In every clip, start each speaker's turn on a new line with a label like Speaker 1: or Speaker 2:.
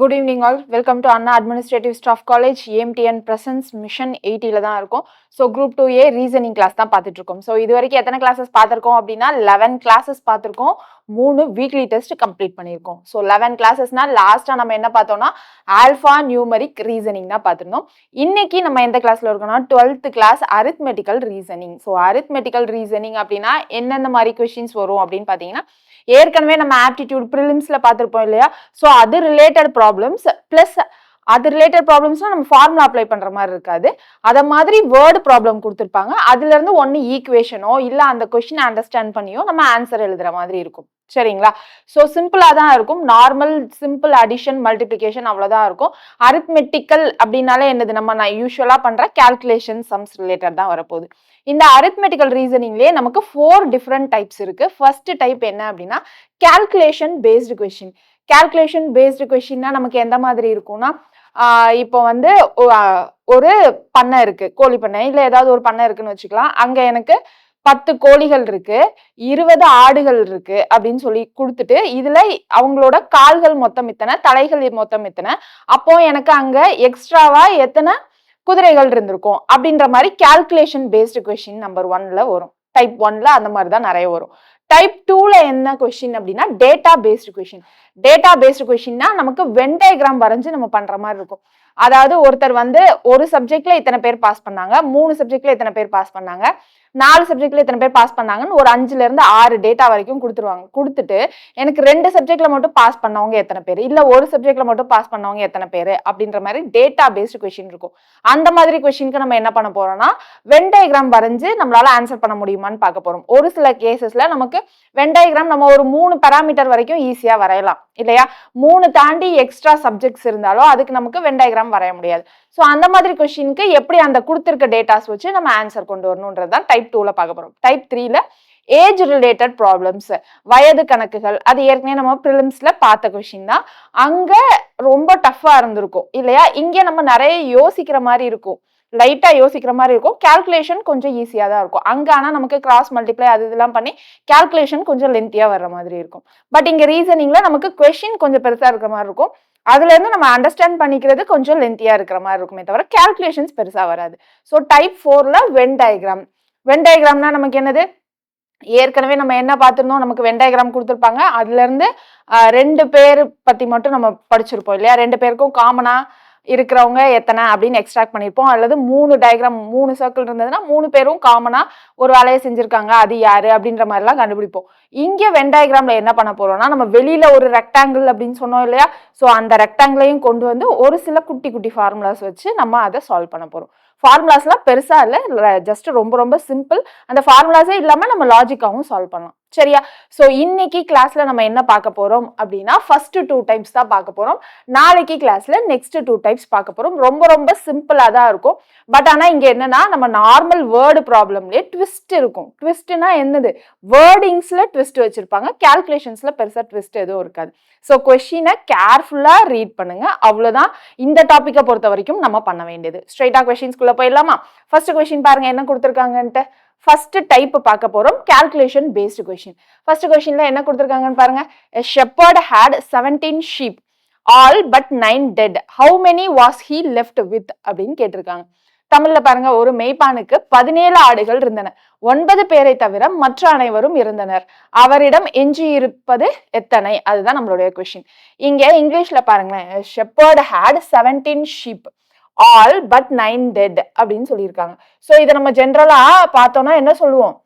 Speaker 1: Good evening all. Welcome to Anna Administrative Staff College EMTN Presence Mission 80 ல தான் இருக்கும். So Group 2A Reasoning class தான் பார்த்துட்டு இருக்கோம். So இது வரைக்கும் எத்தனை classes பார்த்திருக்கோம் அப்படின்னா 11 classes பார்த்திருக்கோம். 3 weekly test complete பண்ணியிருக்கோம். So 11 classesனா லாஸ்டா நம்ம என்ன பார்த்தோம்னா ஆல்பா நியூமரிக் ரீசனிங் தான் பார்த்திருந்தோம். இன்னைக்கு நம்ம எந்த கிளாஸ்ல இருக்கோம்னா 12th class arithmetical reasoning. So arithmetical reasoning அப்படின்னா என்னென்ன மாதிரி questions வரும் அப்படின்னு பார்த்தீங்கன்னா ஏற்கனவே நம்ம ஆப்டிடியூட் ப்ரிலிம்ஸ்ல பார்த்திருப்போம் இல்லையா? ஸோ அது ரிலேட்டட் ப்ராப்ளம்ஸ் பிளஸ் அது ரிலேட்டட் ப்ராப்ளம்ஸ்னா நம்ம ஃபார்முலா அப்ளை பண்ற மாதிரி இருக்காது. அத மாதிரி வேர்டு ப்ராப்ளம் கொடுத்துருப்பாங்க. அதுல இருந்து ஒன்னு ஈக்குவேஷனோ இல்ல அந்த கொஸ்டின் அண்டர்ஸ்டாண்ட் பண்ணியோ நம்ம ஆன்சர் எழுதுற மாதிரி இருக்கும். சரிங்களா? ஸோ சிம்பிளா தான் இருக்கும். நார்மல் சிம்பிள் அடிஷன் மல்டிப்ளிகேஷன் அவ்வளவுதான் இருக்கும். அரித்மெட்டிக்கல் அப்படின்னாலே என்னது நம்ம யூஸ்வலா பண்ற கால்குலேஷன் சம்ஸ் ரிலேட்டட் தான் வரப்போகுது. இந்த அரித்மெட்டிக்கல் ரீசனிங்லயே நமக்கு 4 டிஃப்ரெண்ட் டைப்ஸ் இருக்கு. ஃபர்ஸ்ட் டைப் என்ன அப்படின்னா calculation based question. Calculation based கொஸ்டின்னா நமக்கு எந்த மாதிரி இருக்கும்னா இப்போ வந்து ஒரு பண்ணை இருக்கு, கோழி பண்ணை இல்ல ஏதாவது ஒரு பண்ணை இருக்குன்னு வச்சுக்கலாம். அங்க எனக்கு 10 கோழிகள் இருக்கு, 20 ஆடுகள் இருக்கு அப்படின்னு சொல்லி கொடுத்துட்டு இதுல அவங்களோட கால்கள் மொத்தம் இத்தனை, தலைகள் மொத்தம் இத்தனை, அப்போ எனக்கு அங்க எக்ஸ்ட்ராவா எத்தனை குதிரைகள் இருந்திருக்கும் அப்படின்ற மாதிரி கால்குலேஷன் பேஸ்டு கொஸ்டின் நம்பர் 1ல வரும். டைப் 1ல அந்த மாதிரி தான் நிறைய வரும். டைப் 2ல என்ன கொஸ்டின் அப்படின்னா data based question. Data based கொஸ்டின்னா நமக்கு வென் டயக்ராம் வரைஞ்சு நம்ம பண்ற மாதிரி இருக்கும். அதாவது ஒருத்தர் வந்து ஒரு சப்ஜெக்ட்ல இத்தனை பேர் பாஸ் பண்ணாங்க, 3 சப்ஜெக்ட்ல இத்தனை பேர் பாஸ் பண்ணாங்க, 4 சப்ஜெக்ட்ல இத்தனை பேர் பாஸ் பண்ணாங்கன்னு ஒரு 5ல இருந்து 6 டேட்டா வரைக்கும் கொடுத்துருவாங்க. கொடுத்துட்டு எனக்கு 2 சப்ஜெக்ட்ல மட்டும் பாஸ் பண்ணவங்க எத்தனை பேர், இல்ல ஒரு சப்ஜெக்ட்ல மட்டும் பாஸ் பண்ணவங்க எத்தனை பேர் அப்படின்ற மாதிரி டேட்டா பேஸ்டு கொஸ்டின் இருக்கும். அந்த மாதிரி கொஸ்டினுக்கு நம்ம என்ன பண்ண போறோம்னா வென் டயக்ராம் வரைஞ்சு நம்மளால ஆன்சர் பண்ண முடியுமான்னு பார்க்க போறோம். ஒரு சில கேசஸ்ல நமக்கு வென் டயக்ராம் நம்ம ஒரு 3 பாராமீட்டர் வரைக்கும் ஈஸியா வரையலாம் இல்லையா? 3 தாண்டி எக்ஸ்ட்ரா சப்ஜெக்ட்ஸ் இருந்தாலும் அதுக்கு நமக்கு வென் டயக்ராம் வரைய முடியாது. ஸோ அந்த மாதிரி கொஸ்டினுக்கு எப்படி அந்த கொடுத்திருக்க டேட்டாஸ் வச்சு நம்ம ஆன்சர் கொண்டு வரணும்ன்றது தான் டைப் 2ல பார்க்க போறோம். டைப் 3ல ஏஜ் ரிலேட்டட் ப்ராப்ளம்ஸ், வயது கணக்குகள், அது ஏற்கனவே நம்ம ப்ரிலிம்ஸ்ல பார்த்த கொஸ்டின் தான். அங்க ரொம்ப டஃபா இருந்திருக்கும் இல்லையா? இங்க நம்ம நிறைய யோசிக்கிற மாதிரி இருக்கும், லைட்டா யோசிக்கிற மாதிரி இருக்கும். கால்குலேஷன் கொஞ்சம் ஈஸியா தான் இருக்கும். அங்க ஆனா நமக்கு கிராஸ் மல்டிப்ளை அது இதெல்லாம் பண்ணி கால்குலேஷன் கொஞ்சம் லென்த்தியா வர்ற மாதிரி இருக்கும். பட் இங்க ரீசனிங்ல நமக்கு கொஸ்டின் கொஞ்சம் பெருசா இருக்கிற மாதிரி இருக்கும். அதுல இருந்து நம்ம அண்டர்ஸ்டாண்ட் பண்ணிக்கிறது கொஞ்சம் லென்த்தியா இருக்கிற மாதிரி இருக்குமே தவிர கால்குலேஷன்ஸ் பெருசா வராது. ஸோ டைப் 4ல வென் டயக்ராம். வென் டயக்ராம்னா நமக்கு என்னது? ஏற்கனவே நம்ம என்ன பார்த்திருந்தோம், நமக்கு வென் டயக்ராம் கொடுத்துருப்பாங்க. அதுல இருந்து 2 பேர் பத்தி மட்டும் நம்ம படிச்சிருப்போம் இல்லையா? 2 பேருக்கும் காமனா இருக்கிறவங்க எத்தனை அப்படின்னு எக்ஸ்ட்ராக்ட் பண்ணியிருப்போம். அல்லது 3 டயக்ராம் 3 சர்க்கிள் இருந்ததுன்னா 3 பேரும் காமனா ஒரு வேலையை செஞ்சிருக்காங்க, அது யாரு அப்படின்ற மாதிரி எல்லாம் கண்டுபிடிப்போம். இங்க வென் டயக்ராம்ல என்ன பண்ண போறோம்னா நம்ம வெளியில ஒரு ரெக்டாங்கிள் அப்படின்னு சொன்னோம் இல்லையா? ஸோ அந்த ரெக்டாங்கிளையும் கொண்டு வந்து ஒரு சில குட்டி குட்டி ஃபார்முலாஸ் வச்சு நம்ம அதை சால்வ் பண்ண போறோம். ஃபார்முலாஸ்லாம் பெருசா இல்லை, ஜஸ்ட் ரொம்ப ரொம்ப சிம்பிள். அந்த ஃபார்முலாஸே இல்லாம நம்ம லாஜிக்காவும் சால்வ் பண்ணலாம். சரியா? சோ இன்னைக்கு கிளாஸ்ல நம்ம என்ன பார்க்க போறோம் அப்படின்னா ஃபர்ஸ்ட் 2 டைப்ஸ் தான் பார்க்க போறோம். நாளைக்கு கிளாஸ்ல நெக்ஸ்ட் 2 டைப்ஸ் பார்க்க போறோம். ரொம்ப ரொம்ப சிம்பிளா தான் இருக்கும். பட் ஆனா இங்க என்னன்னா நம்ம நார்மல் வேர்டு ப்ராப்ளம்லயே ட்விஸ்ட் இருக்கும். ட்விஸ்ட்னா என்னது? வேர்டிங்ஸ்ல ட்விஸ்ட் வச்சிருப்பாங்க, கால்குலேஷன்ஸ்ல பெருசா ட்விஸ்ட் எதுவும் இருக்காது. ஸோ கொஸ்டினை கேர்ஃபுல்லா ரீட் பண்ணுங்க. அவ்வளவுதான் இந்த டாபிக்கை பொறுத்த வரைக்கும் நம்ம பண்ண வேண்டியது. ஸ்ட்ரைட்டா கொஸ்டின்ஸ்குள்ள போயிடலாமா? ஃபர்ஸ்ட் கொஸ்டின் பாருங்க என்ன கொடுத்துருக்காங்கன்ட்டு. ஃபர்ஸ்ட் டைப் பார்க்க போறோம், கால்குலேஷன் பேஸ்டு கொஸ்டின். ஃபர்ஸ்ட் கொஸ்டின்ல என்ன கொடுத்துருக்காங்கன்னு பாருங்க. A shepherd had 17 sheep, all but 9 dead. How many was he left with அப்படின்னு கேட்டிருக்காங்க. தமிழ்ல பாருங்க, ஒரு மேய்ப்பானுக்கு 17 ஆடுகள் இருந்தன, 9 பேரை தவிர மற்ற அனைவரும் இருந்தனர், அவரிடம் எஞ்சி இருப்பது எத்தனை? அதுதான் நம்மளுடைய கொஸ்டின். இங்க இங்கிலீஷ்ல பாருங்களேன், shepherd had 17 sheep, all but 9 dead அப்படின்னு சொல்லியிருக்காங்க. ஸோ இதை நம்ம ஜென்ரலா பார்த்தோம்னா என்ன சொல்லுவோம்?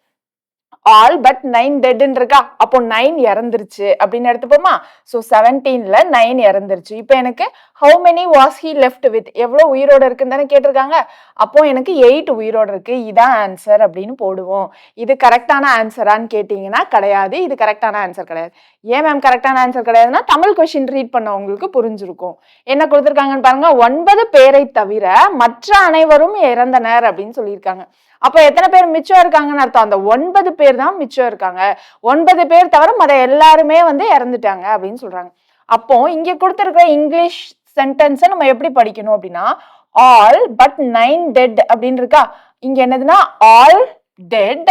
Speaker 1: ஆல் பட் 9 டெட்ன்னு இருக்கா, அப்போ 9 இறந்துருச்சு அப்படின்னு எடுத்துப்போமா? ஸோ 17ல 9 இறந்துருச்சு. இப்போ எனக்கு how many was he left with, எவ்வளோ உயிரோட இருக்குன்னு தானே கேட்டிருக்காங்க. அப்போ எனக்கு 8 உயிரோட இருக்கு, இதான் ஆன்சர் அப்படின்னு போடுவோம். இது கரெக்டான ஆன்சரான்னு கேட்டீங்கன்னா கிடையாது, இது கரெக்டான ஆன்சர் கிடையாது. ஏன் மேம் கரெக்டான ஆன்சர் கிடையாதுன்னா தமிழ் கொஸ்டின் ரீட் பண்ணவங்களுக்கு புரிஞ்சிருக்கும். என்ன கொடுத்துருக்காங்கன்னு பாருங்க, 9 பேரை தவிர மற்ற அனைவரும் இறந்தனர் அப்படின்னு சொல்லியிருக்காங்க. அப்ப எத்தனை பேர் மிச்சம் இருக்காங்கன்னு அர்த்தம்? அந்த 9 பேர் தான் மிச்சம் இருக்காங்க. 9 பேர் தவிர மற்ற எல்லாருமே வந்து இறந்துட்டாங்க அப்படின்னு சொல்றாங்க. அப்போ இங்க கொடுத்திருக்கிற இங்கிலீஷ் சென்டென்ஸை நம்ம எப்படி படிக்கணும் அப்படின்னா ஆல் பட் 9 டெட் அப்படின்னு இருக்கா. இங்க என்னதுன்னா ஆல் டெட்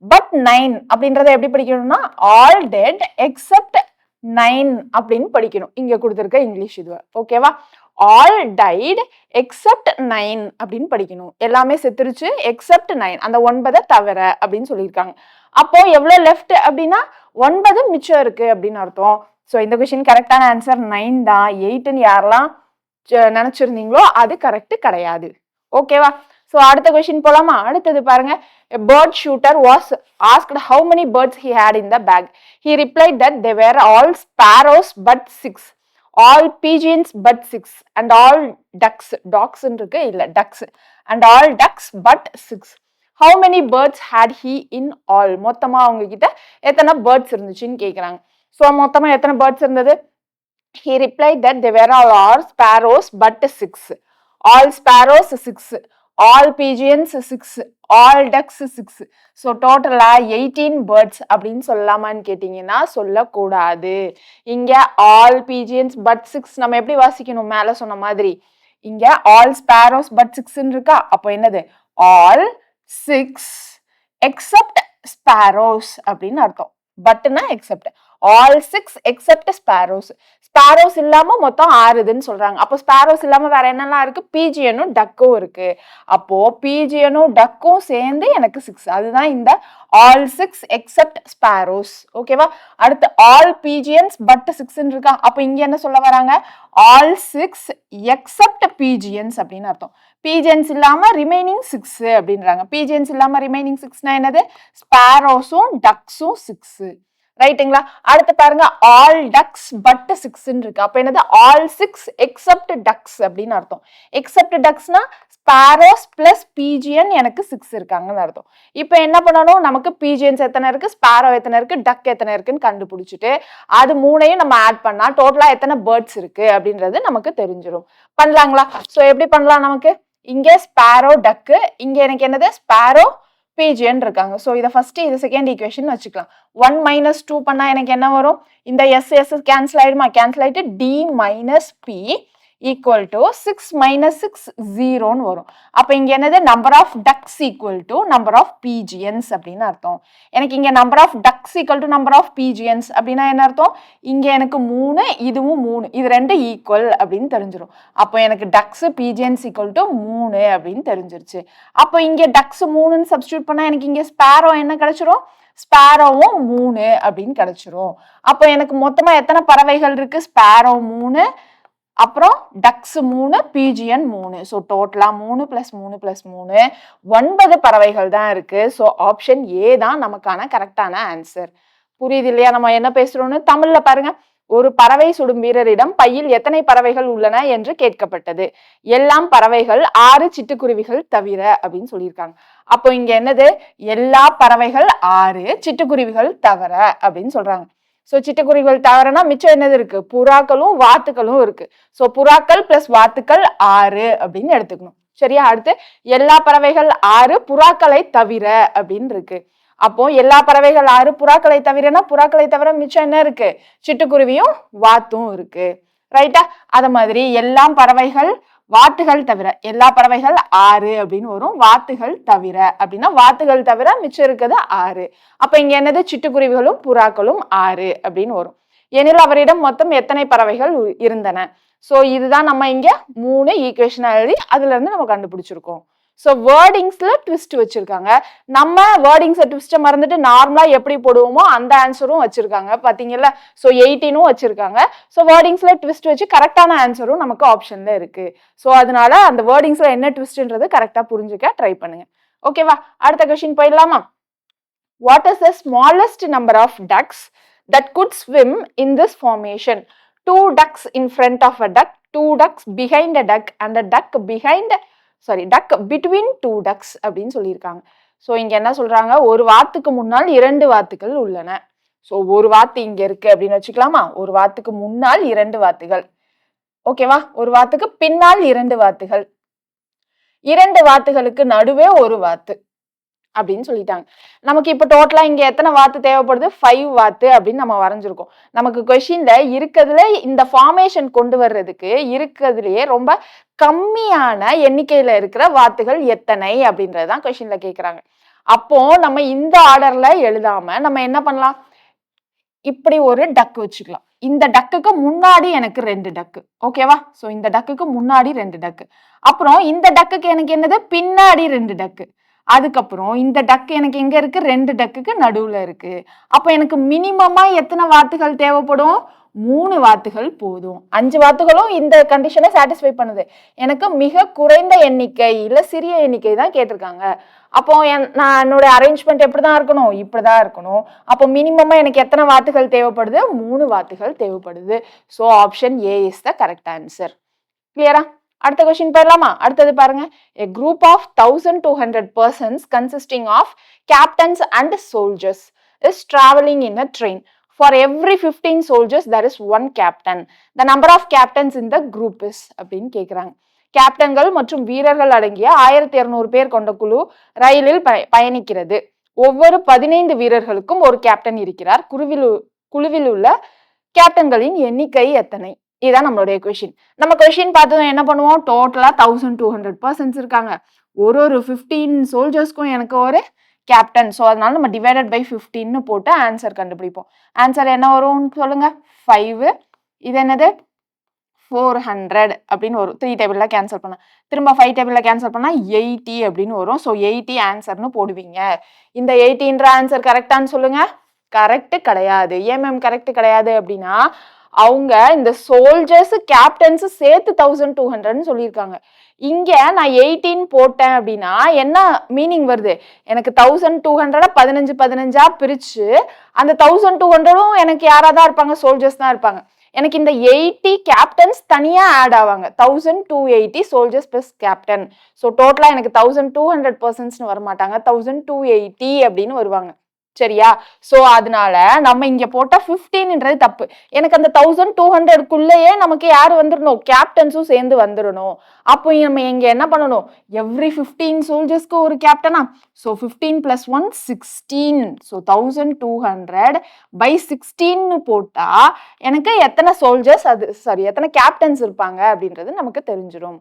Speaker 1: பட் 9 அப்படின்றத எப்படி படிக்கணும்னா ஆல் டெட் எக்ஸப்ட் 9 அப்படின்னு படிக்கணும். இங்க கொடுத்திருக்க இங்கிலீஷ் இது. ஓகேவா? ஆல் டைட் எக்ஸப்ட் 9 அப்படின்னு படிக்கணும். எல்லாமே செத்துருச்சு எக்ஸப்ட் 9, அந்த 9 தவிர அப்படின்னு சொல்லியிருக்காங்க. அப்போ எவ்வளவு லெஃப்ட் அப்படின்னா 9 மிச்சம் இருக்கு அப்படின்னு அர்த்தம். ஸோ இந்த கொஸ்டின் கரெக்டான ஆன்சர் 9 தான். 8ன்னு யாரெல்லாம் நினைச்சிருந்தீங்களோ அது கரெக்ட் கிடையாது. ஓகேவா? ஸோ அடுத்த கொஸ்டின் போலாமா? அடுத்தது பாருங்க. A bird shooter was asked how many birds he had in the bag. He replied that they were all sparrows but 6, all pigeons but 6, and all ducks. Dogs இருக்கு இல்ல ducks. And all ducks but 6. How many birds had he in all? மொத்தமா அவங்க கிட்ட எத்தனை birds இருந்துச்சுன்னு கேக்குறாங்க. So மொத்தமா எத்தனை birds இருந்தது? He replied that they were all sparrows but 6. All sparrows 6. All pigeons 6. All ducks 6. So டோட்டலா 18 birds அப்படின்னு சொல்லலாமான்னு கேட்டீங்கன்னா சொல்லக்கூடாது. இங்க all pigeons but 6 நம்ம எப்படி வாசிக்கணும்? மேல சொன்ன மாதிரி இங்க all sparrows but 6 இருக்கா? அப்போ என்னது? All 6 except sparrows அப்படின்னு அர்த்தம். பட்னா except. All 6 except sparrows. Sparrows இல்லாம மொத்தம் 6ன்னு சொல்றாங்க. அப்போ ஸ்பாரோஸ் இல்லாம வேற என்னெல்லாம் இருக்கு? பீஜியனும் டக்கும் இருக்கு. அப்போ பீஜியனும் டக்கும் சேர்ந்து எனக்கு 6. அதுதான் இந்த ஆல் 6 எக்ஸெப்ட் ஸ்பாரோஸ். ஓகேவா? அடுத்து ஆல் பீஜியன்ஸ் பட் 6ன்னு இருக்கா? அப்போ இங்க என்ன சொல்ல வராங்க? ஆல் 6 எக்ஸெப்ட் பீஜியன்ஸ் அப்படின்னு அர்த்தம். பீஜியன்ஸ் இல்லாம ரிமைனிங் 6 அப்படின்றாங்க. பீஜியன்ஸ் இல்லாம ரிமைனிங் 6னா என்னது? ஸ்பாரோஸும் டக்ஸும் 6. ரைட்டுங்களா? அடுத்து பாருங்க ஆல் டக்ஸ் பட் 6ன்னு இருக்கு. அப்ப என்னது? ஆல் 6 எக்ஸப்ட் டக்ஸ் அப்படின்னு அர்த்தம். எக்ஸப்ட் டக்ஸ்னா ஸ்பாரோஸ் பிளஸ் பீஜியன் எனக்கு 6 இருக்காங்கன்னு அர்த்தம். இப்போ என்ன பண்ணணும்? நமக்கு பீஜியன்ஸ் எத்தனை இருக்கு, ஸ்பாரோ எத்தனை இருக்கு, டக் எத்தனை இருக்குன்னு கண்டுபிடிச்சிட்டு அது மூணையும் நம்ம ஆட் பண்ணா டோட்டலா எத்தனை பேர்ட்ஸ் இருக்கு அப்படின்றது நமக்கு தெரிஞ்சிடும். பண்ணலாங்களா? ஸோ எப்படி பண்ணலாம்? நமக்கு இங்க ஸ்பாரோ டக்கு, இங்க எனக்கு என்னது? ஸ்பாரோ பீஜியன் இருக்காங்க. ஸோ இதை ஃபர்ஸ்ட் இது செகண்ட் ஈக்குவேஷன் வச்சுக்கலாம். 1 - 2 பண்ணா எனக்கு என்ன வரும்? இந்த எஸ் எஸ் கேன்சல் ஆயிடுமா? கேன்சல் ஆயிட்டு D minus P equal to 6 - 6 0ன்னு வரும். அப்ப இங்க என்னது? Number of ducks equal to number of pigeons அப்படின்னு அர்த்தம். எனக்கு இங்க number of ducks equal to number of pigeons அப்படின்னா என்ன அர்த்தம்? இங்க எனக்கு 3, இதுவும் 3, இது ரெண்டு ஈக்குவல் அப்படின்னு தெரிஞ்சிடும். அப்போ எனக்கு டக்ஸ் பீஜியன்ஸ் ஈக்குவல் டு 3 அப்படின்னு தெரிஞ்சிருச்சு. அப்போ இங்க டக்ஸ் 3ன்னு சப்ஸ்டியூட் பண்ணா எனக்கு இங்க ஸ்பாரோ என்ன கிடைச்சிரும்? ஸ்பாரோவும் 3 அப்படின்னு கிடைச்சிரும். அப்போ எனக்கு மொத்தமா எத்தனை பறவைகள் இருக்கு? ஸ்பாரோ 3, அப்புறம் டக்ஸ் 3, பீஜியன் 3. ஸோ டோட்டலா 3 + 3 + 3 9 பறவைகள் தான் இருக்கு. ஸோ ஆப்ஷன் ஏ தான் நமக்கான கரெக்டான ஆன்சர். புரியுது இல்லையா நம்ம என்ன பேசுறோம்னு? தமிழ்ல பாருங்க. ஒரு பறவை சுடும் வீரரிடம் பையில் எத்தனை பறவைகள் உள்ளன என்று கேட்கப்பட்டது. எல்லாம் பறவைகள் 6 சிட்டுக்குருவிகள் தவிர அப்படின்னு சொல்லியிருக்காங்க. அப்போ இங்க என்னது? எல்லா பறவைகள் 6, சிட்டுக்குருவிகள் தவிர அப்படின்னு சொல்றாங்க. ஸோ சிட்டுக்குருவிகள் தவிரனா மிச்சம் என்னது இருக்கு? புறாக்களும் வாத்துக்களும் இருக்கு. ஸோ புறாக்கள் பிளஸ் வாத்துக்கள் 6 அப்படின்னு எடுத்துக்கணும். சரியா? அடுத்து எல்லா பறவைகள் 6, புறாக்களை தவிர அப்படின்னு இருக்கு. அப்போ எல்லா பறவைகள் 6, புறாக்களை தவிரனா புறாக்களை தவிர மிச்சம் என்ன இருக்கு? சிட்டுக்குருவியும் வாத்தும் இருக்கு. ரைட்டா? அத மாதிரி எல்லாம் பறவைகள் வாத்துகள் தவிர, எல்லா பறவைகள் 6 அப்படின்னு வரும். வாத்துகள் தவிர அப்படின்னா வாத்துகள் தவிர மிச்சம் இருக்கிறது 6. அப்ப இங்க என்னது? சிட்டுக்குருவிகளும் புறாக்களும் 6 அப்படின்னு வரும். எனில் அவரிடம் மொத்தம் எத்தனை பறவைகள் இருந்தன? சோ இதுதான் நம்ம இங்க 3 ஈக்குவேஷன் எழுதி அதுல இருந்து நம்ம கண்டுபிடிச்சிருக்கோம். ஸோ வேர்டிங்ஸ்ல ட்விஸ்ட் வச்சிருக்காங்க. நம்ம வேர்டிங்ஸை ட்விஸ்ட்டை மறந்துட்டு நார்மலா எப்படி போடுவோமோ அந்த ஆன்சரும் வச்சிருக்காங்க. பாத்தீங்கல்ல? ஸோ 18ம் வச்சிருக்காங்க. ஸோ வேர்டிங்ஸ்ல ட்விஸ்ட் வச்சு கரெக்டான ஆன்சரும் நமக்கு ஆப்ஷன்ல இருக்கு. ஸோ அதனால அந்த வேர்டிங்ஸ்ல என்ன ட்விஸ்ட்ன்றது கரெக்டா புரிஞ்சுக்க ட்ரை பண்ணுங்க. ஓகேவா? அடுத்த கொஸ்டின் போயிடலாமா? What is the smallest number of ducks that could swim in this formation? 2 ducks in front of a duck, 2 ducks behind a duck, and a duck between 2 ducks அப்படின்னு சொல்லியிருக்காங்க. ஸோ இங்க என்ன சொல்றாங்க? ஒரு வாத்துக்கு முன்னால் 2 வாத்துக்கள் உள்ளன. ஸோ ஒரு வாத்து இங்க இருக்கு அப்படின்னு வச்சுக்கலாமா? ஒரு வாத்துக்கு முன்னால் 2 வாத்துகள். ஓகேவா? ஒரு வாத்துக்கு பின்னால் 2 வாத்துகள், 2 வாத்துகளுக்கு நடுவே ஒரு வாத்து அப்படின்னு சொல்லிட்டாங்க. நமக்கு இப்ப டோட்டலா இங்க எத்தனை வாத்து தேவைப்படுது? 5 வாத்து அப்படின்னு நம்ம வரைஞ்சிருக்கோம். நமக்கு கொஸ்டின்ல இருக்கிறதுல இந்த ஃபார்மேஷன் கொண்டு வர்றதுக்கு இருக்கிறதுலயே ரொம்ப கம்மியான எண்ணிக்கையில இருக்கிற வாத்துகள் எத்தனை அப்படின்றதுதான் கொஸ்டின்ல கேக்குறாங்க. அப்போ நம்ம இந்த ஆர்டர்ல எழுதாம நம்ம என்ன பண்ணலாம்? இப்படி ஒரு டக் வச்சுக்கலாம். இந்த டக்குக்கு முன்னாடி எனக்கு 2 டக்கு. ஓகேவா? சோ இந்த டக்குக்கு முன்னாடி 2 டக்கு. அப்புறம் இந்த டக்குக்கு எனக்கு என்னது? பின்னாடி 2 டக்கு. அதுக்கப்புறம் இந்த டக் எனக்கு எங்க இருக்கு? 2 டக்குக்கு நடுவுல இருக்கு. அப்ப எனக்கு மினிமமா எத்தனை வாத்துகள் தேவைப்படும்? 3 வாத்துகள் போதும். 5 வாத்துகளும் இந்த கண்டிஷனை சாட்டிஸ்ஃபை பண்ணுது. எனக்கு மிக குறைந்த எண்ணிக்கை இல்ல சிறிய எண்ணிக்கை தான் கேட்டிருக்காங்க. அப்போ நான் என்னோட அரேஞ்ச்மெண்ட் எப்படிதான் இருக்கணும்? இப்படிதான் இருக்கணும். அப்போ மினிமமா எனக்கு எத்தனை வாத்துகள் தேவைப்படுது? 3 வாத்துகள் தேவைப்படுது. So option A is the correct answer. கிளியரா? அடுத்த கொஸ்டின் போயிடலாமா? அடுத்தது பாருங்க. A group of 1200 persons consisting of captains and soldiers is traveling in a train. For every 15 soldiers there is one captain. The number of captains in the group is அப்படின்னு கேக்குறாங்க. கேப்டன்கள் மற்றும் வீரர்கள் அடங்கிய 1200 பேர் கொண்ட குழு ரயிலில் பயணிக்கிறது. ஒவ்வொரு 15 வீரர்களுக்கும் ஒரு கேப்டன் இருக்கிறார். குழுவில் உள்ள கேப்டன்களின் எண்ணிக்கை எத்தனை? இதுதான் நம்மளுடைய கொஸ்டின். நம்ம கொஸ்டின் பார்த்ததும் என்ன பண்ணுவோம்? டோட்டலா 1200 பர்சன்ஸ் இருக்காங்க. ஒரு 15 சோல்ஜர்ஸ்க்கும் எனக்கு ஒரு கேப்டன். ஸோ அதனால நம்ம டிவைடட் பை 15ன்னு போட்டு ஆன்சர் கண்டுபிடிப்போம். ஆன்சர் என்ன வரும்னு சொல்லுங்க? 5. இது என்னது? 400 அப்படின்னு வரும். 3 டேபிள்ல கேன்சல் பண்ண. திரும்ப 5 டேபிள்ல கேன்சல் பண்ணா 80 அப்படின்னு வரும். ஸோ 80 ஆன்சர்னு போடுவீங்க. இந்த 80ன்ற ஆன்சர் கரெக்டான்னு சொல்லுங்க. கரெக்ட் கிடையாது. ஏன் மேம் கரெக்ட் கிடையாது அப்படின்னா அவங்க இந்த சோல்ஜர்ஸ் கேப்டன்ஸ் சேர்த்து 1200ன்னு சொல்லியிருக்காங்க. இங்க நான் 18 போட்டேன் அப்படின்னா என்ன மீனிங் வருது? எனக்கு 1200 15 15ஆ பிரிச்சு அந்த 1200ம் எனக்கு யாரா தான் இருப்பாங்க? சோல்ஜர்ஸ் தான் இருப்பாங்க. எனக்கு இந்த 80 கேப்டன்ஸ் தனியா ஆட் ஆவாங்க. 1280 சோல்ஜர்ஸ் பிளஸ் கேப்டன். ஸோ டோட்டலா எனக்கு 1200 பர்சன்ஸ்னு வர மாட்டாங்க. 1280 அப்படின்னு வருவாங்க. சரியா? சோ அதனால நம்ம இங்க போட்ட 15ன்றது தப்பு. எனக்கு அந்த 1200க்குள்ளேயே நமக்கு யாரு வந்துடணும்? கேப்டன்ஸும் சேர்ந்து வந்துடணும். அப்போ நம்ம இங்க என்ன பண்ணணும்? எவ்ரி 15 சோல்ஜர்ஸ்க்கு ஒரு கேப்டனா? சோ 15 + 1 16. ஸோ 1200 by 16ன்னு போட்டா எனக்கு எத்தனை சோல்ஜர்ஸ் எத்தனை கேப்டன்ஸ் இருப்பாங்க அப்படின்றது நமக்கு தெரிஞ்சிடும்.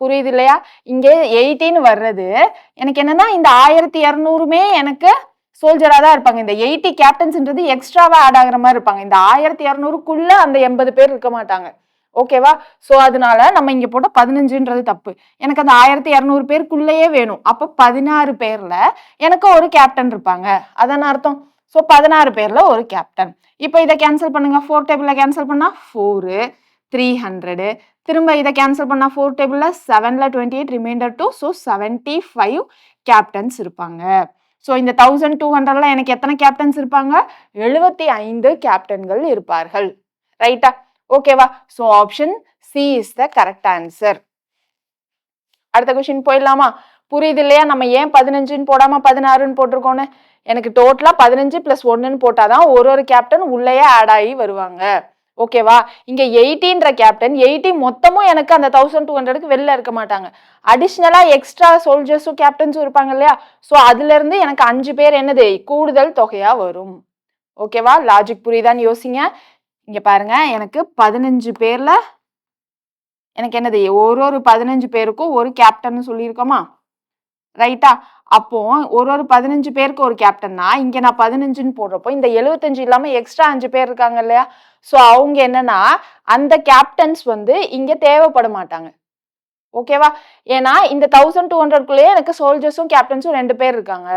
Speaker 1: புரியுது இல்லையா? இங்கே 18 வர்றது எனக்கு என்னன்னா இந்த 1200மே எனக்கு சோல்ஜரா தான் இருப்பாங்க. இந்த 80 கேப்டன்ஸ்ன்றது எக்ஸ்ட்ராவா ஆட் ஆகுற மாதிரி இருப்பாங்க. இந்த 1200க்குள்ள அந்த 80 பேர் இருக்க மாட்டாங்க. ஓகேவா? சோ அதனால நம்ம இங்க போட்ட 15ன்றது தப்பு. எனக்கு அந்த 1200 பேருக்குள்ளேயே வேணும். அப்ப 16 பேர்ல எனக்கு ஒரு கேப்டன் இருப்பாங்க. அதான அர்த்தம். சோ 16 பேர்ல ஒரு கேப்டன். இப்போ இதை கேன்சல் பண்ணுங்க. 4 டேபிள்ல கேன்சல் பண்ணா 4 300. திரும்ப இதை கேன்சல் பண்ணா 4 டேபிள்ல 7ல 28 ரிமைண்டர் 2. ஸோ 75 கேப்டன்ஸ் இருப்பாங்க. ஸோ இந்த 1200ல எனக்கு எத்தனை கேப்டன்ஸ் இருப்பாங்க? 75 கேப்டன்கள் இருப்பார்கள். ரைட்டா? ஓகேவா? So option C is the correct answer. அடுத்த கொஸ்டின் போயிடலாமா? புரியுது இல்லையா? நம்ம ஏன் 15ன்னு போடாம 16ன்னு போட்டிருக்கோன்னு? எனக்கு டோட்டலா 15 + 1ன்னு போட்டாதான் ஒரு கேப்டன் உள்ளேயே ஆட் ஆகி வருவாங்க. ஓகேவா? இங்க 80ன்ற கேப்டன் 80 மொத்தமும் எனக்கு அந்த 1200க்கு வெளில இருக்க மாட்டாங்க. அடிஷ்னலா எக்ஸ்ட்ரா சோல்ஜர்ஸும் கேப்டன்ஸும் இருப்பாங்க இல்லையா? ஸோ அதுல இருந்து எனக்கு 5 பேர் என்னது கூடுதல் தொகையா வரும். ஓகேவா? லாஜிக் புரியுதான்னு யோசிங்க. இங்க பாருங்க, எனக்கு 15 பேர்ல எனக்கு என்னது ஒரு 15 பேருக்கும் ஒரு கேப்டன் சொல்லியிருக்கோமா? ரைட்டா? அப்போ ஒரு 15 பேருக்கு ஒரு கேப்டன்னா இங்க நான் 15ன்னு போடுறப்போ இந்த 75 இல்லாம எக்ஸ்ட்ரா 5 பேர் இருக்காங்க இல்லையா? சோ அவங்க என்னன்னா அந்த கேப்டன்ஸ் இங்க தேவைப்பட மாட்டாங்க. ஓகேவா? ஏன்னா இந்த 1200க்குள்ளேயே எனக்கு சோல்ஜர்ஸும் கேப்டன்ஸும் 2 பேர் இருக்காங்க.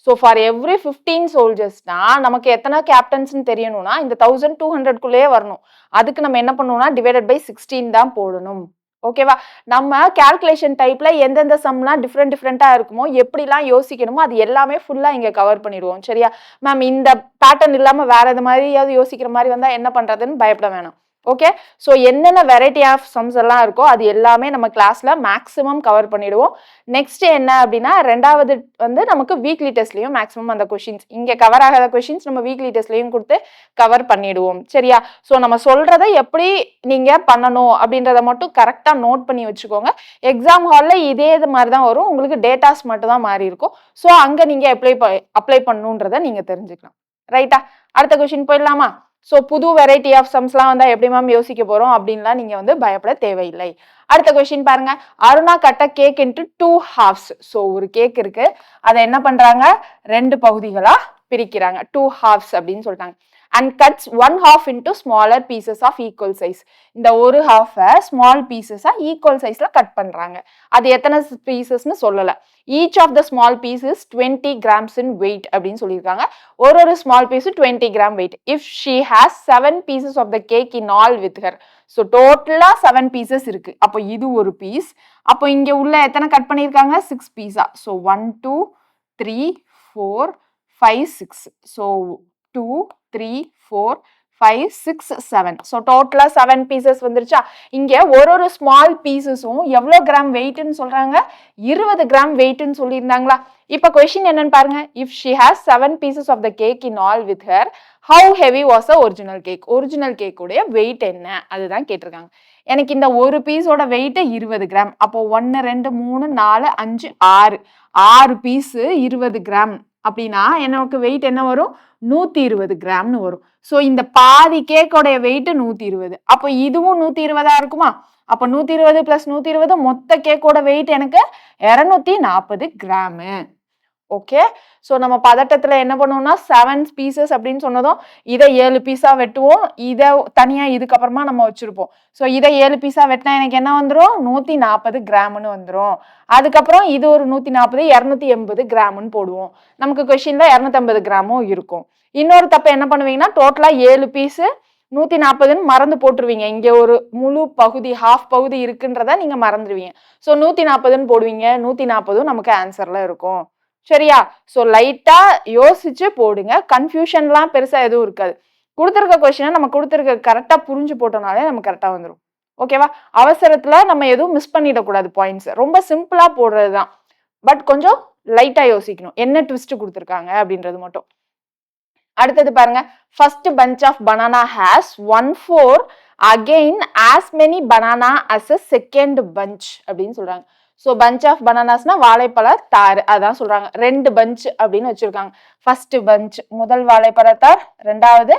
Speaker 1: ஸோ ஃபார் எவ்ரி 15 சோல்ஜர்ஸ்னா நமக்கு எத்தனை கேப்டன்ஸ்னு தெரியணும்னா இந்த 1200க்குள்ளேயே வரணும். அதுக்கு நம்ம என்ன பண்ணணும்னா டிவைடட் பை 16 தான் போடணும். ஓகேவா? நம்ம கால்குலேஷன் டைப்ல எந்தெந்த சம்லாம் டிஃப்ரெண்டா இருக்குமோ, எப்படிலாம் யோசிக்கணுமோ அது எல்லாமே ஃபுல்லா இங்க கவர் பண்ணிடுவோம். சரியா? மேம் இந்த பேட்டர்ன் இல்லாம வேற எது மாதிரியாவது யோசிக்கிற மாதிரி வந்தா என்ன பண்றதுன்னு பயப்பட வேணாம். ஓகே? ஸோ என்னென்ன வெரைட்டி ஆஃப் சம்ஸ் எல்லாம் இருக்கோ அது எல்லாமே நம்ம கிளாஸ்ல மேக்ஸிமம் கவர் பண்ணிடுவோம். நெக்ஸ்ட் என்ன அப்படின்னா ரெண்டாவது நமக்கு வீக்லி டெஸ்ட்லயும் மேக்ஸிமம் அந்த கொஸ்டின்ஸ் இங்க கவர் ஆகாத கொஸ்டின்ஸ் நம்ம வீக்லி டெஸ்ட்லயும் கொடுத்து கவர் பண்ணிடுவோம். சரியா? ஸோ நம்ம சொல்றதை எப்படி நீங்க பண்ணணும் அப்படின்றத மட்டும் கரெக்டா நோட் பண்ணி வச்சுக்கோங்க. எக்ஸாம் ஹால்ல இதே மாதிரி தான் வரும். உங்களுக்கு டேட்டாஸ் மட்டும் தான் மாறி இருக்கும். ஸோ அங்க நீங்க அப்ளை பண்ணணுன்றத நீங்க தெரிஞ்சுக்கலாம். ரைட்டா? அடுத்த கொஸ்டின் போயிடலாமா? ஸோ புது வெரைட்டி ஆஃப் சம்ஸ்லாம் வந்தா எப்படி மேம் யோசிக்க போறோம் அப்படின்லாம் நீங்க பயப்பட தேவையில்லை. அடுத்த கொஸ்டின் பாருங்க. அருணா கட்ட கேக் இன்டு 2 halves. ஸோ ஒரு கேக் இருக்கு, அதை என்ன பண்றாங்க 2 பகுதிகளா பிரிக்கிறாங்க. 2 halves அப்படின்னு சொல்லிட்டாங்க. and cuts 1/2 into smaller pieces of equal size. இந்த ஒரு half small pieces equal sizeல கட் பண்றாங்க. அது எத்தனை பீசஸ்னு சொல்லல. Each of the small pieces 20 grams in weight அப்படின்னு சொல்லியிருக்காங்க. ஒரு small piece 20 gram weight. If she has 7 pieces of the cake in all with her. So டோட்டலா 7 pieces இருக்கு. அப்போ இது ஒரு பீஸ். அப்போ இங்க உள்ள எத்தனை கட் பண்ணியிருக்காங்க 6 பீஸா. So 1 2 3 4 5 6. So 2 3 4 5 6 7. So டோட்டலா 7 பீசஸ் வந்துருச்சா. இங்க ஒரு ஸ்மால் பீசஸும் எவ்வளவு கிராம் வெயிட்னு சொல்றாங்க 20 கிராம் வெயிட்னு சொல்லியிருந்தாங்களா. இப்ப கொஸ்டின் என்னன்னு பாருங்க. If she has 7 pieces of the cake in all with her, how heavy was the original cake? Original cake உடைய வெயிட் என்ன அதுதான் கேட்டிருக்காங்க. எனக்கு இந்த ஒரு பீஸோட வெயிட் 20 கிராம். அப்போ 1 2 3 4 5 6 6 பீஸ் 20 கிராம் அப்படின்னா எனக்கு வெயிட் என்ன வரும் 120 கிராம்னு வரும். ஸோ இந்த பாதி கேக்கோடைய வெயிட் 120. அப்போ இதுவும் 120 இருக்குமா. அப்போ 120 + 120 மொத்த கேக்கோட வெயிட் எனக்கு 240 கிராமு. ஓகே. ஸோ நம்ம பதட்டத்துல என்ன பண்ணுவோம்னா 7 பீசஸ் அப்படின்னு சொன்னதும் இதை 7 பீஸா வெட்டுவோம். இதை தனியா இதுக்கப்புறமா நம்ம வச்சிருப்போம். ஸோ இதை 7 பீஸா வெட்டினா எனக்கு என்ன வந்துடும் 140 கிராம்னு வந்துடும். அதுக்கப்புறம் இது ஒரு 140 280 கிராம்னு போடுவோம். நமக்கு கொஸ்டின்ல 250 கிராமும் இருக்கும். இன்னொரு தப்பு என்ன பண்ணுவீங்கன்னா டோட்டலா 7 பீஸ் 140ன்னு மறந்து போட்டுருவீங்க. இங்க ஒரு முழு பகுதி ஹாஃப் பகுதி இருக்குன்றத நீங்க மறந்துடுவீங்க. ஸோ 140ன்னு போடுவீங்க. 140 நமக்கு ஆன்சர்ல இருக்கும். சரியா. ஸோ லைட்டா யோசிச்சு போடுங்க. கன்ஃபியூஷன்லாம் பெருசா எதுவும் இருக்காது. கொடுத்துருக்க கொஸ்டினை நம்ம கொடுத்துருக்க கரெக்டா புரிஞ்சு போட்டோம்னாலே நம்ம கரெக்டா வந்துடும். ஓகேவா. அவசரத்துல நம்ம எதுவும் மிஸ் பண்ணிடக்கூடாது பாயிண்ட்ஸ். ரொம்ப சிம்பிளா போடுறதுதான். பட் கொஞ்சம் லைட்டா யோசிக்கணும் என்ன ட்விஸ்ட் கொடுத்துருக்காங்க அப்படின்றது மட்டும். அடுத்தது பாருங்க. First bunch of banana has 1/4 again as many banana as a second bunch அப்படின்னு சொல்றாங்க. ஸோ bunch of bananasனா வாழைப்பழ தார் அதான் சொல்றாங்க. 2 bunch அப்படின்னு வச்சிருக்காங்க. ஃபர்ஸ்ட் bunch முதல் வாழைப்பழத்தார், ரெண்டாவது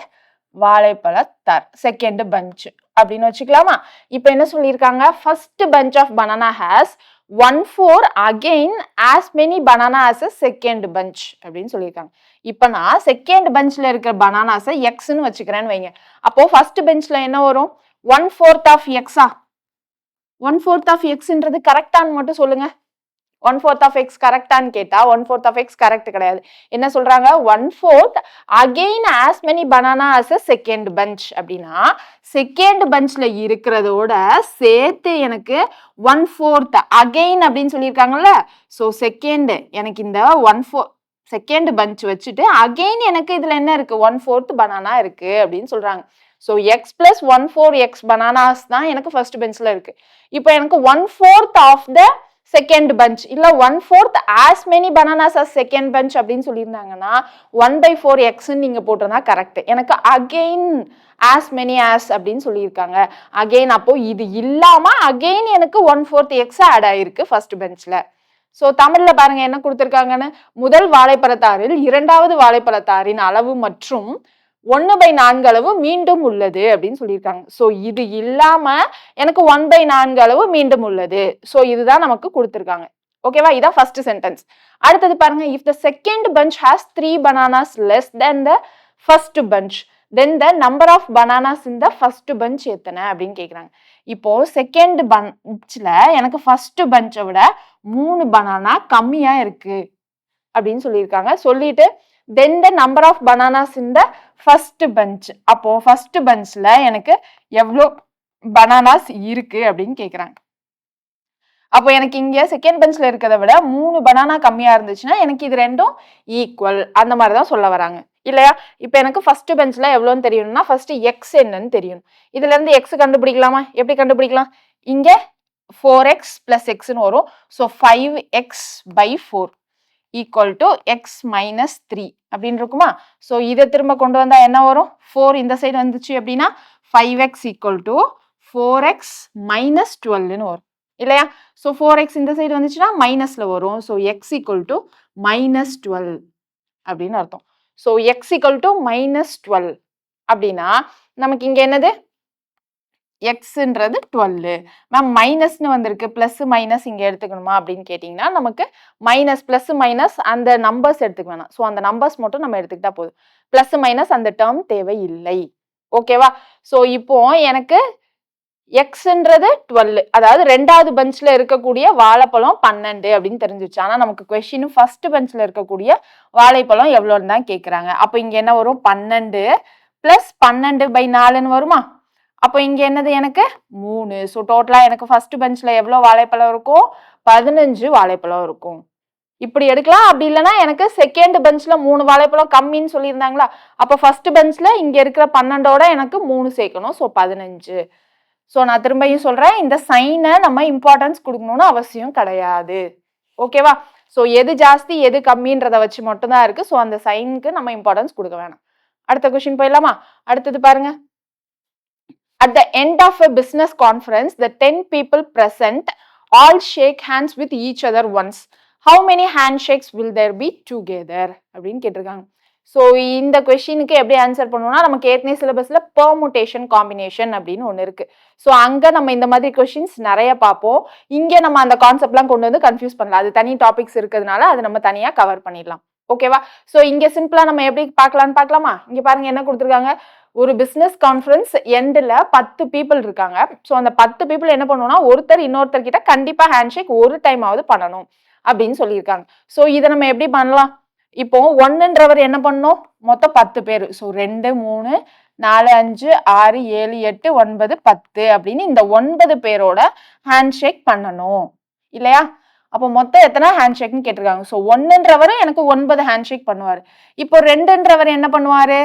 Speaker 1: வாழைப்பழத்தார் செகண்ட் bunch அப்படின்னு வச்சுக்கலாமா. இப்போ என்ன சொல்லியிருக்காங்க first bunch of banana has 1/4 again as many banana as a second bunch அப்படின்னு சொல்லியிருக்காங்க. இப்போ நான் செகண்ட் பெஞ்ச்ல இருக்கிற பனானாஸை எக்ஸ்ன்னு வச்சுக்கிறேன்னு வைங்க. அப்போ ஃபர்ஸ்ட் பெஞ்ச்ல என்ன வரும் 1/4 of எக்ஸா. 1/4 of எக்ஸ்ன்றது கரெக்டான்னு மட்டும் சொல்லுங்க. 1/4 of x கரெக்டான்னு கேட்டா 1/4 of x கரெக்ட் கிடையாது. என்ன சொல்றாங்க 1/4 again as many banana as a second bunch அப்படின்னா செகண்ட் பெஞ்ச்ல இருக்கிறதோட சேர்த்து எனக்கு 1/4 again அப்படின்னு சொல்லியிருக்காங்கல்ல. ஸோ செகண்ட் எனக்கு இந்த 1/4 செகண்ட் பஞ்ச் வச்சுட்டு அகெயின் எனக்கு இதுல என்ன இருக்கு 1/4 பனானா இருக்கு அப்படின்னு சொல்றாங்க. So X plus 1/4 X bananas தான் எனக்கு ஃபர்ஸ்ட் பெஞ்ச்ல இருக்கு. இப்போ எனக்கு 1/4 ஆஃப் த செகண்ட் பஞ்ச் இல்ல 1/4 as many bananas as second bunch அப்படின்னு சொல்லியிருந்தாங்கன்னா 1/4 எக்ஸ்ன்னு நீங்க போட்டிருந்தா கரெக்ட். எனக்கு அகெயின் as many as அப்படின்னு சொல்லியிருக்காங்க. அகெயின் அப்போ இது இல்லாம அகெயின் எனக்கு 1/4 எக்ஸ் ஆட் ஆயிருக்கு ஃபர்ஸ்ட் பெஞ்ச்ல. ஸோ தமிழ்ல பாருங்க என்ன கொடுத்துருக்காங்கன்னு. முதல் வாழைப்பழத்தாரில் இரண்டாவது வாழைப்பழத்தாரின் அளவு மற்றும் 1/4 அளவு மீண்டும் உள்ளது அப்படின்னு சொல்லியிருக்காங்க. ஸோ இது இல்லாம எனக்கு 1/4 அளவு மீண்டும் உள்ளது. ஸோ இதுதான் நமக்கு கொடுத்துருக்காங்க. ஓகேவா. இதான் ஃபர்ஸ்ட் சென்டென்ஸ். அடுத்தது பாருங்க. If the second bunch has 3 bananas less than the first bunch, then the number of bananas in the first bunch எத்தனை அப்படின்னு கேட்குறாங்க. இப்போ செகண்ட் பஞ்ச்ல எனக்கு ஃபர்ஸ்ட் பஞ்சை விட 3 பனானா கம்மியா இருக்கு அப்படின்னு சொல்லியிருக்காங்க. சொல்லிட்டு then the number of bananas in the first bunch. அப்போ ஃபர்ஸ்ட் பஞ்ச்ல எனக்கு எவ்வளோ பனானாஸ் இருக்கு அப்படின்னு கேட்குறாங்க. அப்போ எனக்கு இங்க செகண்ட் பெஞ்ச்ல இருக்கிறத விட 3 பனானா கம்மியா இருந்துச்சுன்னா எனக்கு இது ரெண்டும் ஈக்குவல் அந்த மாதிரி தான் சொல்ல வராங்க இல்லையா. இப்போ எனக்கு ஃபர்ஸ்ட் பெஞ்ச்ல எவ்வளோன்னு தெரியணும்னா ஃபர்ஸ்ட் எக்ஸ் என்னன்னு தெரியணும். இதுல இருந்து எக்ஸ் கண்டுபிடிக்கலாமா. எப்படி கண்டுபிடிக்கலாம். இங்க 4x plus xன்னு வரும். So 5x/4 equal to X minus 3 அப்படின்னு இருக்குமா. ஸோ இதை திரும்ப கொண்டு வந்தா என்ன வரும் 4 இந்த சைடு வந்துச்சு அப்படின்னா 5x equal to 4x minus 12ன்னு வரும் இல்லையா. ஸோ 4x இந்த சைடு வந்துச்சுன்னா மைனஸ்ல வரும். ஸோ எக்ஸ் ஈக்குவல் டு -12 அப்படின்னு அர்த்தம். ஸோ எக்ஸ் ஈக்குவல் டு -12 அப்படின்னா நமக்கு இங்க என்னது எக்ஸ்ன்றது 12. மேம் மைனஸ்னு வந்திருக்கு, பிளஸ் மைனஸ் இங்க எடுத்துக்கணுமா அப்படின்னு கேட்டீங்கன்னா நமக்கு மைனஸ் பிளஸ் மைனஸ் அந்த நம்பர்ஸ் எடுத்துக்க வேணாம். ஸோ அந்த நம்பர்ஸ் மட்டும் நம்ம எடுத்துக்கிட்டா போதும். பிளஸ் மைனஸ் அந்த டேர்ம் தேவையில்லை. ஓகேவா? ஸோ இப்போ எனக்கு எக்ஸ்ன்றது 12, அதாவது ரெண்டாவது பெஞ்ச்ல இருக்கக்கூடிய வாழைப்பழம் 12 அப்படின்னு தெரிஞ்சிச்சு. ஆனா நமக்கு கொஸ்டின் ஃபர்ஸ்ட் பெஞ்ச்ல இருக்கக்கூடிய வாழைப்பழம் எவ்வளோன்னு தான் கேட்குறாங்க. அப்போ இங்க என்ன வரும்? 12 பிளஸ் 12/4ன்னு வருமா? அப்போ இங்க என்னது எனக்கு 3. ஸோ டோட்டலா எனக்கு ஃபர்ஸ்ட் பெஞ்ச்ல எவ்வளோ வாழைப்பழம் இருக்கும்? 15 வாழைப்பழம் இருக்கும். இப்படி எடுக்கலாம். அப்படி இல்லைன்னா எனக்கு செகண்ட் பெஞ்ச்ல 3 வாழைப்பழம் கம்மின்னு சொல்லியிருந்தாங்களா, அப்போ ஃபர்ஸ்ட் பெஞ்ச்ல இங்க இருக்கிற 12ஓட எனக்கு 3 சேர்க்கணும். ஸோ 15. ஸோ நான் திரும்பியும் சொல்றேன், இந்த சைனை நம்ம இம்பார்ட்டன்ஸ் கொடுக்கணும்னு அவசியம் கிடையாது. ஓகேவா? ஸோ எது ஜாஸ்தி எது கம்மின்றத வச்சு மட்டும்தான் இருக்கு. ஸோ அந்த சைனுக்கு நம்ம இம்பார்ட்டன்ஸ் கொடுக்க வேணாம். அடுத்த கொஸ்டின் போயிடலாமா? அடுத்தது பாருங்க. At the end of a business conference, the 10 people present all shake hands with each other once. How many handshakes will there be together? அப்படின்னு கேட்டிருக்காங்க. ஸோ இந்த கொஸ்டினுக்கு எப்படி ஆன்சர் பண்ணுவோம்னா, நமக்கு ஏற்கனவே சிலபஸ்ல பெர்முடேஷன் காம்பினேஷன் அப்படின்னு ஒன்று இருக்கு. ஸோ அங்கே நம்ம இந்த மாதிரி கொஸ்டின்ஸ் நிறைய பார்ப்போம். இங்கே நம்ம அந்த கான்செப்ட்லாம் கொண்டு வந்து கன்ஃபியூஸ் பண்ணலாம். அது தனி டாபிக்ஸ் இருக்கிறதுனால அது நம்ம தனியாக கவர் பண்ணிடலாம். ஓகேவா? ஸோ இங்கே சிம்பிளா நம்ம எப்படி பார்க்கலான்னு பார்க்கலாமா? இங்கே பாருங்க என்ன கொடுத்துருக்காங்க. ஒரு பிசினஸ் கான்ஃபரன்ஸ் எண்டில் 10 பீப்புள் இருக்காங்க. ஸோ அந்த 10 பீப்புள் என்ன பண்ணுவோம்னா, ஒருத்தர் இன்னொருத்தர் கிட்ட கண்டிப்பா ஹேண்ட்ஷேக் ஒரு டைமாவது பண்ணணும் அப்படின்னு சொல்லியிருக்காங்க. ஸோ இதை நம்ம எப்படி பண்ணலாம்? இப்போ 1ன்றவர் என்ன பண்ணணும்? மொத்தம் 10 பேர். ஸோ 2 3 4 5 6 7 8 9 10 அப்படின்னு இந்த 9 பேரோட ஹேண்ட்ஷேக் பண்ணணும் இல்லையா? அப்போ மொத்தம் எத்தனை ஹேண்ட்ஷேக்னு கேட்டிருக்காங்க. ஸோ 1ன்றவர் எனக்கு 9 ஹேண்ட்ஷேக் பண்ணுவார். இப்போ 2ன்றவர் என்ன பண்ணுவாரு?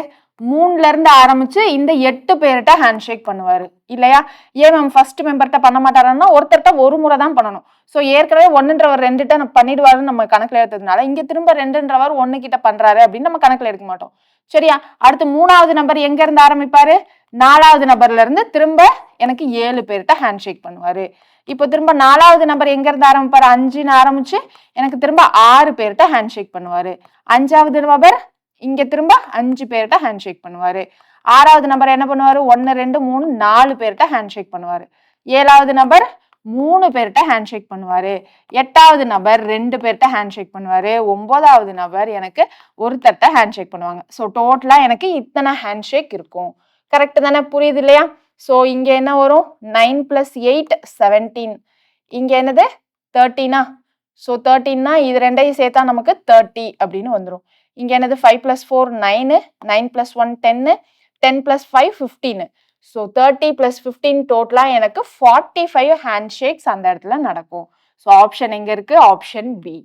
Speaker 1: 3ல இருந்து ஆரம்பிச்சு இந்த 8 பேர்கிட்ட ஹேண்ட்ஷேக் பண்ணுவாரு இல்லையா? ஏன் மேம் ஃபர்ஸ்ட் மெம்பர்கிட்ட பண்ண மாட்டாருன்னா, ஒருத்தர்கிட்ட ஒரு முறை தான் பண்ணணும். ஸோ ஏற்கனவே 1ன்றவர் 2ட்ட பண்ணிடுவாருன்னு நம்ம கணக்கில் எடுத்ததுனால இங்க திரும்ப 2ன்றவர் 1 கிட்ட பண்றாரு அப்படின்னு நம்ம கணக்கில் எடுக்க மாட்டோம். சரியா? அடுத்து 3வது நபர் எங்க இருந்து ஆரம்பிப்பாரு? 4வது நபர்ல இருந்து திரும்ப எனக்கு 7 பேர்கிட்ட ஹேண்ட்ஷேக் பண்ணுவாரு. இப்போ திரும்ப 4வது நபர் எங்க இருந்து ஆரம்பிப்பாரு? 5ன்னு ஆரம்பிச்சு எனக்கு திரும்ப 6 பேர்கிட்ட ஹேண்ட்ஷேக் பண்ணுவாரு. 5வது நபர் இங்க திரும்ப 5 பேர்கிட்ட ஹேண்ட்ஷேக் பண்ணுவாரு. 6வது நபர் என்ன பண்ணுவாரு? 1 2 3 4 பேர்கிட்ட ஹேண்ட்ஷேக் பண்ணுவாரு. 7வது நபர் 3 பேர்கிட்ட ஹேண்ட்ஷேக் பண்ணுவாரு. 8வது நபர் 2 பேர்கிட்ட ஹேண்ட்ஷேக் பண்ணுவாரு. 9வது நபர் எனக்கு ஒருத்தர்கிட்ட ஹேண்ட்ஷேக் பண்ணுவாங்க. ஸோ டோட்டலா எனக்கு இத்தனை ஹேண்ட்ஷேக் இருக்கும். கரெக்ட் தானே? புரியுது இல்லையா? ஸோ இங்க என்ன வரும்? 9 + 8 17. இங்க என்னது? 13ஆ? ஸோ 13னா இது ரெண்டையும் சேர்த்தா நமக்கு 30 அப்படின்னு வந்துடும். இங்க என்னது? 5 + 4 9, 9 + 1 10, 10 + 5 15. ஸோ 30 + 15 டோட்டலா எனக்கு 45 ஹேண்ட்ஷேக்ஸ் அந்த இடத்துல நடக்கும். ஸோ ஆப்ஷன் எங்க இருக்கு? Option B.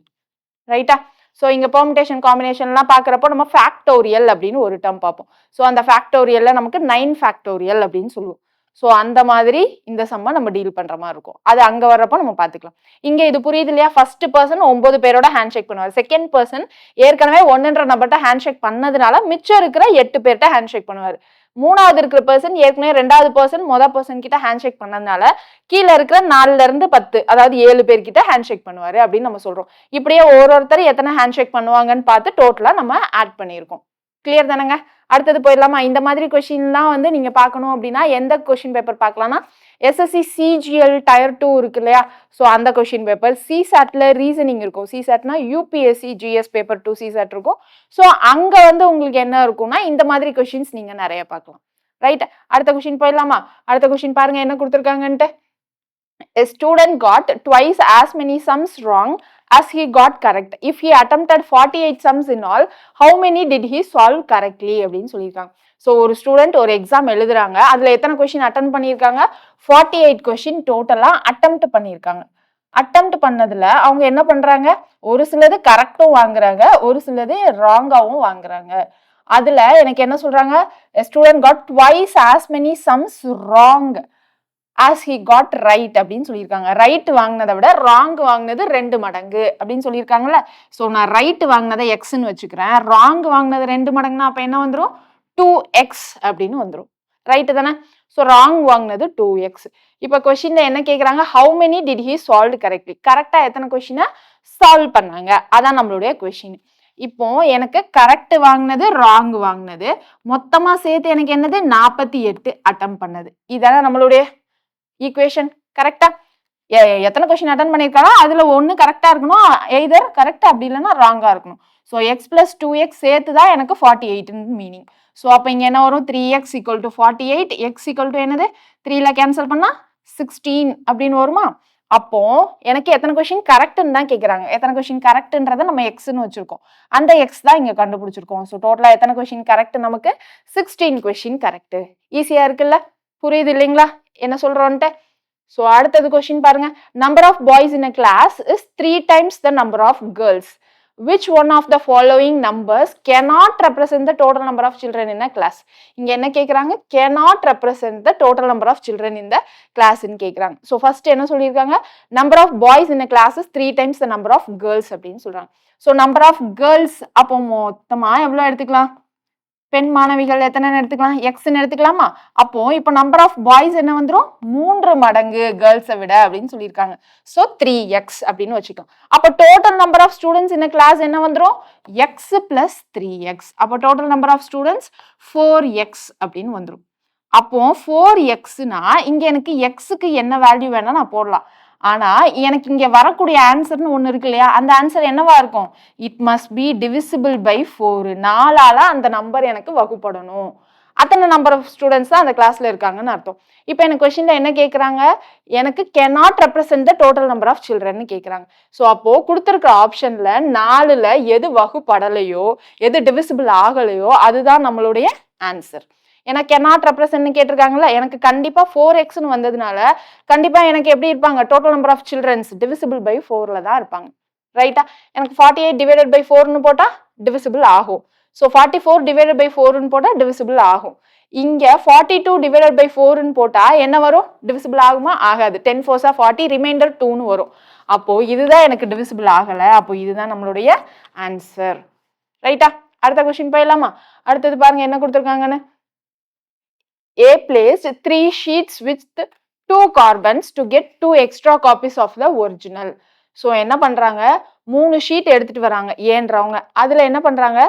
Speaker 1: ரைட்டா? ஸோ இங்க பெர்முடேஷன் காம்பினேஷன்லாம் பார்க்குறப்போ நம்ம ஃபேக்டோரியல் அப்படின்னு ஒரு டேர்ம் பார்ப்போம். ஸோ அந்த ஃபேக்டோரியல்ல நமக்கு 9 ஃபேக்டோரியல் அப்படின்னு சொல்லுவோம். ஸோ அந்த மாதிரி இந்த சம்மை நம்ம டீல் பண்ற மாதிரி இருக்கும். அது அங்க வர்றப்போ நம்ம பார்த்துக்கலாம். இங்க இது புரியுது இல்லையா? ஃபர்ஸ்ட் பர்சன் 9 பேரோட ஹேண்ட்ஷேக் பண்ணுவார். செகண்ட் பர்சன் ஏற்கனவே 1ன்ற நபர்கிட்ட ஹேண்ட்ஷேக் பண்ணதுனால மிச்சம் இருக்கிற 8 பேர்கிட்ட ஹேண்ட்ஷேக் பண்ணுவார். 3வது இருக்கிற பர்சன் ஏற்கனவே 2வது பர்சன் பர்சன் கிட்ட ஹேண்ட்ஷேக் பண்ணதுனால கீழே இருக்கிற 4ல இருந்து 10, அதாவது 7 பேர்கிட்ட ஹேண்ட்ஷேக் பண்ணுவாரு அப்படின்னு நம்ம சொல்றோம். இப்படியே ஒருத்தர் எத்தனை ஹேண்ட்ஷேக் பண்ணுவாங்கன்னு பார்த்து டோட்டலா நம்ம ஆட் பண்ணியிருக்கோம். கிளியர் தானங்க? அடுத்தது போயிடலாமா? இந்த மாதிரி கொஸ்டின்லாம் வந்து நீங்க பார்க்கணும் அப்படின்னா எந்த கொஸ்டின் பேப்பர் பார்க்கலாம்னா, எஸ்எஸ்சி சிஜிஎல் டயர் 2 இருக்கு இல்லையா? ஸோ அந்த கொஸ்டின் பேப்பர். சிசாட்ல ரீசனிங் இருக்கும். சிசாட்னா யூபிஎஸ்சி ஜிஎஸ் பேப்பர் 2 சிசாட் இருக்கும். ஸோ அங்க வந்து உங்களுக்கு என்ன இருக்கும்னா இந்த மாதிரி கொஸ்டின்ஸ் நீங்க நிறைய பார்க்கலாம். ரைட்? அடுத்த கொஸ்டின் போயிடலாமா? அடுத்த கொஸ்டின் பாருங்க என்ன கொடுத்துருக்காங்கன்ட்டு. A student got twice as many sums wrong as he got correct. If he attempted 48 sums in all, how many did he solve correctly? அப்படின்னு சொல்லியிருக்காங்க. ஸோ ஒரு ஸ்டூடெண்ட் ஒரு எக்ஸாம் எழுதுறாங்க. அதுல எத்தனை கொஸ்டின் அட்டன் பண்ணியிருக்காங்க? 48 கொஸ்டின் டோட்டலா அட்டெம்ப்ட் பண்ணியிருக்காங்க. அட்டெம்ப்ட் பண்ணதுல அவங்க என்ன பண்றாங்க? ஒரு சிலது கரெக்டும் வாங்குறாங்க, ஒரு சிலது ராங்காவும் வாங்குறாங்க. அதுல எனக்கு என்ன சொல்றாங்க? A student got twice as many sums wrong as he got right அப்படின்னு சொல்லியிருக்காங்க. ரைட் வாங்கினதை விட ராங் வாங்கினது 2 மடங்கு அப்படின்னு சொல்லியிருக்காங்கல்ல. ஸோ நான் ரைட் வாங்கினதை எக்ஸ்ன்னு வச்சுக்கிறேன். ராங் வாங்கினது 2 மடங்குனா அப்போ என்ன வந்துடும்? 2x அப்படின்னு வந்துடும். ரைட்டு தானே? ஸோ ராங் வாங்கினது 2x. இப்போ கொஸ்டின்ல என்ன கேட்குறாங்க? How many did he solve correctly? கரெக்டாக எத்தனை கொஸ்டினை சால்வ் பண்ணாங்க? அதான் நம்மளுடைய கொஸ்டின். இப்போ எனக்கு கரெக்ட் வாங்கினது ராங் வாங்கினது மொத்தமா சேர்த்து எனக்கு என்னது? 48 அட்டம் பண்ணது. இதான நம்மளுடைய ஈக்குவேஷன் கரெக்டா? எத்தனை கொஸ்டின் அட்டன் பண்ணியிருக்காங்க அதுல ஒன்னு கரெக்டா இருக்கணும், எய்தர் கரெக்ட் அப்படி இல்லைன்னா ராங்கா இருக்கணும். ஸோ எக்ஸ் பிளஸ் 2x சேர்த்து தான் எனக்கு 48 மீனிங். ஸோ அப்போ இங்க என்ன வரும், 3x equal to 48, X equal to என்னது 3ல கேன்சல் பண்ணா 16 அப்படின்னு வருமா? அப்போ எனக்கு எத்தனை கொஸ்டின் கரெக்ட்னு தான் கேட்குறாங்க. எத்தனை கொஸ்டின் கரெக்ட்ன்றதை நம்ம எக்ஸ்ன்னு வச்சிருக்கோம், அந்த எக்ஸ் தான் இங்க கண்டுபிடிச்சிருக்கோம். ஸோ டோட்டலா எத்தனை கொஸ்டின் கரெக்ட், நமக்கு 16 கொஸ்டின் கரெக்ட். ஈஸியா இருக்குல்ல, புரியுது இல்லைங்களா என்ன சொல்றோன்ட்டு? ஸோ அடுத்தது கொஸ்டின் பாருங்க. Number of boys in a class is 3 times the number of girls. Which one of the following numbers cannot represent the total number of children in a class? இங்க என்ன கேக்குறாங்க, cannot represent the total number of children in the class ன்னு கேக்குறாங்க. So first என்ன சொல்லியிருக்காங்க, number of boys in a class is 3 times the number of girls அப்படின்னு சொல்றாங்க. So number of girls அப்போ மொத்தமா எவ்வளவு எடுத்துக்கலாம், பெண் மாணவிகள் எத்தனை எடுத்துக்கலாம், எக்ஸ்ன்னு எடுத்துக்கலாமா? அப்போ இப்போ நம்பர் ஆஃப் பாய்ஸ் என்ன வந்துடும், 3 மடங்கு கேர்ள்ஸை விட அப்படின்னு சொல்லியிருக்காங்க. ஸோ 3x அப்படின்னு வச்சுக்கலாம். அப்போ டோட்டல் நம்பர் ஆஃப் ஸ்டூடெண்ட்ஸ் இந்த கிளாஸ் என்ன வந்துடும், எக்ஸ் பிளஸ் 3x. அப்போ total number of students 4x அப்படின்னு வந்துடும். அப்போ 4xனா இங்க எனக்கு எக்ஸுக்கு என்ன வேல்யூ வேணா நான் போடலாம். ஆனா எனக்கு இங்க வரக்கூடிய ஆன்சர்னு ஒண்ணு இருக்கு இல்லையா, அந்த ஆன்சர் என்னவா இருக்கும், it must be divisible by 4. 4ஆல அந்த நம்பர் எனக்கு வகுப்படணும். அத்தனை நம்பர் ஆஃப் ஸ்டூடெண்ட்ஸ் தான் அந்த கிளாஸ்ல இருக்காங்கன்னு அர்த்தம். இப்போ எனக்கு கொஸ்டின்ல என்ன கேட்குறாங்க, எனக்கு cannot represent the total number of children கேட்குறாங்க. ஸோ அப்போ கொடுத்துருக்க ஆப்ஷன்ல 4ல எது வகுப்படலையோ, எது டிவிசிபிள் ஆகலையோ அதுதான் நம்மளுடைய ஆன்சர். ஏன்னா cannot represent கேட்டிருக்காங்கல்ல, எனக்கு கண்டிப்பா 4xன்னு வந்ததுனால கண்டிப்பா எனக்கு எப்படி இருப்பாங்க, total number of childrens divisible by 4ல தான் இருப்பாங்க. ரைட்டா? எனக்கு 48 டிவைடட் பை 4ன்னு போட்டா டிவிசிபிள் ஆகும். ஸோ 44 டிவைடட் பை 4ன்னு போட்டா டிவிசிபிள் ஆகும். இங்க 42 டிவைடட் பை 4ன்னு போட்டா என்ன வரும், டிவிசிபிள் ஆகுமா? ஆகாது. 10 4s 40, ரிமைண்டர் 2ன்னு வரும். அப்போ இதுதான் எனக்கு டிவிசிபிள் ஆகல. அப்போ இதுதான் நம்மளுடைய ஆன்சர். ரைட்டா? அடுத்த கொஸ்டின் போயிடலாமா? அடுத்தது பாருங்க என்ன கொடுத்துருக்காங்கன்னு. A placed 3 sheets with 2 carbons to get 2 extra copies of the original. So என்ன பண்றாங்க, 3 ஷீட் எடுத்துட்டு வராங்க ஏன்றவங்க, அதுல என்ன பண்றாங்க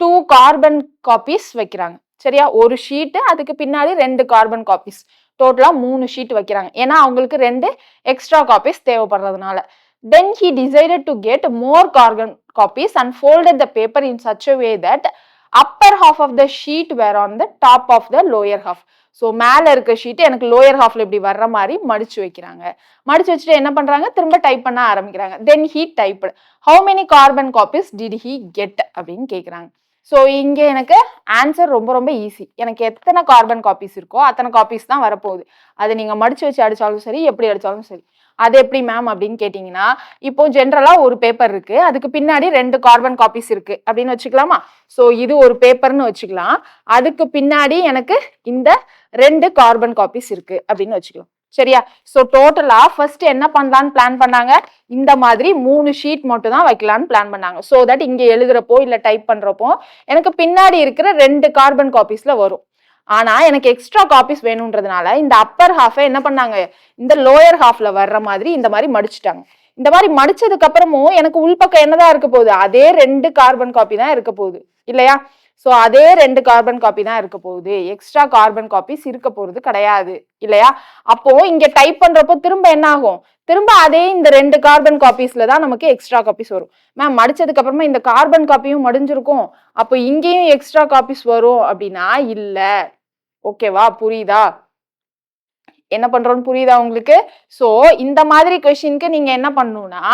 Speaker 1: 2 கார்பன் காப்பீஸ் வைக்கிறாங்க. சரியா? ஒரு ஷீட் அதுக்கு பின்னாடி 2 கார்பன் காப்பீஸ், டோட்டலா 3 ஷீட் வைக்கிறாங்க. ஏன்னா அவங்களுக்கு 2 எக்ஸ்ட்ரா காப்பீஸ் தேவைப்படுறதுனால. Then he decided to get more carbon copies and folded the paper in such a way that upper half of the sheet were on the top of the lower half. So மேல இருக்க sheet எனக்கு lower ஹாஃப்ல இப்படி வர்ற மாதிரி மடிச்சு வைக்கிறாங்க. மடிச்சு வச்சுட்டு என்ன பண்றாங்க, திரும்ப டைப் பண்ண ஆரம்பிக்கிறாங்க. தென் he typed how many carbon copies did he get அப்படின்னு கேட்குறாங்க. ஸோ இங்க எனக்கு ஆன்சர் ரொம்ப ரொம்ப ஈஸி. எனக்கு எத்தனை கார்பன் காப்பீஸ் இருக்கோ அத்தனை காப்பீஸ் தான் வரப்போகுது. அது நீங்க மடிச்சு வச்சு அடிச்சாலும் சரி, எப்படி அடிச்சாலும் சரி. அது எப்படி மேம் அப்படின்னு கேட்டீங்கன்னா, இப்போ ஜென்ரலா ஒரு பேப்பர் இருக்கு, அதுக்கு பின்னாடி 2 கார்பன் காப்பீஸ் இருக்கு அப்படின்னு வச்சுக்கலாமா? ஸோ இது ஒரு பேப்பர்னு வச்சுக்கலாம், அதுக்கு பின்னாடி எனக்கு இந்த 2 கார்பன் காப்பீஸ் இருக்கு அப்படின்னு வச்சுக்கலாம். சரியா? ஸோ டோட்டலா ஃபர்ஸ்ட் என்ன பண்ணலான்னு பிளான் பண்ணாங்க, இந்த மாதிரி 3 ஷீட் மட்டும் தான் வைக்கலான்னு பிளான் பண்ணாங்க. ஸோ தட் இங்க எழுதுறப்போ இல்ல டைப் பண்றப்போ எனக்கு பின்னாடி இருக்கிற 2 கார்பன் காப்பீஸ்ல வரும். ஆனா எனக்கு எக்ஸ்ட்ரா காப்பீஸ் வேணும்ன்றதுனால இந்த அப்பர் ஹாஃபை என்ன பண்ணாங்க, இந்த லோயர் ஹாஃப்ல வர்ற மாதிரி இந்த மாதிரி மடிச்சுட்டாங்க. இந்த மாதிரி மடிச்சதுக்கு அப்புறமும் எனக்கு உள்பக்கம் என்னதான் இருக்க போகுது, அதே 2 கார்பன் காப்பி தான் இருக்க போகுது இல்லையா? ஸோ அதே 2 கார்பன் காப்பி தான் இருக்க போகுது, எக்ஸ்ட்ரா கார்பன் காப்பீஸ் இருக்க போறது கிடையாது இல்லையா? அப்போ இங்க டைப் பண்றப்போ திரும்ப என்ன ஆகும், திரும்ப அதே இந்த 2 கார்பன் காப்பீஸ்ல தான் நமக்கு எக்ஸ்ட்ரா காப்பீஸ் வரும். மேம் மடிச்சதுக்கு அப்புறமா இந்த கார்பன் காப்பியும் மடிஞ்சிருக்கும், அப்போ இங்கேயும் எக்ஸ்ட்ரா காப்பீஸ் வரும் அப்படின்னா இல்ல. ஓகேவா? புரியுதா என்ன பண்றோம்னு? புரியுதா உங்களுக்கு? சோ இந்த மாதிரி கொஸ்டினுக்கு நீங்க என்ன பண்ணணும்னா,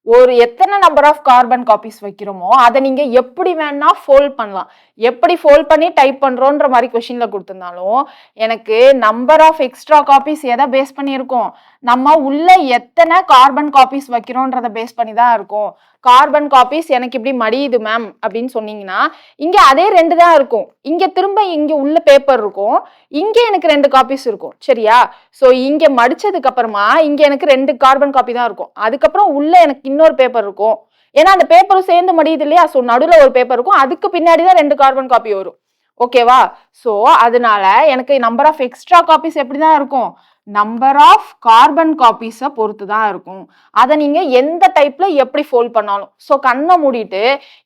Speaker 1: ஒரு எத்தனை நம்பர் ஆஃப் கார்பன் காப்பீஸ் வைக்கிறோமோ அதை நீங்க எப்படி வேணா ஃபோல்ட் பண்ணலாம். எப்படி ஃபோல்ட் பண்ணி டைப் பண்றோன்ற மாதிரி கொஸ்டின்ல கொடுத்திருந்தாலும் எனக்கு நம்பர் ஆஃப் எக்ஸ்ட்ரா காப்பீஸ் எதை பேஸ் பண்ணி இருக்கும், நம்ம உள்ள எத்தனை கார்பன் காப்பீஸ் வைக்கிறோன்றத பேஸ் பண்ணி தான் இருக்கும். கார்பன் காப்பீஸ் எனக்கு இப்படி மடியுது மேம் அப்படின்னு சொன்னீங்கன்னா இங்க அதே 2 தான் இருக்கும், இங்க திரும்ப இங்க உள்ள பேப்பர் இருக்கும், இங்க எனக்கு 2 காப்பீஸ் இருக்கும். சரியா? சோ இங்க மடிச்சதுக்கு அப்புறமா இங்க எனக்கு 2 கார்பன் காப்பி தான் இருக்கும், அதுக்கப்புறம் உள்ள எனக்கு இன்னொரு பேப்பர் இருக்கும். ஏன்னா அந்த பேப்பரும் சேர்ந்து மடியுது இல்லையா? சோ நடுவுல ஒரு பேப்பர் இருக்கும், அதுக்கு பின்னாடிதான் 2 கார்பன் காப்பி வரும். ஓகேவா? சோ அதனால எனக்கு நம்பர் ஆஃப் எக்ஸ்ட்ரா காப்பீஸ் எப்படிதான் இருக்கும், நம்பர் ஆஃப் கார்பன் காப்பீஸை பொறுத்து தான் இருக்கும். அதை நீங்க எந்த டைப்ல எப்படி ஃபோல்ட் பண்ணாலும். ஸோ கண்ணை மூடிட்டு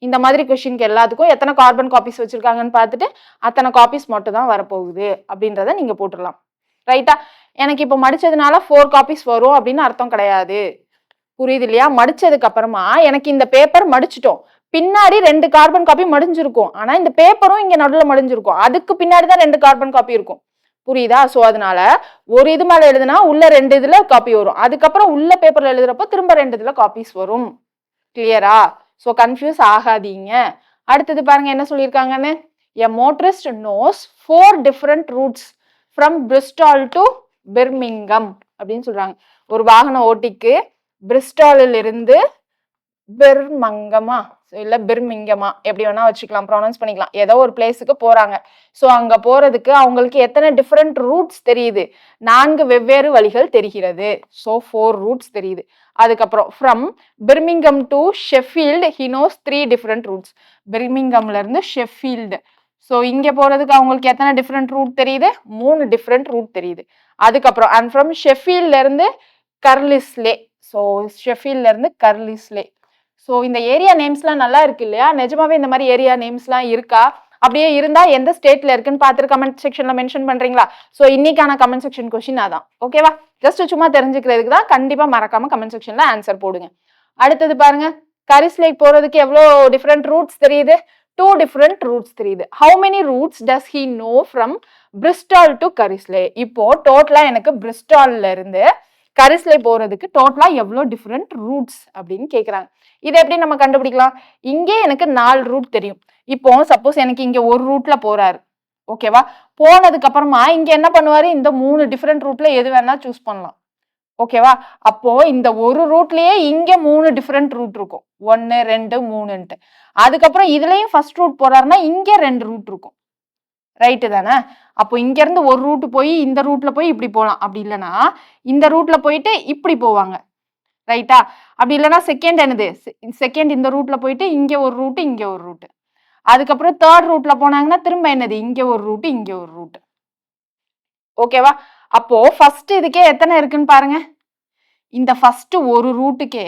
Speaker 1: இந்த மாதிரி கொஸ்டினுக்கு எல்லாத்துக்கும் எத்தனை கார்பன் காப்பீஸ் வச்சிருக்காங்கன்னு பார்த்துட்டு அத்தனை காப்பீஸ் மட்டும் தான் வரப்போகுது அப்படின்றத நீங்க போட்டுடலாம். ரைட்டா? எனக்கு இப்போ மடிச்சதுனால 4 காப்பீஸ் வரும் அப்படின்னு அர்த்தம் கிடையாது. புரியுது இல்லையா? மடிச்சதுக்கு அப்புறமா எனக்கு இந்த பேப்பர் மடிச்சிட்டோம். பின்னாடி 2 கார்பன் காப்பி மடிஞ்சிருக்கும். ஆனா இந்த பேப்பரும் இங்க நடுவுல மடிஞ்சிருக்கும். அதுக்கு பின்னாடி தான் 2 கார்பன் காப்பி இருக்கும். புரியுதா? சோ அதனால ஒரு இது மேல எழுதுனா உள்ள 2 இதுல காப்பி வரும். அதுக்கப்புறம் உள்ள பேப்பர்ல எழுதுறப்போ திரும்ப 2 இதுல காப்பீஸ் வரும். கிளியரா? சோ கன்ஃபியூஸ் ஆகாதீங்க. அடுத்தது பாருங்க என்ன சொல்லியிருக்காங்கன்னு. A motorist knows 4 different routes from Bristol to Birmingham அப்படின்னு சொல்றாங்க. ஒரு வாகன ஓட்டிக்கு பிரிஸ்டாலில் இருந்து பெர்மங்கமா இல்ல பிர்மிங்கமா எப்படி வேணா வச்சுக்கலாம், ப்ரொனவுன்ஸ் பண்ணிக்கலாம். ஏதோ ஒரு பிளேஸுக்கு போறாங்க. ஸோ அங்க போறதுக்கு அவங்களுக்கு எத்தனை டிஃப்ரெண்ட் ரூட்ஸ் தெரியுது? 4 வெவ்வேறு வழிகள் தெரிகிறது. ஸோ 4 ரூட்ஸ் தெரியுது. அதுக்கப்புறம் from Birmingham to Sheffield he knows 3 different routes. பிர்மிங்கம்ல இருந்து ஷெஃபீல்டு. ஸோ இங்க போறதுக்கு அவங்களுக்கு எத்தனை டிஃப்ரெண்ட் ரூட் தெரியுது? 3 டிஃப்ரெண்ட் ரூட் தெரியுது. அதுக்கப்புறம் அண்ட் ஃப்ரம் ஷெஃபீல்ட்ல இருந்து கர்லிஸ்லே. ஸோ ஷெஃபீல்ட்ல இருந்து கர்லிஸ்லே. ஸோ இந்த ஏரியா நேம்ஸ்லாம் நல்லா இருக்கு இல்லையா? நிஜமாவே இந்த மாதிரி ஏரியா நேம்ஸ்லாம் இருக்கா? அப்படியே இருந்தா எந்த ஸ்டேட்ல இருக்குன்னு பார்த்துட்டு கமெண்ட் செக்ஷன்ல மென்ஷன் பண்றீங்களா? ஸோ இன்னைக்கான கமெண்ட் செக்ஷன் கொஸ்டின் அதான். ஓகேவா? ஜஸ்ட் சும்மா தெரிஞ்சுக்கிறதுக்கு தான். கண்டிப்பா மறக்காம கமெண்ட் செக்ஷன்ல ஆன்சர் போடுங்க. அடுத்தது பாருங்க, கரிஸ் லேக் போறதுக்கு எவ்வளோ டிஃப்ரெண்ட் ரூட்ஸ் தெரியுது? 2 டிஃப்ரெண்ட் ரூட்ஸ் தெரியுது. How many routes does he know from Bristol to Carlisle? இப்போ டோட்டலா எனக்கு பிரிஸ்டால்ல இருந்து கரிஸ்லே போறதுக்கு டோட்டலா எவ்வளோ டிஃப்ரெண்ட் ரூட்ஸ் அப்படின்னு கேட்குறாங்க. இதை எப்படி நம்ம கண்டுபிடிக்கலாம்? இங்கே எனக்கு 4 ரூட் தெரியும். இப்போ சப்போஸ் எனக்கு இங்க ஒரு ரூட்ல போறாரு, ஓகேவா? போனதுக்கு அப்புறமா இங்க என்ன பண்ணுவாரு? இந்த 3 டிஃப்ரெண்ட் ரூட்ல எது வேணா சூஸ் பண்ணலாம். ஓகேவா? அப்போ இந்த ஒரு ரூட்லயே இங்க 3 டிஃப்ரெண்ட் ரூட் இருக்கும். 1 2 3ன்ட்டு. அதுக்கப்புறம் இதுலயும் ஃபர்ஸ்ட் ரூட் போறாருன்னா இங்க 2 ரூட் இருக்கும். ரைட்டு தானே? அப்போ இங்க இருந்து ஒரு ரூட் போய் இந்த ரூட்ல போய் இப்படி போகலாம். அப்படி இல்லைன்னா இந்த ரூட்ல போயிட்டு இப்படி போவாங்க. ரைட்டா? அப்படி இல்லைன்னா செகண்ட் என்னது? செகண்ட் இந்த ரூட்ல போயிட்டு இங்க ஒரு ரூட் இங்க ஒரு ரூட். அதுக்கப்புறம் தேர்ட் ரூட்ல போனாங்கன்னா திரும்ப என்னது? இங்க ஒரு ரூட் இங்க ஒரு ரூட். ஓகேவா? அப்போ ஃபர்ஸ்ட் இதுக்கே எத்தனை இருக்குன்னு பாருங்க. இந்த ஃபர்ஸ்ட் ஒரு ரூட்டுக்கே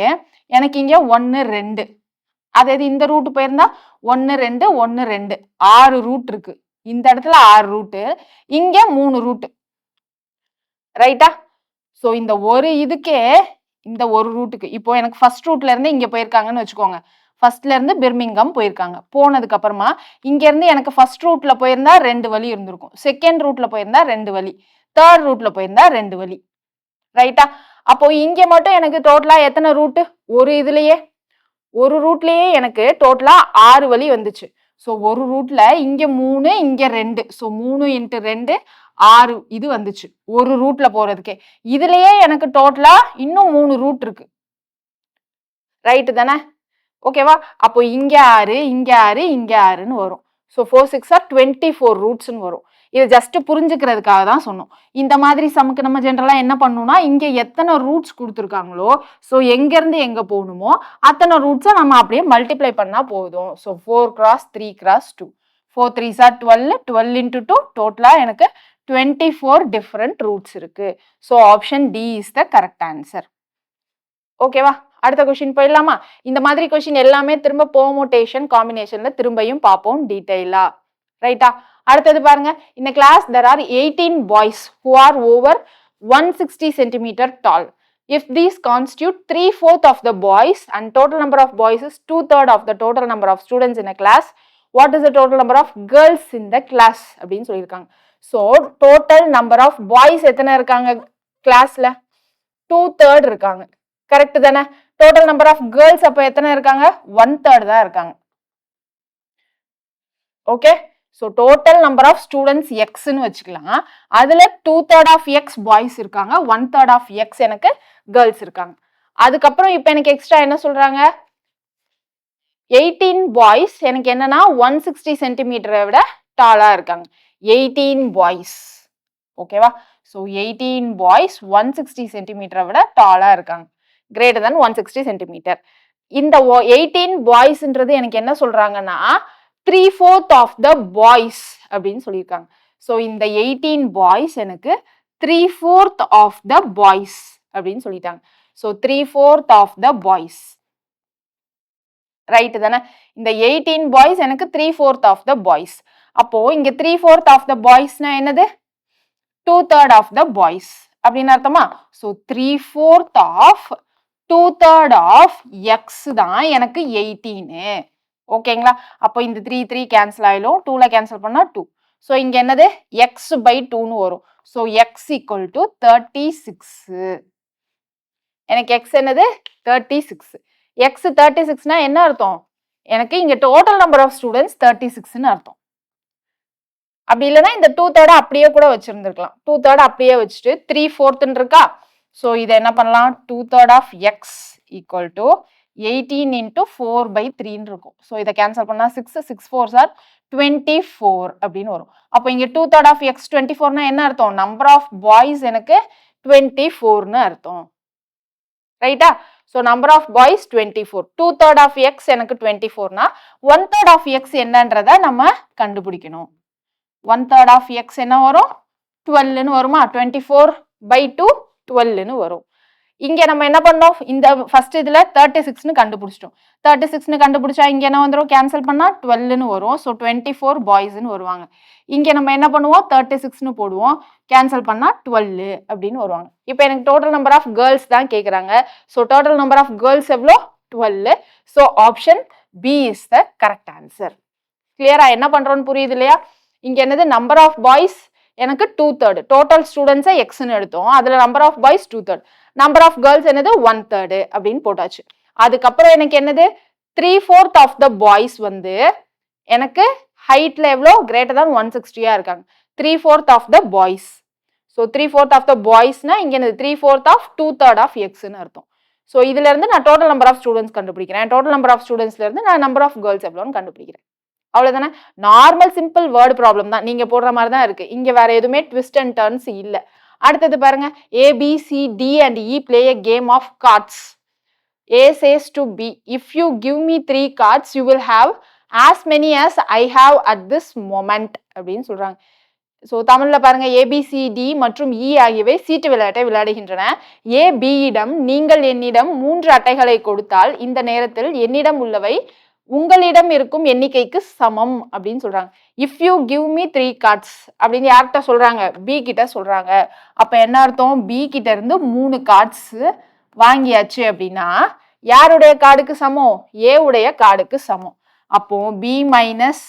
Speaker 1: எனக்கு இங்க 1 2. அதாவது இந்த ரூட் போயிருந்தா 1 2 1 2 6 ரூட் இருக்கு. இந்த இடத்துல 6 ரூட்டு, இங்க 3 ரூட். ரைட்டா? சோ இந்த ஒரு இதுக்கே இந்த ஒரு ரூட்டுக்கு இப்போ எனக்கு ஃபர்ஸ்ட் ரூட்ல இருந்து இங்க போயிருக்காங்கன்னு வச்சுக்கோங்க. ஃபர்ஸ்ட்ல இருந்து பிர்மிங்கம் போயிருக்காங்க. போனதுக்கு அப்புறமா இங்க இருந்து எனக்கு ஃபர்ஸ்ட் ரூட்ல போயிருந்தா 2 வழி இருந்திருக்கும். செகண்ட் ரூட்ல போயிருந்தா 2 வழி. தேர்ட் ரூட்ல போயிருந்தா 2 வழி. ரைட்டா? அப்போ இங்க மட்டும் எனக்கு டோட்டலா எத்தனை ரூட்? ஒரு இதுலயே ஒரு ரூட்லயே எனக்கு டோட்டலா 6 வழி வந்துச்சு. ஸோ ஒரு ரூட்ல இங்க 3 இங்க 2. ஸோ 3 × 2 6 இது வந்துச்சு ஒரு ரூட்ல போறதுக்கே. இதுலயே எனக்கு டோட்டலா இன்னும் 3 ரூட் இருக்கு. ரைட்டு தானே? ஓகேவா? அப்போ இங்க 6 இங்க 6 இங்க 6ன்னு வரும். ஸோ 4 6 ஆர் 24 ரூட்ஸ்ன்னு வரும். இது ஜஸ்ட் புரிஞ்சுக்கிறதுக்காக தான் சொன்னோம். இந்த மாதிரி சமுக்கு நம்ம ஜென்ரலா என்ன பண்ணணும்னா இங்க எத்தனை ரூட்ஸ் கொடுத்துருக்காங்களோ, ஸோ எங்க இருந்து எங்க போகணுமோ அத்தனை ரூட்ஸை நம்ம அப்படியே மல்டிப்ளை பண்ணா போதும். ஸோ 4 × 3 × 2 4 3s are 12 12 × 2 டோட்டலா எனக்கு 24 டிஃப்ரெண்ட் ரூட்ஸ் இருக்கு. So option D is the correct answer. ஓகேவா? அடுத்த கொஸ்டின் போயிடலாமா? இந்த மாதிரி கொஸ்டின் எல்லாமே திரும்ப பெர்முடேஷன் காம்பினேஷன்ல திரும்பியும் பார்ப்போம் டீடைலா. ரைட்டா? அடுத்தது பாருங்க, in a class there are 18 boys who are over 160 centimeter tall. If these constitute 3/4 of the boys and total number of boys is 2/3 of the total number of students in a class, what is the total number of girls in the class? அப்படின்னு சொல்லியிருக்காங்க. So total number of boys எத்தனை இருக்காங்க கிளாஸ்ல? 2/3 இருக்காங்க. Correct தானே? Total number of girls அப்போ எத்தனை இருக்காங்க? 1/3 தான் இருக்காங்க. Okay? So total number of students எக்ஸ்ன்னு வச்சுக்கலாம். அதுல 2/3 ஆஃப் எக்ஸ் பாய்ஸ் இருக்காங்க, 1/3 ஆஃப் எக்ஸ் எனக்கு கேர்ள்ஸ் இருக்காங்க. அதுக்கப்புறம் இப்போ எனக்கு எக்ஸ்ட்ரா என்ன சொல்றாங்க? 18 பாய்ஸ் எனக்கு என்னன்னா 160 சென்டிமீட்டரை விட டாலா இருக்காங்க. 18 பாய்ஸ். ஓகேவா? ஸோ 18 பாய்ஸ் 160 சென்டிமீட்டரை விட டாலா இருக்காங்க. Greater than 160 centimetre. இந்த 18 பாய்ஸ்ன்றது எனக்கு என்ன சொல்றாங்கன்னா 3/4 ஆஃப் த பாய்ஸ் அப்படின்னு சொல்லியிருக்காங்க. ஸோ இந்த 18 பாய்ஸ் எனக்கு 3/4 ஆஃப் த பாய்ஸ் அப்படின்னு சொல்லிட்டாங்க. So 3/4 of the boys. Right தானே? இந்த 18 பாய்ஸ் எனக்கு 3/4 ஆஃப் த பாய்ஸ். அப்போ இங்க 3/4 ஆஃப் த பாய்ஸ்னா என்னது? 2/3 of the boys அப்படின்னு அர்த்தமா? ஸோ 3/4 of 2/3 of x தான் எனக்கு 18. ஓகேங்களா? அப்போ இந்த 3 3 கேன்சல் ஆயிடும். 2ல கேன்சல் பண்ணா 2. ஸோ இங்க என்னது x by 2ன்னு வரும். So x equal to 36. எனக்கு x என்னது 36. x 36னா என்ன அர்த்தம்? எனக்கு இங்க டோட்டல் நம்பர் ஆஃப் ஸ்டூடெண்ட்ஸ் 36ன்னு அர்த்தம். அப்படி இல்லைன்னா இந்த 2/3 அப்படியே கூட வச்சிருந்துருக்கலாம். 2/3 அப்படியே வச்சுட்டு 3/4 இருக்கா? ஸோ இதை என்ன பண்ணலாம்? 2/3 of x equal to 18 into 4/3 இருக்கும். ஸோ இதை கேன்சல் பண்ணா 6 6 4s are 24 அப்படின்னு வரும். அப்போ இங்க 2/3 of x 24னா என்ன அர்த்தம்? நம்பர் ஆஃப் பாய்ஸ் எனக்கு 24ன்னு அர்த்தம். ரைட்டா? So number of boys 24. 2/3 of x எனக்கு 24னா 1/3 of x என்னன்றதை நம்ம கண்டுபிடிக்கணும். 1/3 of x என்ன வரும்? 12ன்னு வருமா? 24/2 12ன்னு வரும். இங்க நம்ம என்ன பண்ணோம்? இந்த ஃபர்ஸ்ட் இதுல 36ன்னு கண்டுபிடிச்சிட்டோம். 36ன்னு கண்டுபிடிச்சா இங்க என்ன வந்துரும்? கேன்சல் பண்ணா 12ன்னு வரும். ஸோ 24 பாய்ஸ்ன்னு வருவாங்க. இங்க நம்ம என்ன பண்ணுவோம்? 36ன்னு போடுவோம். கேன்சல் பண்ணா 12 அப்படின்னு வருவாங்க. இப்போ எனக்கு டோட்டல் நம்பர் ஆஃப் கேர்ள்ஸ் தான் கேக்குறாங்க. So total number of girls எவ்வளோ? 12. So option B is the correct answer. கிளியரா? என்ன பண்றோம்னு புரியுது இல்லையா? இங்க என்னது நம்பர் ஆஃப் பாய்ஸ் எனக்கு 2/3. டோட்டல் ஸ்டூடெண்ட்ஸை எக்ஸ்ன்னு எடுத்தோம். அதுல number of boys 2/3. Number of girls என்னது 1/3 அப்படின்னு போட்டாச்சு. அதுக்கப்புறம் எனக்கு என்னது 3/4 ஆஃப் த பாய்ஸ் வந்து எனக்கு ஹைட்ல எவ்வளோ கிரேட்டர் தான் 160 இருக்காங்க. 3/4 of the boys. So 3/4 of the பாய்ஸ்னா இங்க என்னது 3/4 ஆஃப் 2/3 ஆஃப் எக்ஸ்ன்னு அர்த்தம். ஸோ இதுல இருந்து நான் டோட்டல் நம்பர் ஆஃப் ஸ்டூடெண்ட்ஸ் கண்டுபிடிக்கிறேன். டோட்டல் நம்பர் ஆஃப் ஸ்டூடெண்ட்ஸ்ல இருந்து நான் நம்பர் ஆஃப் கேர்ள்ஸ் எவ்வளோன்னு கண்டுபிடிக்கிறேன். அவ்வளவுதானே? நார்மல் சிம்பிள் வேர்டு ப்ராப்ளம் தான். நீங்க போடுற மாதிரி தான் இருக்கு. இங்க வேற எதுவுமே ட்விஸ்ட் அண்ட் டர்ன்ஸ் இல்ல. அடுத்தது பாருங்க. A, B, C, D and E play a game of cards. A says to B, if you give me 3 cards, you will have as many as I have at this moment அப்படின்னு சொல்றாங்க. So தமிழ்ல பாருங்க. ABCD மற்றும் E ஆகியவை சீட்டு விளையாட்டை விளையாடுகின்றன. A Bயிடம் நீங்கள் என்னிடம் 3 அட்டைகளை கொடுத்தால் இந்த நேரத்தில் என்னிடம் உள்ளவை உங்களிடம் இருக்கும் எண்ணிக்கைக்கு சமம் அப்படின்னு சொல்றாங்க. If you give me 3 cards அப்படின்னு யார்கிட்ட சொல்றாங்க? பி கிட்ட சொல்றாங்க. அப்ப என்ன அர்த்தம்? பி கிட்ட இருந்து 3 cards வாங்கியாச்சு அப்படின்னா யாருடைய கார்டுக்கு சமம்? ஏ உடைய கார்டுக்கு சமம். அப்போ B minus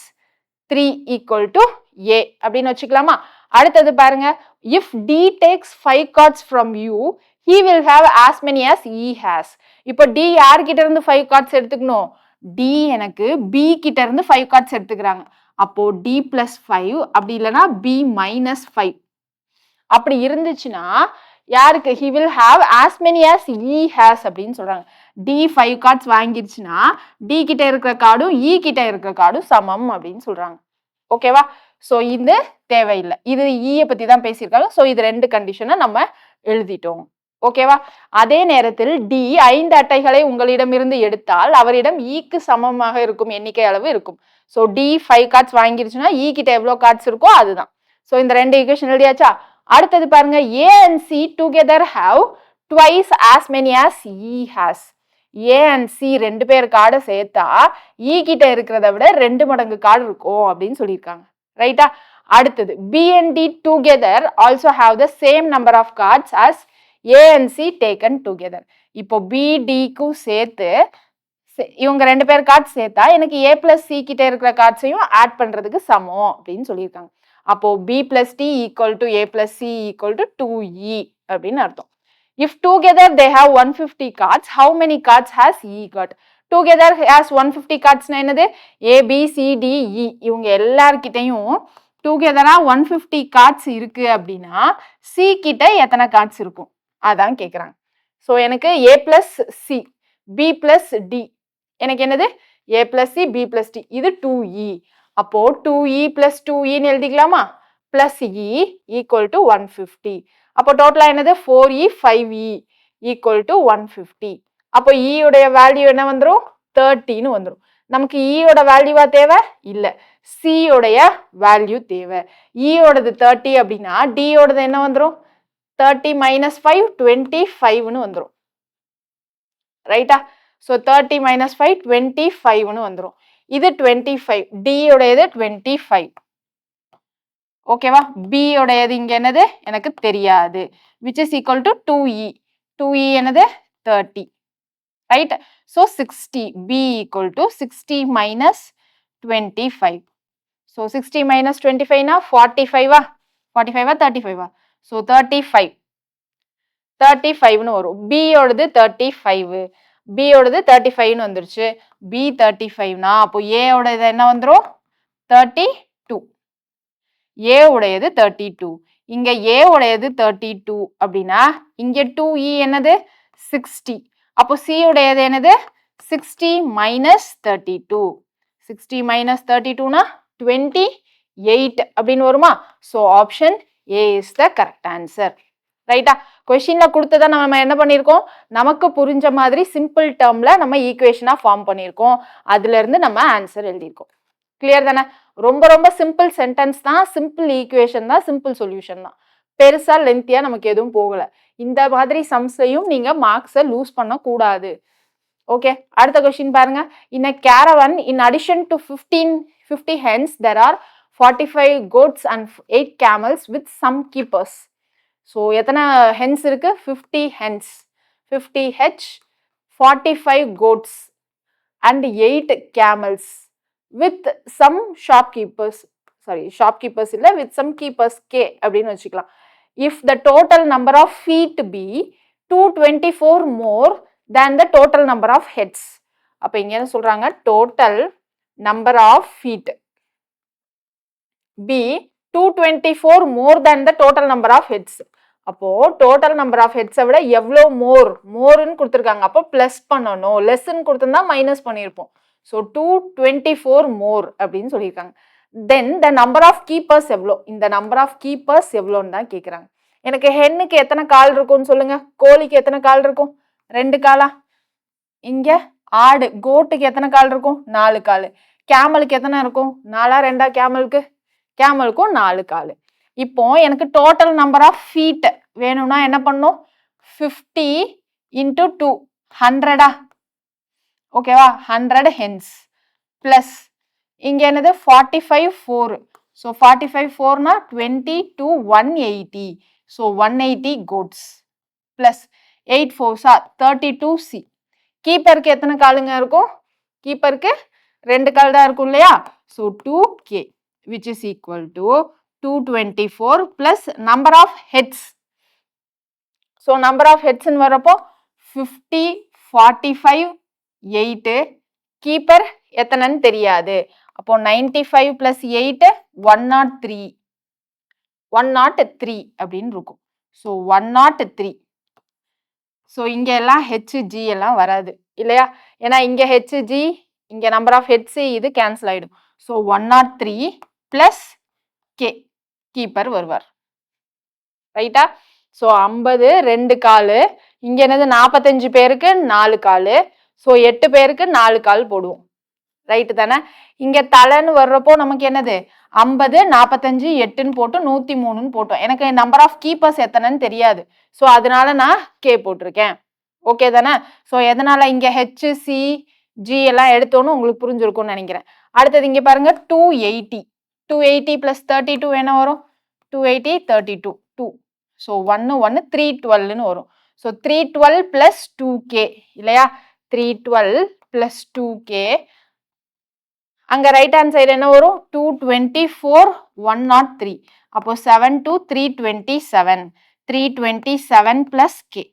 Speaker 1: 3 equal to A அப்படின்னு வச்சுக்கலாமா? அடுத்தது பாருங்க. If D takes 5 cards from you, he will have as many as he has. இப்போ டி யார்கிட்ட இருந்து 5 cards எடுத்துக்கணும்? டி எனக்கு பி கிட்ட இருந்து 5 cards எடுத்துக்கிறாங்க. அப்போ டி பிளஸ் 5 அப்படி இல்லைன்னா பி மைனஸ் 5 அப்படி இருந்துச்சுன்னா யாருக்கு? he will have as many as he has அப்படின்னு சொல்றாங்க. டி 5 cards வாங்கிருச்சுன்னா டி கிட்ட இருக்கிற கார்டும் இ கிட்ட இருக்கிற கார்டும் சமம் அப்படின்னு சொல்றாங்க. ஓகேவா? ஸோ இது தேவையில்லை. இது ஈயை பத்தி தான் பேசியிருக்காங்க. ஸோ இது 2 கண்டிஷனை நம்ம எழுதிட்டோம். ஓகேவா? அதே நேரத்தில் டி 5 அட்டைகளை உங்களிடமிருந்து எடுத்தால் அவரிடம் ஈக்கு சமமாக இருக்கும் எண்ணிக்கை அளவு இருக்கும். ஸோ டி 5 cards வாங்கிருச்சுன்னா ஈ கிட்ட எவ்வளோ கார்ட்ஸ் இருக்கோ அதுதான். ஸோ இந்த 2 ஈக்குவேஷன் எழுதியாச்சா? அடுத்தது பாருங்க. ஏ and C together have twice as many as E has. A and C 2 பேர் கார்டை சேர்த்தா ஈ கிட்ட இருக்கிறத விட 2 மடங்கு கார்டு இருக்கும் அப்படின்னு சொல்லியிருக்காங்க. ரைட்டா? அடுத்தது B and D together also have the same number of cards as A and C taken together. இப்போ பி டிக்கும் சேர்த்து இவங்க 2 பேர் கார்ட்ஸ் சேர்த்தா எனக்கு ஏ பிளஸ் சி கிட்ட இருக்கிற கார்ட்ஸையும் ஆட் பண்றதுக்கு சமம் அப்படின்னு சொல்லியிருக்காங்க. அப்போ B plus D equal to A plus C equal to 2E அப்படின்னு அர்த்தம். If together they have 150 cards, how many cards has E got? Together has 150 cards னா என்னது? A, B, C, D, E இவங்க எல்லார்கிட்டையும் டுகெதரா 150 cards இருக்கு அப்படின்னா C கிட்ட எத்தனை கார்ட்ஸ் இருக்கும் அதான் கேட்குறாங்க. ஸோ எனக்கு A plus C, B plus D, எனக்கு என்னது A plus C, B plus D, இது 2E. அப்போ 2E பிளஸ் 2Eன்னு எழுதிக்கலாமா? Plus E equal to 150. அப்போ டோட்டலா என்னது 4E 5E ஈக்குவல் டு 150. அப்போ ஈயோடைய வேல்யூ என்ன வந்துடும்? 30ன்னு வந்துடும். நமக்கு ஈயோட வேல்யூவா தேவை இல்லை, சியோடைய வேல்யூ தேவை. ஈயோடது 30 அப்படின்னா டியோடது என்ன வந்துடும்? 30 மைனஸ் 5 25ன்னு வந்துடும். ரைட்டா? ஸோ 30 மைனஸ் 5 25ன்னு வந்துடும். இது 25, டியோடையது 25. ஓகேவா? b உடையது இங்க என்னது எனக்கு தெரியாது, which is equal to 2e. 2e என்னது 30, right? So 60, b equal to 60 minus 25. So 60 minus 25 na 45 ah, 45 ah 35 ah, so 35, 35 னு வரும். b ஓடது 35, b ஓடது 35 னு வந்துருச்சு. b 35 னா அப்போ a ஓடது என்ன வந்துரும் 32, a உடையது 32. இங்க a உடையது 32 அப்படின்னா இங்க 2e என்னது 60. அப்போ c உடையது என்னது 60 minus 32. 60 minus 32 னா 28 அப்படின்னு வருமா? So option A is the correct answer. ரைட்டா? கொஸ்டின்ல கொடுத்ததை நம்ம என்ன பண்ணியிருக்கோம், நமக்கு புரிஞ்ச மாதிரி சிம்பிள் டேர்ம்ல நம்ம ஈக்குவேஷனா ஃபார்ம் பண்ணியிருக்கோம். அதுல இருந்து நம்ம ஆன்சர் எழுதியிருக்கோம். கிளியர் தானே? ரொம்ப ரொம்ப சிம்பிள் சென்டென்ஸ் தான், சிம்பிள் ஈக்குவேஷன் தான், சிம்பிள் சொல்யூஷன் தான். பெருசா லென்த்தியா நமக்கு எதுவும் போகல. இந்த மாதிரி சம்ஸ்லையும் நீங்க மார்க்ஸை லூஸ் பண்ண கூடாது. ஓகே, அடுத்த கொஸ்டின் பாருங்க. In a caravan, in addition to 50 hens, there are 45 goats and 8 camels with some keepers. So எத்தனை hens இருக்கு? 50 hens, 50 h, 45 goats and 8 camels with some shopkeepers. Sorry, shopkeepers இல்ல, with some keepers k அப்படின்னு வச்சுக்கலாம். If the total number of feet be 224 more than the total number of heads. அப்ப இங்க என்ன சொல்றாங்க, total number of feet be 224 more than the total number of heads. அப்போ total number of heads விட எவ்வளோ மோர்னு கொடுத்துருக்காங்க. அப்போ பிளஸ் பண்ணணும், லெஸ்ன்னு கொடுத்துருந்தா மைனஸ் பண்ணியிருப்போம். ஸோ 224 more அப்படின்னு சொல்லியிருக்காங்க. தென் த நம்பர் ஆஃப் கீப்பர்ஸ் எவ்வளோ, இந்த நம்பர் ஆஃப் கீப்பர்ஸ் எவ்வளோன்னு தான் கேட்குறாங்க. எனக்கு ஹென்னுக்கு எத்தனை கால் இருக்கும்னு சொல்லுங்க, கோழிக்கு எத்தனை கால் இருக்கும், 2 காலா? இங்க ஆடு கோட்டுக்கு எத்தனை கால் இருக்கும், 4 கால். கேமலுக்கு எத்தனை இருக்கும், 4ஆ 2ஆ கேமலுக்கு? கேமலுக்கும் 4 கால். இப்போ எனக்கு டோட்டல் நம்பர் ஆஃப் ஃபீட் வேணும்னா என்ன பண்ணும், 50 into 2 100ஆ? ஓகேவா? 100 ஹென்ஸ் பிளஸ் இங்க என்னது 45 4. So 45 4னா 20 to 180. So 180 goats plus 8 4s 32c. கீப்பருக்கு எத்தனை காலுங்க இருக்கும், கீப்பருக்கு 2 கால் தான் இருக்கும் இல்லையா? So 2k which is equal to 224 plus number of heads. So number of heads ன்னு வரப்போ 50 45 8, கீப்பர் எத்தனைன்னு தெரியாது. அப்போ 95 plus 8 103, 103 அப்படின்னு இருக்கும். ஸோ 103. ஸோ இங்க எல்லாம் HG எல்லாம் வராது இல்லையா, ஏன்னா இங்க HG இங்க நம்பர் ஆஃப் ஹெட்ஸ் இது கேன்சல் ஆயிடும். ஸோ 103 பிளஸ் கே கீப்பர் வருவார். ரைட்டா? ஸோ 50 2 காலு, இங்க என்னது 45 பேருக்கு 4 காலு. ஸோ 8 பேருக்கு 4 கால் போடுவோம். ரைட்டு தானே? இங்க தலைன்னு வர்றப்போ நமக்கு என்னது 50 45 8ன்னு போட்டு 103ன்னு போட்டோம். எனக்கு நம்பர் ஆஃப் கீப்பர்ஸ் எத்தனைன்னு தெரியாது. ஸோ அதனால நான் கே போட்டிருக்கேன். ஓகே தானே? ஸோ எதனால இங்க ஹெச் சி ஜி எல்லாம் எடுத்தோன்னு உங்களுக்கு புரிஞ்சிருக்கும்னு நினைக்கிறேன். அடுத்தது இங்க பாருங்க 280, 280 பிளஸ் 32 என்ன வரும், 280 32 2. ஸோ 1 1 312ன்னு வரும். ஸோ 312 பிளஸ் 2k இல்லையா, 312 பிளஸ் 2k. அங்க ரைட் ஹேண்ட் சைடு என்ன வரும், 224 103. அப்போ 7 to 327, 327 பிளஸ் k.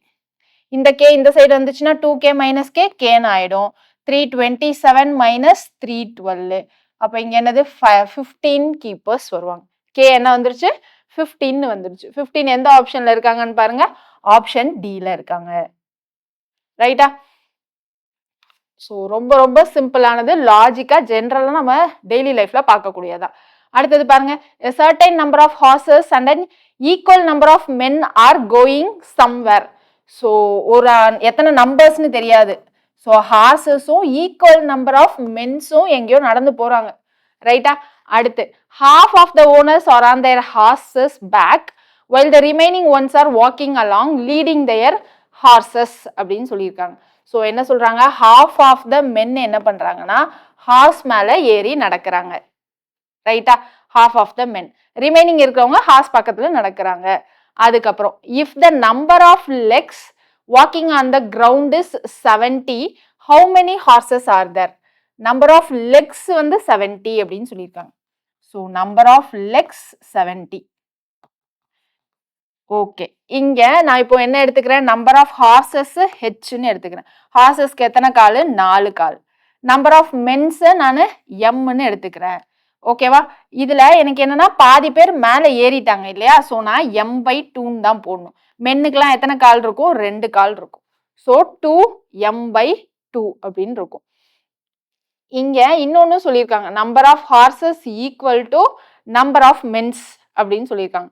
Speaker 1: இந்த k இந்த சைடு வந்துச்சுன்னா 2k மைனஸ் k கேன்னு ஆயிடும். 327 மைனஸ் 312. அப்போ இங்க என்னது 15 கீப்பர்ஸ் வருவாங்க. k என்ன வந்துருச்சு 15 வந்துருச்சு. 15 எந்த ஆப்ஷன்ல இருக்காங்கன்னு பாருங்க, ஆப்ஷன் டில இருக்காங்க. ரைட்டா? ஸோ ரொம்ப ரொம்ப சிம்பிளானது, லாஜிக்கா ஜென்ரலா நம்ம டெய்லி லைஃப்ல பார்க்கக்கூடியதா. அடுத்தது பாருங்க, a certain number of horses and an equal number of men are going somewhere. So ஒரு எத்தனை நம்பர்ஸ்னு தெரியாது. ஸோ ஹார்சஸும் ஈக்குவல் நம்பர் ஆஃப் மென்ஸும் எங்கேயோ நடந்து போறாங்க. ரைட்டா? அடுத்து half of the owners are on their horses back while the remaining ones are walking along leading their horses அப்படின்னு சொல்லியிருக்காங்க. ஸோ என்ன சொல்றாங்க, half of the men என்ன பண்றாங்கன்னா ஹார்ஸ் மேல ஏறி நடக்கிறாங்க. ரைட்டா? half of the men. Remaining இருக்கிறவங்க ஹார்ஸ் பக்கத்துல நடக்கிறாங்க. அதுக்கப்புறம் if the number of legs walking on the ground is 70, how many horses are there? number of legs வந்து 70 அப்படின்னு சொல்லியிருக்காங்க. so number of legs 70. Okay, இங்க நான் இப்போ என்ன எடுத்துக்கிறேன், நம்பர் ஆஃப் ஹார்சஸ் ஹெச்னு எடுத்துக்கிறேன். ஹார்சஸ்க்கு எத்தனை கால், 4 கால். நம்பர் ஆஃப் மென்ஸ் நான் எம்னு எடுத்துக்கிறேன். ஓகேவா, இதுல எனக்கு என்னன்னா பாதி பேர் மேல ஏறிட்டாங்க இல்லையா, ஸோ நான் m/2 தான் போடணும். மென்னுக்கெல்லாம் எத்தனை கால் இருக்கும், 2 கால் இருக்கும். ஸோ 2m/2 அப்படின்னு இருக்கும். இங்க இன்னொன்னு சொல்லியிருக்காங்க, number of horses equal to number of mens அப்படின்னு சொல்லியிருக்காங்க.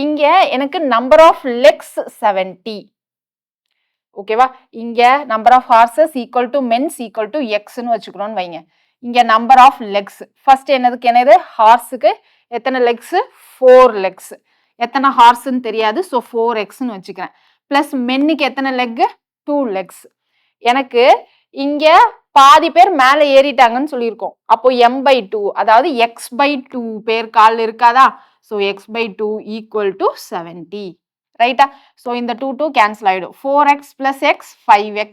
Speaker 1: இங்க எனக்கு நம்பர் ஆஃப் லெக்ஸ் 70. ஓகேவா, இங்க number of horses equal to mens equal to எக்ஸ்ன்னு வச்சுக்கணும்னு வைங்க. இங்க நம்பர் ஆஃப் லெக்ஸ் ஃபர்ஸ்ட் என்னதுக்கு என்னது, ஹார்ஸுக்கு எத்தனை லெக்ஸ், 4 லெக்ஸ். எத்தனை ஹார்ஸ்ன்னு தெரியாது, ஸோ 4x வச்சுக்கிறேன். பிளஸ் மென்னுக்கு எத்தனை லெக், 2 லெக்ஸ். எனக்கு இங்க பாதி பேர் மேல ஏறிட்டாங்கன்னு சொல்லியிருக்கோம். அப்போ m/2 அதாவது x/2 பேர் கால் இருக்காதா, ஸோ x/2 ஈக்குவல் டு 70. ரைட்டா, ஸோ இந்த 2 கேன்சல் ஆயிடும். 4x plus x 5x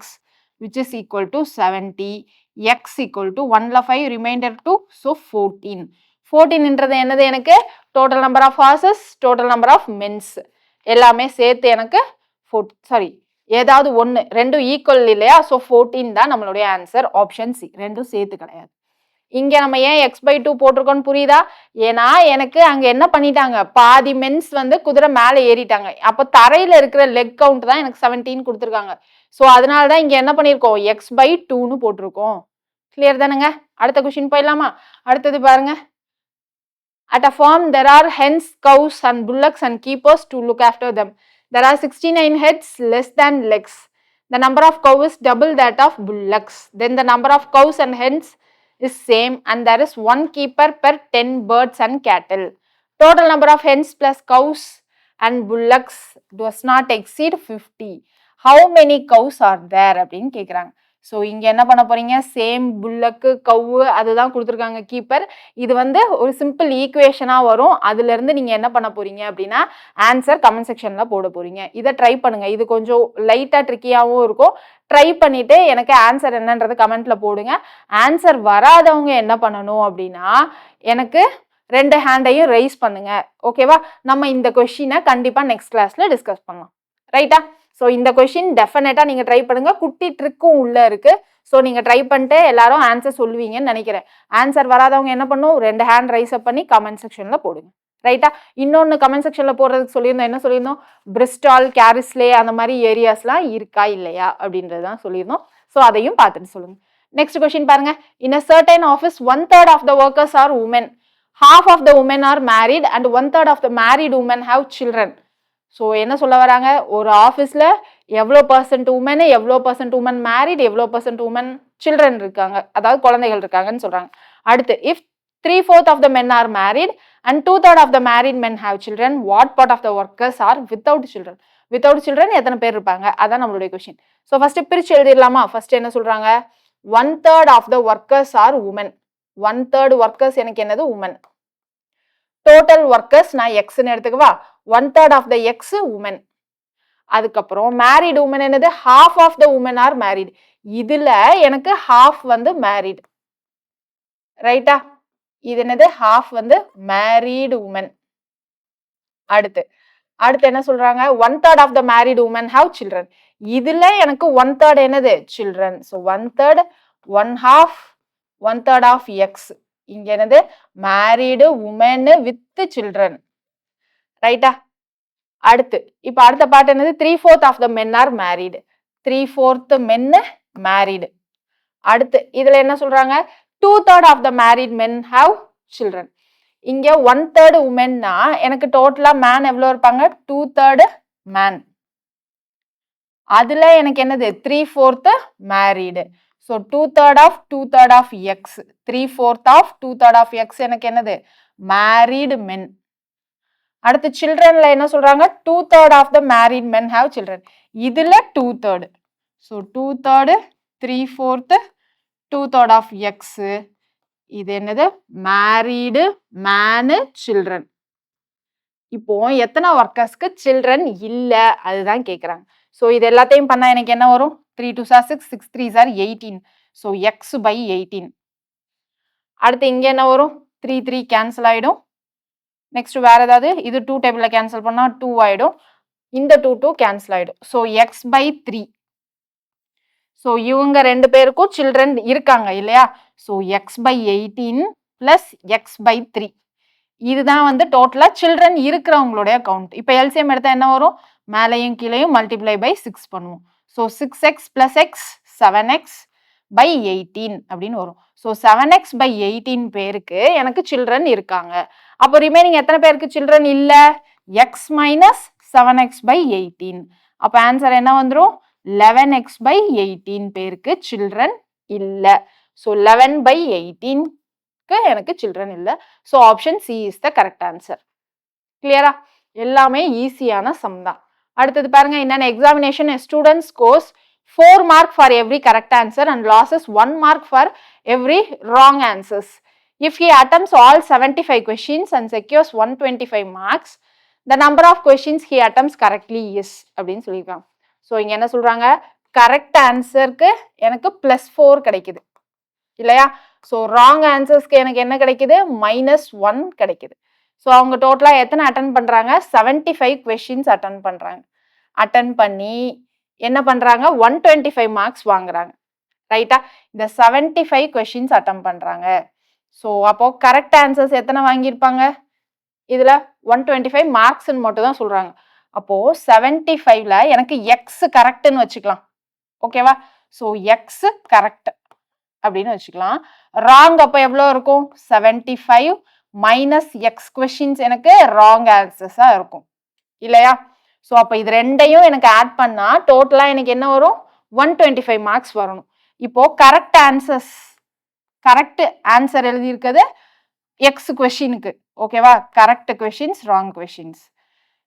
Speaker 1: which is equal to 70. x equal to 1ல 5 remainder 2, so 14. 14ன்றது என்னது, எனக்கு total number of horses, total number of mens எல்லாமே சேர்த்து எனக்கு ஏதாவது ஒன்று, ரெண்டும் ஈக்குவல் இல்லையா, ஸோ 14 தான் நம்மளுடைய ஆன்சர். ஆப்ஷன் சி, ரெண்டும் சேர்த்து கிடையாது. இங்க நம்ம ஏன் x/2 போட்டிருக்கோம்னு புரியுதா, ஏன்னா எனக்கு அங்க என்ன பண்ணிட்டாங்க, பாதி மென்ஸ் வந்து குதிரை மேல ஏறிட்டாங்க. அப்ப தரையில இருக்கிற லெக் கவுண்ட் தான் எனக்கு 17 கொடுத்துருக்காங்க. ஸோ அதனாலதான் இங்க என்ன பண்ணிருக்கோம், x/2ன்னு போட்டிருக்கோம். கிளியர் தானுங்க. அடுத்த கொஸ்டின் போயிடலாமா. அடுத்தது பாருங்க, at a farm there are hens, cows and bullocks and keepers to look after them. There are 69 heads less than legs. The number of cows is double that of bullocks. Then the number of cows and hens is same and there is 1 keeper per 10 birds and cattle. Total number of hens plus cows and bullocks does not exceed 50. How many cows are there அப்படின்னு கேட்குறாங்க. So இங்கே என்ன பண்ண போறீங்க, same புல்லக்கு கவு அதுதான் கொடுத்துருக்காங்க keeper. இது வந்து ஒரு சிம்பிள் ஈக்குவேஷனாக வரும். அதுலேருந்து நீங்கள் என்ன பண்ண போறீங்க அப்படின்னா ஆன்சர் கமெண்ட் செக்ஷனில் போட போறீங்க. இதை ட்ரை பண்ணுங்க, இது கொஞ்சம் லைட்டாக ட்ரிக்கியாகவும் இருக்கும். ட்ரை பண்ணிட்டு எனக்கு ஆன்சர் என்னன்றது கமெண்ட்ல போடுங்க. ஆன்சர் வராதவங்க என்ன பண்ணணும் அப்படின்னா எனக்கு 2 ஹேண்டையும் ரைஸ் பண்ணுங்க. ஓகேவா, நம்ம இந்த கொஸ்டினை கண்டிப்பாக நெக்ஸ்ட் கிளாஸ்ல டிஸ்கஸ் பண்ணலாம். ரைட்டா, ஸோ இந்த கொஸ்டின் டெஃபினட்டா நீங்க ட்ரை பண்ணுங்க. குட்டி ட்ரிக்கும் உள்ள இருக்கு. ஸோ நீங்க ட்ரை பண்ணிட்டு எல்லாரும் ஆன்சர் சொல்லுவீங்கன்னு நினைக்கிறேன். ஆன்சர் வராதவங்க என்ன பண்ணும், 2 ஹேண்ட் ரைஸ் அப் பண்ணி கமெண்ட் செக்ஷன்ல போடுங்க. ரைட்டா, இன்னொன்னு கமெண்ட் செக்ஷன்ல போடுறதுக்கு சொல்லியிருந்தோம். என்ன சொல்லியிருந்தோம், பிரிஸ்டால், கேரிஸ்லே அந்த மாதிரி ஏரியாஸ்லாம் இருக்கா இல்லையா அப்படின்றது தான் சொல்லியிருந்தோம். ஸோ அதையும் பார்த்துட்டு சொல்லுங்க. நெக்ஸ்ட் கொஸ்டின் பாருங்க, in a certain office 1/3 of the workers are women, half of the women are married and 1/3 of the married women have children. So என்ன சொல்ல வராங்க, ஒரு ஆஃபீஸில் எவ்வளோ % உமன், எவ்வளோ % உமன் மேரிட், எவ்வளோ % உமன் சில்ட்ரன் இருக்காங்க, அதாவது குழந்தைகள் இருக்காங்கன்னு சொல்கிறாங்க. அடுத்து, if 3/4 of the men are married and 2/3 of the married men have children, what part of the workers are without children? Without children எத்தனை பேர் இருப்பாங்க, அதான் நம்மளுடைய கொஸ்டின். ஸோ ஃபர்ஸ்ட் பிரிச்சு எழுதிடலாமா. ஃபர்ஸ்ட் என்ன சொல்கிறாங்க, 1/3 of the workers are women. 1/3 workers எனக்கு என்னது, உமன். டோட்டல் ஒர்க்கர்ஸ் நான் எக்ஸ்ன்னு எடுத்துக்கவா, 1/3 ஆஃப் த எக்ஸ் உமன். அதுக்கப்புறம் மேரிட் உமன் என்னது, half of the woman are married. இதுல எனக்கு half வந்து மேரிட். ரைட்டா, இது என்னது, half வந்து மேரிட் உமன். அடுத்து என்ன சொல்றாங்க, 1/3 of the married woman have children. இதுல எனக்கு 1/3 என்னது, சில்ட்ரன். So 1/3, 1/2, 1/3 of X. இங்க என்னது, மேரிடு உமன் வித் சில்ட்ரன். ரைட்டா, அடுத்து இப்ப அடுத்த பாட்டு என்னது, 3/4 of the men are married. 3/4 men married. அடுத்து இதுல என்ன சொல்றாங்க, 2/3 of the married men have children. இங்க 1/3 உமன்னா எனக்கு டோட்டலா மேன் எவ்வளவு இருப்பாங்க, 2/3 மேன். அதுல எனக்கு என்னது, 3/4 married. So 2/3 of X, 3/4 of 2/3 of X எனக்கு என்னது, மேரிடு மென். அடுத்து சில்ட்ரன்ல என்ன சொல்றாங்க, 2/3 of the married men have children. இதுல 2/3. So 2/3, 3/4, 2/3 of X. இது என்னது மேரீடு மேனு சில்ட்ரன். இப்போ எத்தனை ஒர்க்கர்ஸ்க்கு சில்ட்ரன் இல்ல அதுதான் கேக்குறாங்க. ஸோ இது எல்லாத்தையும் பண்ணா எனக்கு என்ன வரும்? 3 2s are 6 6 3s are 18. So X by 18. அடுத்து இங்க என்ன வரும்? 3 3 கேன்சல் ஆயிடும். நெக்ஸ்ட் வேற ஏதாவது இது 2 டேபிள்ல கேன்சல் பண்ணா 2 ஆயிடும். இந்த 2 2 கேன்சல் ஆயிடும். So X by 3. ஸோ இவங்க ரெண்டு பேருக்கும் சில்ட்ரன் இருக்காங்க இல்லையா? So X by 18 plus X by 3. இதுதான் வந்து டோட்டலா சில்ட்ரன் இருக்கிறவங்களுடைய கவுண்ட். இப்போ எல்சிஎம் எடுத்தா என்ன வரும்? மேலையும் கீழையும் மல்டிப்ளை பை 6 பண்ணுவோம். So 6x plus X 7x by 18 அப்படின்னு வரும். ஸோ 7x பை 18 பேருக்கு எனக்கு சில்ட்ரன் இருக்காங்க. அப்போ ரிமைனிங் எத்தனை பேருக்கு சில்ட்ரன் இல்ல? X minus 7x by 18. அப்போ ஆன்சர் என்ன வந்துடும்? 11x பை 18 பேருக்கு சில்ட்ரன் இல்ல. ஸோ 11 பை 18 எனக்கு சில்ட்ரன் இல்ல. So option C is the correct answer. கிளியரா? எல்லாமே ஈஸியான சம் தான். அடுத்தது பாருங்க, என்னென்ன examination student scores 4 mark for every correct answer and losses 1 mark for every wrong answers. If he attempts all 75 questions and secures 125 marks, the number of questions he attempts correctly is அப்படின்னு சொல்லியிருக்காங்க. So இங்க என்ன சொல்றாங்க? Correct ஆன்சருக்கு எனக்கு +4 கிடைக்குது இல்லையா? So wrong ஆன்சர்ஸ்க்கு எனக்கு என்ன கிடைக்குது? -1 கிடைக்குது. ஸோ அவங்க டோட்டலா எத்தனை அட்டன் பண்றாங்க? 75 கொஸ்டின்ஸ் அட்டன் பண்றாங்க. அட்டன் பண்ணி என்ன பண்றாங்க? 125 மார்க்ஸ் வாங்குறாங்க. ரைட்டா? இந்த 75 கொஸ்டின்ஸ் அட்டன் பண்றாங்க. ஸோ அப்போ கரெக்ட் ஆன்சர்ஸ் எத்தனை வாங்கியிருப்பாங்க? இதுல 125 மார்க்ஸ்ன்னு மட்டும் தான் சொல்றாங்க. அப்போ 75ல எனக்கு எக்ஸ் கரெக்ட்னு வச்சுக்கலாம். ஓகேவா? ஸோ எக்ஸ் கரெக்ட் அப்படின்னு வச்சுக்கலாம். ராங் அப்ப எவ்வளவு இருக்கும்? 75 மைனஸ் எக்ஸ் கொஸ்டின்ஸ் எனக்கு ராங் ஆன்சர்ஸா இருக்கும் இல்லையா? ஸோ அப்ப இது ரெண்டையும் எனக்கு ஆட் பண்ணா டோட்டலா எனக்கு என்ன வரும்? 125 மார்க்ஸ் வரணும். இப்போ கரெக்ட் ஆன்சர்ஸ், கரெக்ட் ஆன்சர் எழுதி இருக்குது எக்ஸ் கொஸ்டினுக்கு. ஓகேவா? Correct questions wrong questions.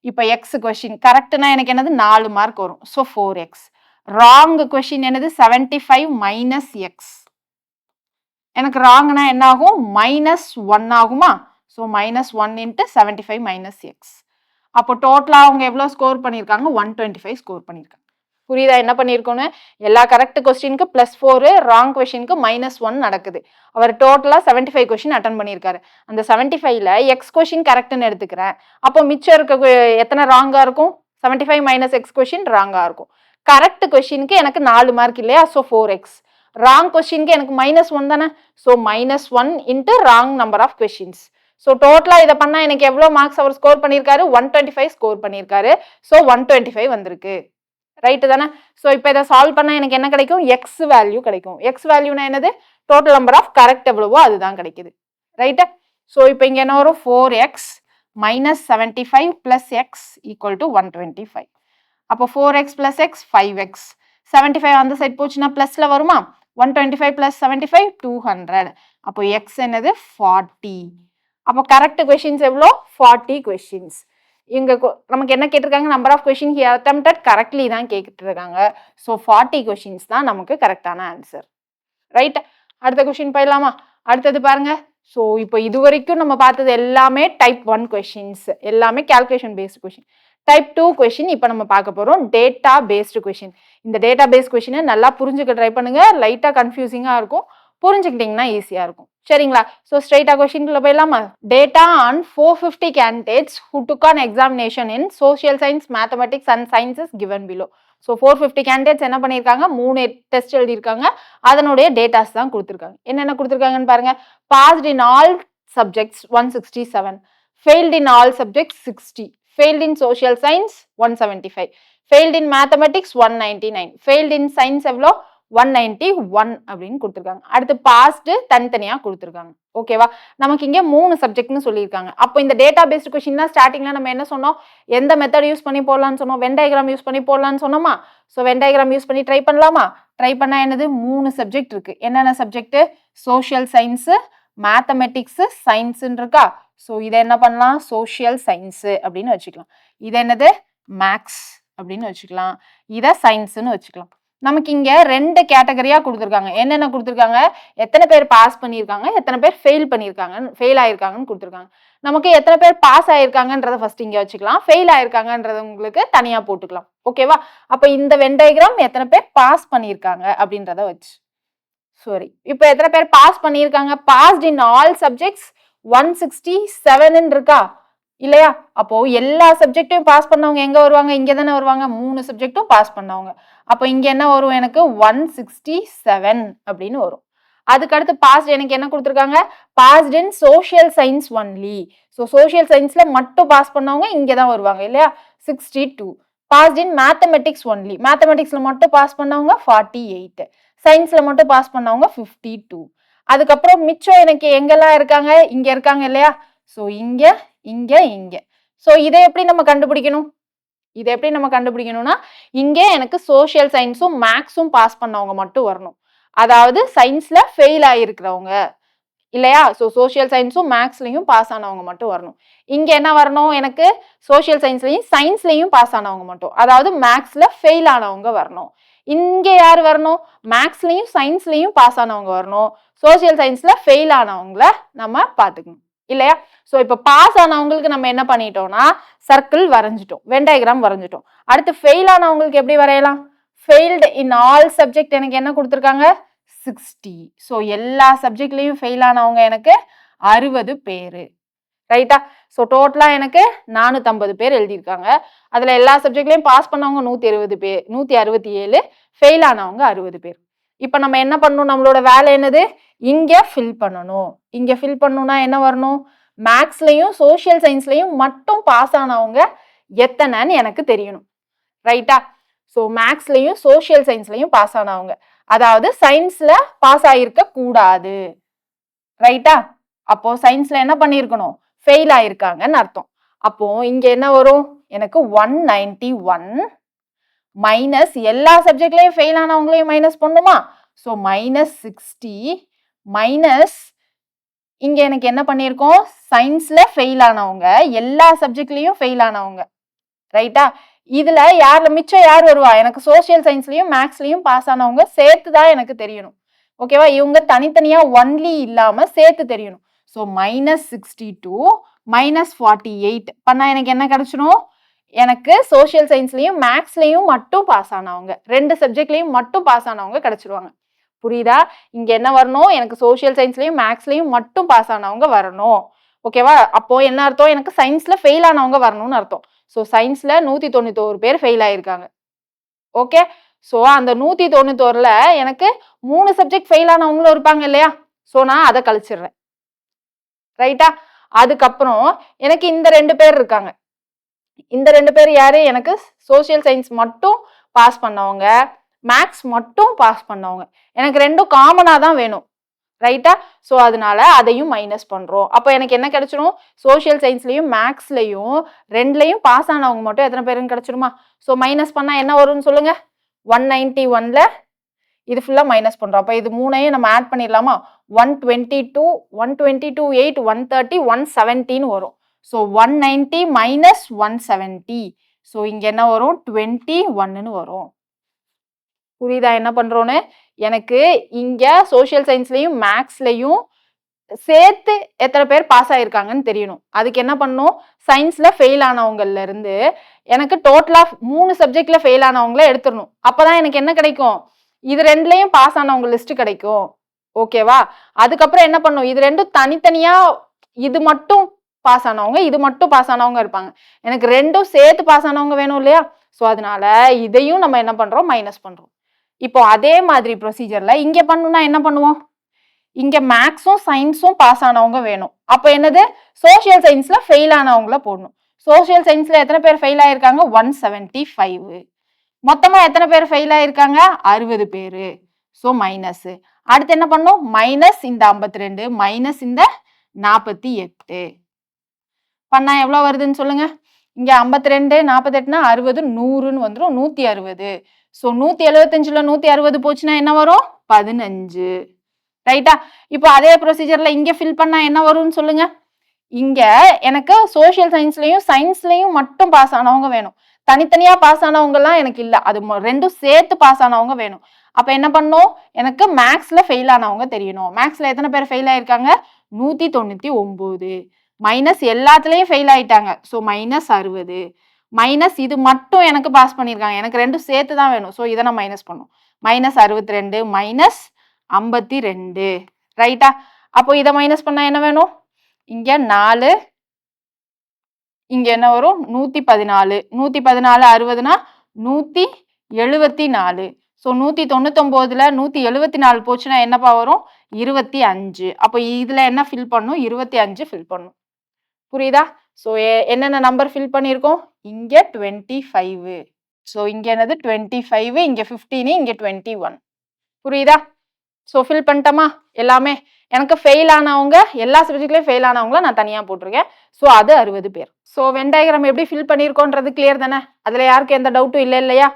Speaker 1: இப்போ எக்ஸ் கொஸ்டின் கரெக்ட்னா எனக்கு என்னது? 4 மார்க் வரும். So 4x. ராங் கொஸ்டின் என்னது? 75 மைனஸ் எக்ஸ். எனக்கு ராங்னா என்ன ஆகும்? -1 ஆகுமா? So -1 into 75 minus X. அப்போ டோட்டலா அவங்க எவ்வளவு ஸ்கோர் பண்ணியிருக்காங்க? 125 ஸ்கோர் பண்ணியிருக்காங்க. புரியுதா என்ன பண்ணியிருக்கோன்னு? எல்லா கரெக்ட் கொஸ்டினுக்கு +4, ராங் கொஸ்டினுக்கு -1 நடக்குது. அவர் டோட்டலா 75 கொஸ்டின் அட்டன் பண்ணியிருக்காரு. அந்த 75ல எக்ஸ் கொஸ்டின் கரெக்ட்னு எடுத்துக்கிறேன். அப்போ மிச்சம் இருக்க எத்தனை ராங்கா இருக்கும்? 75 மைனஸ் எக்ஸ் கொஸ்டின் ராங்கா இருக்கும். கரெக்ட் கொஸ்டினுக்கு எனக்கு 4 மார்க் இல்லையா? So 4x. ராங் கொஸ்டினுக்கு எனக்கு -1 தானே? So -1 into wrong number of questions. So டோட்டலா இதை பண்ணா எனக்கு எவ்வளவு மார்க்ஸ் அவர் ஸ்கோர் பண்ணியிருக்காரு? 125 ஸ்கோர் பண்ணியிருக்காரு. ஸோ 125 வந்திருக்கு. ரைட்டு தானே? ஸோ இப்போ இதை சால்வ் பண்ணா எனக்கு என்ன கிடைக்கும்? எக்ஸ் வேல்யூ கிடைக்கும். எக்ஸ் வேல்யூனா என்னது? டோட்டல் நம்பர் ஆஃப் கரெக்ட் எவ்வளவோ அதுதான் கிடைக்குது. ரைட்டா? ஸோ இப்போ இங்க என்ன வரும்? 4x minus 75 plus X equal to 125. அப்போ 4x பிளஸ் எக்ஸ் 5x. 75 அந்த சைட் போச்சுன்னா பிளஸ்ல வருமா? 125 பிளஸ் 75 200. அப்போ எக்ஸ் என்னது? 40. அப்போ கரெக்ட் கொஸ்டின்ஸ் எவ்வளோ? 40 கொஸ்டின்ஸ். இங்க நமக்கு என்ன கேட்டிருக்காங்க? Number of question he attempted correctly தான் கேட்டிருக்காங்க. ஸோ 40 கொஸ்டின்ஸ் தான் நமக்கு கரெக்டான ஆன்சர். ரைட்? அடுத்த கொஸ்டின் போயிடலாமா? அடுத்தது பாருங்க. ஸோ இப்போ இது வரைக்கும் நம்ம பார்த்தது எல்லாமே டைப் 1 கொஸ்டின்ஸ், எல்லாமே calculation based question. Type 2 question இப்போ நம்ம பார்க்க போறோம், டேட்டா பேஸ்டு கொஸ்டின். இந்த டேட்டா பேஸ்ட் கொஸ்டினை நல்லா புரிஞ்சுக்க ட்ரை பண்ணுங்க. லைட்டா கன்ஃபியூசிங்கா இருக்கும், புரிஞ்சுக்கிட்டீங்கன்னா ஈஸியா இருக்கும். சரிங்களா? ஸோ ஸ்ட்ரைட்டா கொஸ்டின்குள்ள போயிடலாமா? Data on 450 candidates who took an examination in social science, mathematics and sciences given below. So 450 candidates என்ன பண்ணியிருக்காங்க? 3 டெஸ்ட் எழுதியிருக்காங்க. அதனுடைய டேட்டாஸ் தான் கொடுத்துருக்காங்க. என்னென்ன கொடுத்துருக்காங்கன்னு பாருங்க. Passed in all subjects 167, failed in all subjects 60, failed in social science 175, failed in mathematics 199, failed in science எவ்வளோ? 191 அப்படின்னு கொடுத்துருக்காங்க. அடுத்து பாஸ்ட் தனித்தனியா கொடுத்துருக்காங்க. ஓகேவா? நமக்கு இங்க 3 சப்ஜெக்ட்னு சொல்லியிருக்காங்க. அப்போ இந்த டேட்டா பேஸ்ட் கொஸ்டின் ஸ்டார்டிங்ல நம்ம என்ன சொன்னோம்? எந்த மெத்தட் யூஸ் பண்ணி போடலாம்னு சொன்னோம்? வென் டயக்ராம் யூஸ் பண்ணி போடலாம்னு சொன்னோமா? ஸோ வென் டயக்ராம் யூஸ் பண்ணி ட்ரை பண்ணலாமா? ட்ரை பண்ணா என்னது? 3 சப்ஜெக்ட் இருக்கு. என்னென்ன சப்ஜெக்ட்? சோஷியல் சயின்ஸ், மேத்தமெட்டிக்ஸ், சயின்ஸ்ன்னு இருக்கா? ஸோ இதை என்ன பண்ணலாம்? சோஷியல் சயின்ஸ் அப்படின்னு வச்சுக்கலாம். இது என்னது? மேக்ஸ் அப்படின்னு வச்சுக்கலாம். இதை சயின்ஸ்ன்னு வச்சுக்கலாம். நமக்கு இங்க 2 கேட்டகரியா கொடுத்துருக்காங்க. என்னென்ன கொடுத்துருக்காங்க? எத்தனை பேர் பாஸ் பண்ணியிருக்காங்க, எத்தனை பேர் ஃபெயில் ஆயிருக்காங்கன்னு கொடுத்துருக்காங்க. நமக்கு எத்தனை பேர் பாஸ் ஆயிருக்காங்கன்றத ஃபர்ஸ்ட் இங்க வச்சுக்கலாம். ஃபெயில் ஆயிருக்காங்கன்றத உங்களுக்கு தனியா போட்டுக்கலாம். ஓகேவா? அப்ப இந்த வென் டயக்ராம் எத்தனை பேர் பாஸ் பண்ணியிருக்காங்க அப்படின்றத வச்சு. சாரி, இப்போ எத்தனை பேர் பாஸ் பண்ணியிருக்காங்க? பாஸ்ட் இன் ஆல் சப்ஜெக்ட்ஸ் 167 இருக்கா இல்லையா? அப்போ எல்லா சப்ஜெக்டையும் பாஸ் பண்ணவங்க எங்க வருவாங்க? இங்க தானே வருவாங்க. 3 சப்ஜெக்டும் பாஸ் பண்ணவங்க. அப்போ இங்க என்ன வரும்? எனக்கு 167 அப்படின்னு வரும். அதுக்கு அடுத்து பாஸ்ட் எனக்கு என்ன கொடுத்துருக்காங்க? Passed in social science only. So social சயின்ஸ்ல மட்டும் பாஸ் பண்ணவங்க இங்க தான் வருவாங்க இல்லையா? 62. Passed in mathematics only. மேத்தமெட்டிக்ஸ்ல மட்டும் பாஸ் பண்ணவங்க 48. சயின்ஸ்ல மட்டும் பாஸ் பண்ணவங்க 52. அதுக்கப்புறம் மிச்சம் எனக்கு எங்கெல்லாம் இருக்காங்க? இங்க இருக்காங்க இல்லையா? ஸோ இங்க இங்க இங்க. ஸோ இதை எப்படி நம்ம கண்டுபிடிக்கணும்? இங்க எனக்கு சோஷியல் சயின்ஸும் மேக்ஸும் பாஸ் பண்ணவங்க மட்டும் வரணும். அதாவது சயின்ஸ்ல ஃபெயில் ஆயிருக்கிறவங்க இல்லையா? ஸோ சோஷியல் சயின்ஸும் மேக்ஸ்லயும் பாஸ் ஆனவங்க மட்டும் வரணும். இங்க என்ன வரணும்? எனக்கு சோஷியல் சயின்ஸ்லயும் பாஸ் ஆனவங்க மட்டும், அதாவது மேக்ஸ்ல ஃபெயில் ஆனவங்க வரணும். இங்க யார் வரணும்? மேக்ஸ்லயும் சயின்ஸ்லயும் பாஸ் ஆனவங்க வரணும். சோஷியல் சயின்ஸ்ல ஃபெயில் ஆனவங்கள நம்ம பாத்துக்கணும் இல்லையா? சோ இப்ப பாஸ் ஆனவங்களுக்கு நம்ம என்ன பண்ணிட்டோம்னா சர்க்கிள் வரைஞ்சிட்டோம், வென் டயக்ராம் வரைஞ்சிட்டோம். அடுத்து ஃபெயில் ஆனவங்களுக்கு எப்படி வரையலாம்? ஃபெயில்டு இன் ஆல் சப்ஜெக்ட் எனக்கு என்ன கொடுத்துருக்காங்க? 60. ஸோ எல்லா சப்ஜெக்ட்லயும் ஃபெயில் ஆனவங்க எனக்கு 60 பேரு. ரைட்டா? ஸோ டோட்டலா எனக்கு 450 பேர் எழுதியிருக்காங்க. அதுல எல்லா சப்ஜெக்ட்லயும் பாஸ் பண்ணவங்க 120 பேர், 167, ஃபெயில் ஆனவங்க 60 பேர். இப்ப நம்ம என்ன பண்ணணும்? நம்மளோட வேலை என்னது? இங்க ஃபில் பண்ணணும். இங்க ஃபில் பண்ணணும்னா என்ன வரணும்? மேக்ஸ்லயும் சோஷியல் சயின்ஸ்லயும் மட்டும் பாஸ் ஆனவங்க எத்தனைன்னு எனக்கு தெரியணும். ரைட்டா? ஸோ மேக்ஸ்லயும் சோஷியல் சயின்ஸ்லயும் பாஸ் ஆனவங்க, அதாவது சயின்ஸ்ல பாஸ் ஆயிருக்க கூடாது. ரைட்டா? அப்போ சயின்ஸ்ல என்ன பண்ணிருக்கணும்? ஃபெயில் ஆயிருக்காங்கன்னு அர்த்தம். அப்போ இங்க என்ன வரும்? எனக்கு 191 மைனஸ் எல்லா சப்ஜெக்ட்லயும் ஃபெயில் ஆனவங்களையும் மைனஸ் பண்ணுமா? ஸோ -60 மைனஸ் இங்க எனக்கு என்ன பண்ணிருக்கோம்? சயின்ஸ்ல ஃபெயில் ஆனவங்க, எல்லா சப்ஜெக்ட்லயும் ஃபெயில் ஆனவங்க. ரைட்டா? இதுல யார் மிச்சம் யார் வருவா? எனக்கு சோஷியல் சயின்ஸ்லயும் மேக்ஸ்லயும் பாஸ் ஆனவங்க சேர்த்துதான் எனக்கு தெரியணும். ஓகேவா? இவங்க தனித்தனியா ஒன்லி இல்லாம சேர்த்து தெரியணும். ஸோ -62 -48 பண்ணா எனக்கு என்ன கிடைச்சிடும்? எனக்கு சோஷியல் சயின்ஸ்லயும் மேக்ஸ்லயும் மட்டும் பாஸ் ஆனவங்க, 2 சப்ஜெக்ட்லயும் மட்டும் பாஸ் ஆனவங்க கிடைச்சிருவாங்க. புரியுதா? இங்க என்ன வரணும்? எனக்கு சோஷியல் சயின்ஸ்லயும் மேக்ஸ்லயும் மட்டும் பாஸ் ஆனவங்க வரணும். ஓகேவா? அப்போ என்ன அர்த்தம்? எனக்கு சயின்ஸ்ல ஃபெயில் ஆனவங்க வரணும்னு அர்த்தம். ஸோ சயின்ஸ்ல 191 பேர் ஃபெயில் ஆயிருக்காங்க. ஓகே? ஸோ அந்த 191ல எனக்கு 3 சப்ஜெக்ட் ஃபெயில் ஆனவங்களும் இருப்பாங்க இல்லையா? ஸோ நான் அதை கழிச்சிடுறேன். ரைட்டா? அதுக்கப்புறம் எனக்கு இந்த 2 பேர் இருக்காங்க. இந்த 2 பேர் யாரு? எனக்கு சோஷியல் சயின்ஸ் மட்டும் பாஸ் பண்ணவங்க, மேக்ஸ் மட்டும் பாஸ் பண்ணவங்க. எனக்கு ரெண்டும் காமனா தான் வேணும். ரைட்டா? ஸோ அதனால அதையும் மைனஸ் பண்றோம். அப்போ எனக்கு என்ன கிடைச்சிடும்? சோஷியல் சயின்ஸ்லயும் மேக்ஸ்லயும் 2லயும் பாஸ் ஆனவங்க மட்டும் எத்தனை பேருன்னு கிடைச்சிருமா? ஸோ மைனஸ் பண்ணா என்ன வரும்னு சொல்லுங்க? 191ல இது ஃபுல்லா மைனஸ் பண்றோம். அப்ப இது மூணையும் நம்ம ஆட் பண்ணிடலாமா? 122, 122, 8, 130, 117 வரும். So 190 minus 170. ஸோ இங்க என்ன வரும்? 21ன்னு வரும். புரியுதா என்ன பண்றோன்னு? எனக்கு இங்க சோஷியல் சயின்ஸ்லயும் மேக்ஸ்லயும் சேர்த்து எத்தனை பேர் பாஸ் ஆயிருக்காங்கன்னு தெரியணும். அதுக்கு என்ன பண்ணணும்? சயின்ஸ்ல ஃபெயில் ஆனவங்கல இருந்து எனக்கு டோட்டலா 3 சப்ஜெக்ட்ல ஃபெயில் ஆனவங்கள எடுத்துடணும். அப்பதான் எனக்கு என்ன கிடைக்கும்? இது 2லயும் பாஸ் ஆனவங்க லிஸ்ட் கிடைக்கும். ஓகேவா? அதுக்கப்புறம் என்ன பண்ணும்? இது ரெண்டும் தனித்தனியா இது மட்டும் பாஸ் ஆனவங்க, இது மட்டும் பாஸ் ஆனவங்க இருப்பாங்க. எனக்கு ரெண்டும் சேர்த்து பாஸ் ஆனவங்க வேணும் இல்லையா? ஸோ அதனால இதையும் நம்ம என்ன பண்றோம்? மைனஸ் பண்றோம். இப்போ அதே மாதிரி ப்ரொசீஜர்ல இங்க பண்ணணும்னா என்ன பண்ணுவோம்? இங்க மேக்ஸும் சயின்ஸும் பாஸ் ஆனவங்க வேணும். அப்ப என்னது? சோஷியல் சயின்ஸ்ல ஃபெயில் ஆனவங்கள போடணும். சோஷியல் சயின்ஸ்ல எத்தனை பேர் ஃபெயில் ஆயிருக்காங்க? 175. மொத்தமா எத்தனை பேர் ஃபெயில் ஆயிருக்காங்க? 60 பேரு. So minus. அடுத்து என்ன பண்ணும்? மைனஸ் இந்த 52 மைனஸ் இந்த 48 பண்ணா எவ்வளவு வருதுன்னு சொல்லுங்க? இங்க 52 48னா 60 100ன்னு வந்துடும். 160. ஸோ 175ல 160 போச்சுன்னா என்ன வரும்? 15. ரைட்டா? இப்போ அதே ப்ரொசீஜர்ல இங்க ஃபில் பண்ணா என்ன வரும்னு சொல்லுங்க? இங்க எனக்கு சோஷியல் சயின்ஸ்லயும் சயின்ஸ்லயும் மட்டும் பாஸ் ஆனவங்க வேணும். தனித்தனியா பாஸ் ஆனவங்க எல்லாம் எனக்கு இல்ல, அது ரெண்டும் சேர்த்து பாஸ் ஆனவங்க வேணும். அப்ப என்ன பண்ணும், எனக்கு மேக்ஸ்ல ஃபெயில் ஆனவங்க தெரியணும். மேக்ஸ்ல எத்தனை பேர் ஃபெயில் ஆயிருக்காங்க, 199 மைனஸ் எல்லாத்துலயும் ஃபெயில் ஆயிட்டாங்க, ஸோ மைனஸ் 60 மைனஸ் இது மட்டும் எனக்கு பாஸ் பண்ணியிருக்காங்க, எனக்கு ரெண்டும் சேர்த்து தான் வேணும், ஸோ இதை நான் மைனஸ் பண்ணும், மைனஸ் 62 மைனஸ் 52 ரைட்டா. அப்போ இதை மைனஸ் பண்ணா என்ன வேணும், இங்க 4 இங்க என்ன வரும் 114 114 60னா 174 ஸோ 199ல 174 போச்சுன்னா என்னப்பா வரும் 25. அப்போ இதுல என்ன ஃபில் பண்ணும் 25 ஃபில் பண்ணும். புரியுதா? ஸோ என்னென்ன நம்பர் ஃபில் பண்ணியிருக்கோம், இங்க 25, ஸோ இங்க என்னது 25, இங்க 15, இங்க 21. புரியுதா? ஸோ ஃபில் பண்ணிட்டோமா எல்லாமே. எனக்கு ஃபெயில் ஆனவங்க எல்லா சப்ஜெக்ட்லயும் ஃபெயில் ஆனவங்கள நான் தனியா போட்டிருக்கேன், ஸோ அது 60 பேர். ஸோ வென் டயக்ராம் எப்படி ஃபில் பண்ணியிருக்கோன்றது கிளியர் தானே, அதுல யாருக்கு எந்த டவுட்டும் இல்லை இல்லையா?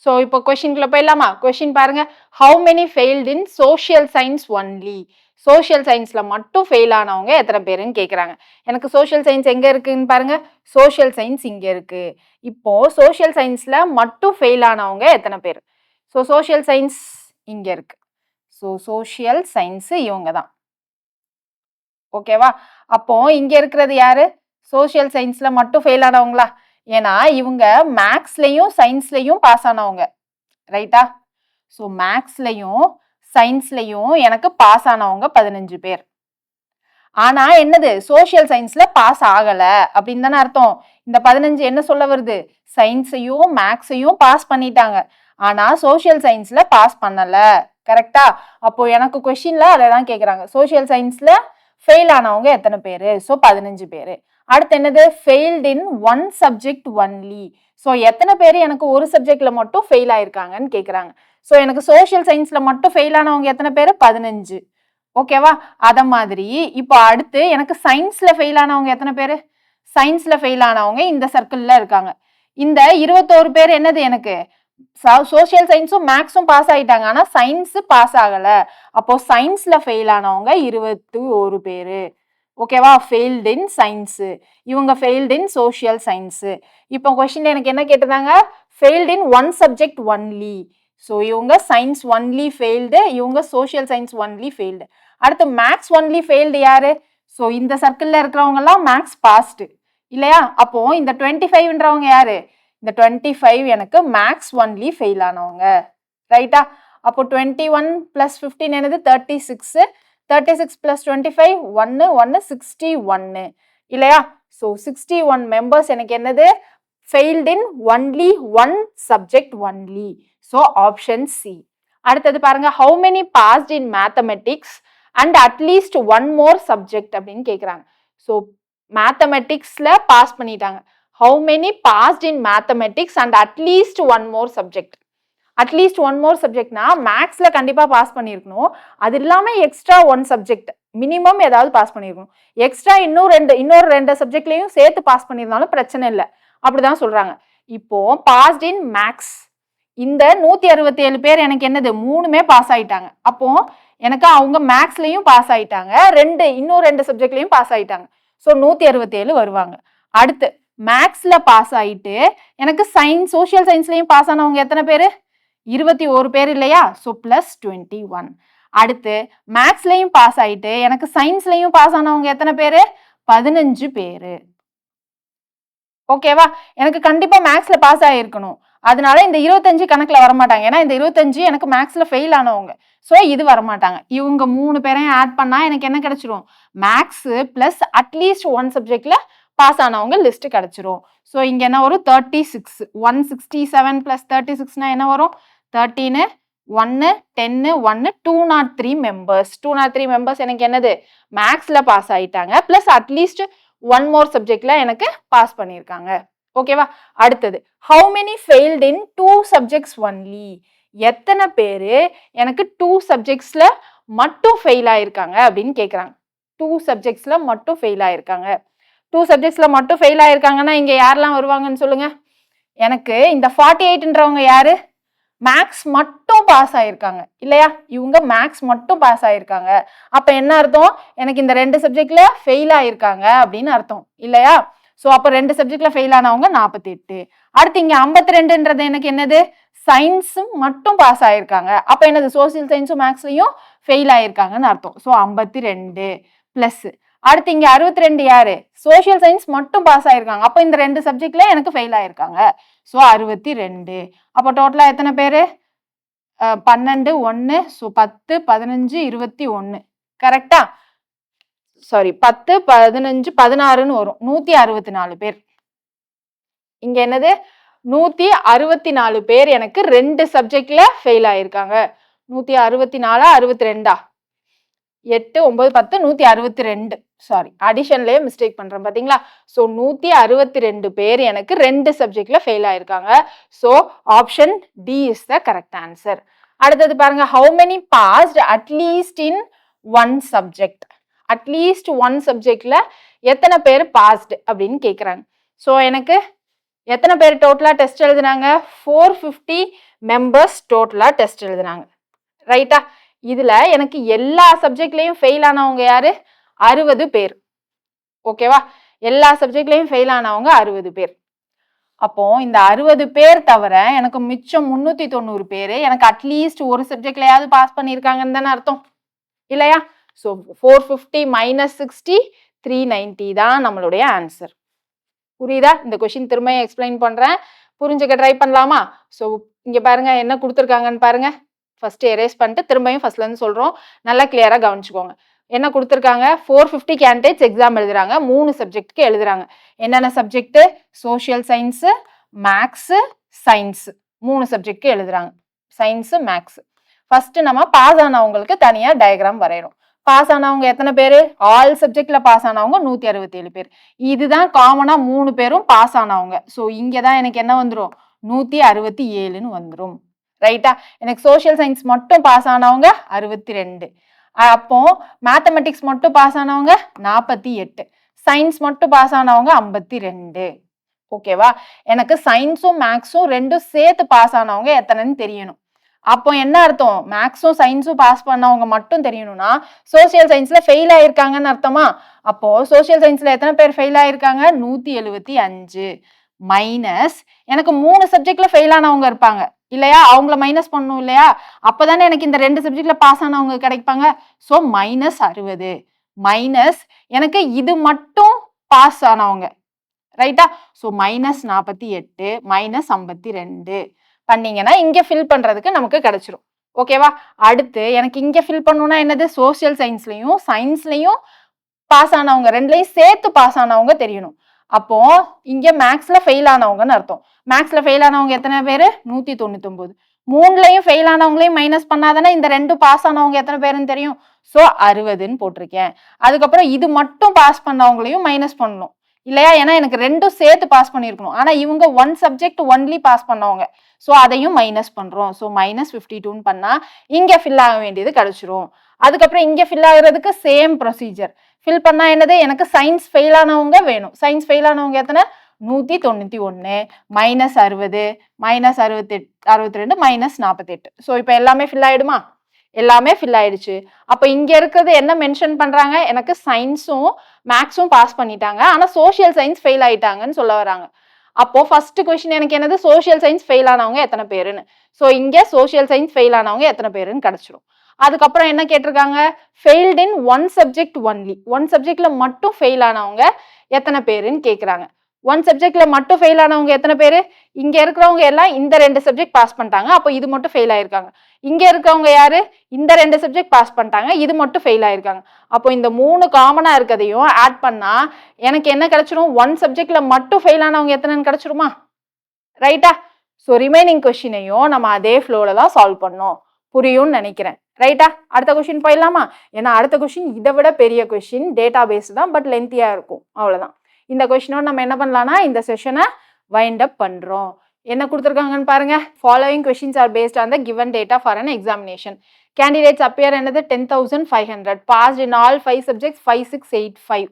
Speaker 1: ஸோ இப்போ கொஸ்டின்குள்ள போயிடலாமா? கொஸ்டின் பாருங்க, how many failed in social science only. Social சயின்ஸ்ல மட்டும் ஃபெயில் ஆனவங்க எத்தனை பேருன்னு கேட்குறாங்க. எனக்கு சோஷியல் சயின்ஸ் எங்க இருக்குன்னு பாருங்க, சோஷியல் சயின்ஸ் இங்க இருக்கு. இப்போ சோஷியல் சயின்ஸ்ல மட்டும் ஃபெயில் ஆனவங்க எத்தனை பேர்? ஸோ சோஷியல் சயின்ஸ் இங்க இருக்கு, ஸோ சோஷியல் சயின்ஸ் இவங்க தான். ஓகேவா? அப்போ இங்க இருக்கிறது யாரு, சோஷியல் சயின்ஸ்ல மட்டும் ஃபெயில் ஆனவங்களா? ஏன்னா இவங்க மேக்ஸ்லயும் சயின்ஸ்லயும் பாஸ் ஆனவங்க, ரைட்டா? ஸோ மேக்ஸ்லயும் சயின்ஸ்லயும் எனக்கு பாஸ் ஆனவங்க 15 பேர். ஆனா என்னது, சோஷியல் சயின்ஸ்ல பாஸ் ஆகல அப்படின்னு தானே அர்த்தம். இந்த 15 என்ன சொல்ல வருது, சயின்ஸையும் மேக்ஸையும் பாஸ் பண்ணிட்டாங்க, ஆனா சோஷியல் சயின்ஸ்ல பாஸ் பண்ணல, கரெக்டா? அப்போ எனக்கு கொஸ்டின்ல அதை தான் கேட்குறாங்க, சோஷியல் சயின்ஸ்ல ஃபெயில் ஆனவங்க எத்தனை பேரு? ஸோ 15 பேரு. அடுத்து என்னது, failed in one subject only. So எத்தனை பேர் எனக்கு ஒரு சப்ஜெக்ட்ல மட்டும் ஃபெயில் ஆயிருக்காங்கன்னு கேட்குறாங்க. ஸோ எனக்கு சோஷியல் சயின்ஸ்ல மட்டும் ஃபெயில் ஆனவங்க எத்தனை பேர், 15. ஓகேவா? அத மாதிரி இப்போ அடுத்து எனக்கு சயின்ஸ்ல ஃபெயில் ஆனவங்க எத்தனை பேரு, சயின்ஸ்ல ஃபெயில் ஆனவங்க இந்த சர்க்கிள்ல இருக்காங்க. இந்த 21 பேர் என்னது, எனக்கு சோஷியல் சயின்ஸும் மேக்ஸும் பாஸ் ஆயிட்டாங்க, ஆனா சயின்ஸ் பாஸ் ஆகல. அப்போ சயின்ஸ்ல ஃபெயில் ஆனவங்க 21 பேரு. ஓகேவா? ஃபெயில்ட் இன் சயின்ஸ், இவங்க ஃபெயில்ட் இன் சோஷியல் சயின்ஸ். இப்போ கொஸ்டின்ல எனக்கு என்ன கேட்டிருந்தாங்க, failed in one subject only. So இவங்க சயின்ஸ் ஒன்லி ஃபெயில்டு, இவங்க சோஷியல் சயின்ஸ் ஒன்லி ஃபெயில்டு. அடுத்து மேக்ஸ் ஒன்லி ஃபெயில்டு யாரு, ஸோ இந்த சர்க்கிள்ல இருக்கிறவங்க எல்லாம் மேக்ஸ் பாஸ்டு இல்லையா? அப்போ இந்த 25ன்றவங்க யாரு, இந்த 25 எனக்கு மேக்ஸ் ஒன்லி ஃபெயில் ஆனவங்க, ரைட்டா? அப்போ 21 + 15 என்னது 36, 36 + 25 1 1 61 இல்லையா? ஸோ 61 மெம்பர்ஸ் எனக்கு என்னது, failed in only one subject only. So option C. அடுத்தது பாருங்க, how many passed in mathematics and at least one more subject அப்படின்னு கேட்குறாங்க. ஸோ மேத்தமெட்டிக்ஸ்ல பாஸ் பண்ணிட்டாங்க, how many passed in mathematics and at least one more subject. At least one more சப்ஜெக்ட்னா மேக்ஸ்ல கண்டிப்பா pass பண்ணியிருக்கணும், அது இல்லாம எக்ஸ்ட்ரா ஒன் சப்ஜெக்ட் மினிமம் ஏதாவது பாஸ் பண்ணியிருக்கணும், எக்ஸ்ட்ரா இன்னொரு ரெண்டு சப்ஜெக்ட்லயும் சேர்த்து பாஸ் பண்ணியிருந்தாலும் பிரச்சனை இல்லை, அப்படிதான் சொல்றாங்க. இப்போ பாஸ்ட் இன் மேக்ஸ் இந்த 167 பேர் எனக்கு என்னது, 3மே பாஸ் ஆயிட்டாங்க. அப்போ எனக்கு அவங்க மேக்ஸ்லயும் பாஸ் ஆயிட்டாங்க, இன்னும் ரெண்டு சப்ஜெக்ட்லயும் பாஸ் ஆயிட்டாங்க, ஸோ 167 வருவாங்க. அடுத்து மேக்ஸ்ல பாஸ் ஆயிட்டு எனக்கு சோஷியல் சயின்ஸ்லயும் பாஸ் ஆனவங்க எத்தனை பேரு, 21 பேர் இல்லையா? ஸோ +21. அடுத்து மேக்ஸ்லயும் பாஸ் ஆயிட்டு எனக்கு சயின்ஸ்லயும் பாஸ் ஆனவங்க எத்தனை பேரு, 15 பேரு. ஓகேவா? எனக்கு கண்டிப்பா மேக்ஸ்ல பாஸ் ஆகிருக்கணும், அதனால இந்த 25 கணக்குல வரமாட்டாங்க, ஏன்னா இந்த 25 எனக்கு மேக்ஸ்ல ஃபெயில் ஆனவங்க, ஸோ இது வரமாட்டாங்க. இவங்க 3 பேரையும் ஆட் பண்ணா எனக்கு என்ன கிடைச்சிரும், மேக்ஸ் பிளஸ் அட்லீஸ்ட் ஒன் சப்ஜெக்ட்ல பாஸ் ஆனவங்க லிஸ்ட் கிடைச்சிரும். ஸோ இங்க என்ன வரும், 36 167 + 36னா என்ன வரும், 13 1 10 1 203 மெம்பர்ஸ். 203 மெம்பர்ஸ் எனக்கு என்னது, மேக்ஸ்ல பாஸ் ஆயிட்டாங்க, பிளஸ் அட்லீஸ்ட் ஒன் மோர் சப்ஜெக்ட்ல எனக்கு பாஸ் பண்ணியிருக்காங்க. ஓகேவா? அடுத்தது, how many failed in 2 subjects only. எத்தனை பேரு எனக்கு 2 சப்ஜெக்ட்ஸ்ல மட்டும் ஃபெயில் ஆயிருக்காங்க அப்படின்னு கேட்குறாங்க. 2 சப்ஜெக்ட்ஸ்ல மட்டும் ஃபெயில் ஆயிருக்காங்க. 2 சப்ஜெக்ட்ஸ்ல மட்டும் ஃபெயில் ஆயிருக்காங்கன்னா இங்க யாரெல்லாம் வருவாங்கன்னு சொல்லுங்க. எனக்கு இந்த 48ன்றவங்க யாரு, மேக்ஸ் மட்டும் பாஸ் ஆயிருக்காங்க இல்லையா? இவங்க மேக்ஸ் மட்டும் பாஸ் ஆயிருக்காங்க, அப்ப என்ன அர்த்தம், எனக்கு இந்த 2 சப்ஜெக்ட்ல ஃபெயில் ஆயிருக்காங்க அப்படின்னு அர்த்தம் இல்லையா? ஸோ அப்போ 2 சப்ஜெக்ட்ல ஃபெயில் ஆனவங்க 48. அடுத்து இங்க 52ன்றது எனக்கு என்னது சயின்ஸும் மட்டும் பாஸ் ஆயிருக்காங்க. அப்ப என்னது சோசியல் சயின்ஸும் மேக்ஸ்லயும் ஃபெயில் ஆயிருக்காங்கன்னு அர்த்தம். ஸோ 52 பிளஸ் அடுத்து இங்க 62 யாரு சோசியல் சயின்ஸ் மட்டும் பாஸ் ஆயிருக்காங்க. அப்ப இந்த 2 சப்ஜெக்ட்ல எனக்கு ஃபெயில் ஆயிருக்காங்க. ஸோ 62. அப்ப டோட்டலா எத்தனை பேரு 12 1 ஸோ 10 15 21 கரெக்டா? சாரி 10 15 16ன்னு வரும். 164 பேர். இங்க என்னது 164 பேர் எனக்கு 2 சப்ஜெக்ட்ல ஃபெயில் ஆயிருக்காங்க. 164 62 8 9 10 162 சாரி அடிஷன்லயே மிஸ்டேக் பண்றேன் பாத்தீங்களா? சோ 162 பேர் எனக்கு 2 சப்ஜெக்ட்ல ஃபெயில் ஆயிருக்காங்க. So option D is the correct answer. அடுத்தது பாருங்க, how many passed at least in one subject? At least one சப்ஜெக்ட்ல எத்தனை பேர் பாஸ்ட் அப்படின்னு கேக்குறாங்க. சோ எனக்கு எத்தனை பேர் டோட்டலா டெஸ்ட் எழுதுனாங்க? 450 மெம்பர்ஸ் டோட்டலா டெஸ்ட் எழுதுனாங்க. ரைட்டா? இதுல எனக்கு எல்லா சப்ஜெக்ட்லயும் ஃபெயில் ஆனவங்க யாரு? 60 பேர். ஓகேவா? எல்லா சப்ஜெக்ட்லயும் ஃபெயில் ஆனவங்க 60 பேர். அப்போ இந்த 60 பேர் தவிர எனக்கு மிச்சம் 390 பேர் எனக்கு அட்லீஸ்ட் ஒரு சப்ஜெக்ட்லயாவது பாஸ் பண்ணிருக்காங்கன்னு தானே அர்த்தம் இல்லையா? ஸோ 450 மைனஸ் 60 390 தான் நம்மளுடைய ஆன்சர். புரியுதா? இந்த கொஸ்டின் திரும்ப எக்ஸ்பிளைன் பண்றேன், புரிஞ்சுக்க ட்ரை பண்ணலாமா? ஸோ இங்க பாருங்க என்ன கொடுத்துருக்காங்கன்னு பாருங்க. ஃபர்ஸ்ட் எரேஸ் பண்ணிட்டு திரும்பியும் ஃபர்ஸ்ட்ல இருந்து சொல்றோம், நல்லா கிளியரா கவனிச்சுக்கோங்க. என்ன கொடுத்துருக்காங்க? 450 கேண்டிடேட்ஸ் எக்ஸாம் எழுதுறாங்க, 3 சப்ஜெக்ட்க்கு எழுதுறாங்க. என்னென்ன subject? Social science, maths, science 3 சப்ஜெக்ட்க்கு எழுதுறாங்க. Science maths. ஃபர்ஸ்ட் நம்ம பாஸ் ஆனவங்களுக்கு தனியா டயக்ராம் வரையணும். பாஸ் ஆனவங்க எத்தனை பேரு? ஆல் சப்ஜெக்ட்ல பாஸ் ஆனவங்க 167 பேர். இதுதான் காமனா 3 பேரும் பாஸ் ஆனவங்க. ஸோ இங்கதான் எனக்கு என்ன வந்துடும்? 167ன்னு வந்துடும். ரைட்டா? எனக்கு சோசியல் சயின்ஸ் மட்டும் பாஸ் ஆனவங்க 62. அப்போ மேத்தமெட்டிக்ஸ் மட்டும் பாஸ் ஆனவங்க 48. சயின்ஸ் மட்டும் பாஸ் ஆனவங்க 52. ஓகேவா? எனக்கு சயின்ஸும் மேக்ஸும் ரெண்டும் சேர்த்து பாஸ் ஆனவங்க எத்தனைன்னு தெரியணும். அப்போ என்ன அர்த்தம்? மேக்ஸும் சயின்ஸும் பாஸ் பண்ணவங்க மட்டும் தெரியணும்னா சோசியல் சயின்ஸ்ல ஃபெயில் ஆயிருக்காங்கன்னு அர்த்தமா? அப்போ சோசியல் சயின்ஸ்ல எத்தனை பேர் ஃபெயில் ஆயிருக்காங்க? 175 மைனஸ் எனக்கு 3 சப்ஜெக்ட்ல ஃபெயில் ஆனவங்க இருப்பாங்க இல்லையா? அவங்கள மைனஸ் பண்ணணும் இல்லையா? அப்பதானே எனக்கு இந்த 2 சப்ஜெக்ட்ல பாஸ் ஆனவங்க கிடைப்பாங்க. ஸோ மைனஸ் 60 மைனஸ் எனக்கு இது மட்டும் பாஸ் ஆனவங்க. ரைட்டா? ஸோ மைனஸ் 48 மைனஸ் 52 பண்ணீங்கன்னா இங்க ஃபில் பண்றதுக்கு நமக்கு கிடைச்சிரும். ஓகேவா? அடுத்து எனக்கு இங்க ஃபில் பண்ணணும்னா என்னது? சோசியல் சயின்ஸ்லயும் சயின்ஸ்லயும் பாஸ் ஆனவங்க ரெண்டுலையும் சேர்த்து பாஸ் ஆனவங்க தெரியணும். அப்போ இங்க மேக்ஸ்ல ஃபெயில் ஆனவங்கன்னு அர்த்தம். மேக்ஸ்ல ஃபெயில் ஆனவங்க எத்தனை பேரு? 199. 3லையும் ஃபெயில் ஆனவங்களையும் மைனஸ் பண்ணாதானே இந்த 2 பாஸ் ஆனவங்க எத்தனை பேருன்னு தெரியும். ஸோ 60ன்னு போட்டிருக்கேன். அதுக்கப்புறம் இது மட்டும் பாஸ் பண்ணவங்களையும் மைனஸ் பண்ணணும் இல்லையா? ஏன்னா எனக்கு ரெண்டும் சேர்த்து பாஸ் பண்ணிருக்கணும். ஆனா இவங்க ஒன் சப்ஜெக்ட் ஒன்லி பாஸ் பண்ணவங்க. ஸோ அதையும் மைனஸ் பண்றோம். ஸோ மைனஸ் 52ன்னு பண்ணா இங்க ஃபில் ஆக வேண்டியது கிடைச்சிரும். அதுக்கப்புறம் இங்க ஃபில் ஆகுறதுக்கு சேம் ப்ரொசீஜர். ஃபில் பண்ணா என்னது? எனக்கு சயின்ஸ் ஃபெயில் ஆனவங்க வேணும். சயின்ஸ் ஃபெயில் ஆனவங்க எத்தனை? 191 மைனஸ் 60 மைனஸ் 62 மைனஸ் 48. ஸோ இப்போ எல்லாமே ஃபில் ஆயிடுமா? எல்லாமே ஃபில் ஆயிடுச்சு. அப்ப இங்க இருக்கிறது என்ன மென்ஷன் பண்றாங்க? எனக்கு சயின்ஸும் மேக்ஸும் பாஸ் பண்ணிட்டாங்க, ஆனா சோசியல் சயின்ஸ் ஃபெயில் ஆயிட்டாங்கன்னு சொல்ல வராங்க. அப்போ ஃபர்ஸ்ட் கொஸ்டின் எனக்கு என்னது? சோசியல் சயின்ஸ் ஃபெயில் ஆனவங்க எத்தனை பேருன்னு. ஸோ இங்க சோசியல் சயின்ஸ் ஃபெயில் ஆனவங்க எத்தனை பேருன்னு கிடைச்சிரும். அதுக்கப்புறம் என்ன கேட்டிருக்காங்க? Failed in one subject only. One சப்ஜெக்ட்ல மட்டும் ஃபெயில் ஆனவங்க எத்தனை பேருன்னு கேட்குறாங்க. ஒன் சப்ஜெக்ட்ல மட்டும் ஃபெயில் ஆனவங்க எத்தனை பேரு? இங்க இருக்கிறவங்க எல்லாம் இந்த 2 சப்ஜெக்ட் பாஸ் பண்ணிட்டாங்க, அப்போ இது மட்டும் ஃபெயில் ஆயிருக்காங்க. இங்க இருக்கவங்க யாரு? இந்த 2 சப்ஜெக்ட் பாஸ் பண்ணிட்டாங்க, இது மட்டும் ஃபெயில் ஆயிருக்காங்க. அப்போ இந்த 3 காமனா இருக்கதையும் ஆட் பண்ணா எனக்கு என்ன கிடைச்சிரும்? ஒன் சப்ஜெக்ட்ல மட்டும் ஃபெயில் ஆனவங்க எத்தனைன்னு கிடைச்சிருமா? ரைட்டா? ஸோ ரிமைனிங் கொஸ்டினையும் நம்ம அதே ஃப்ளோல தான் சால்வ் பண்ணோம். புரியும்னு நினைக்கிறேன். ரைட்டா? அடுத்த கொஸ்டின் போயிடலாமா? ஏன்னா அடுத்த கொஸ்டின் இதை விட பெரிய கொஸ்டின், டேட்டா பேஸ் தான், பட் லென்த்தியா இருக்கும். அவ்வளவுதான். இந்த கொஸ்டினோட நம்ம என்ன பண்ணலாம்னா இந்த செஷனை வைண்ட் அப் பண்றோம். என்ன கொடுத்துருக்காங்கன்னு பாருங்க. Following questions are based on the given data for an examination. Candidates appear என்னது? 10,500. Passed in all 5 subjects 5685.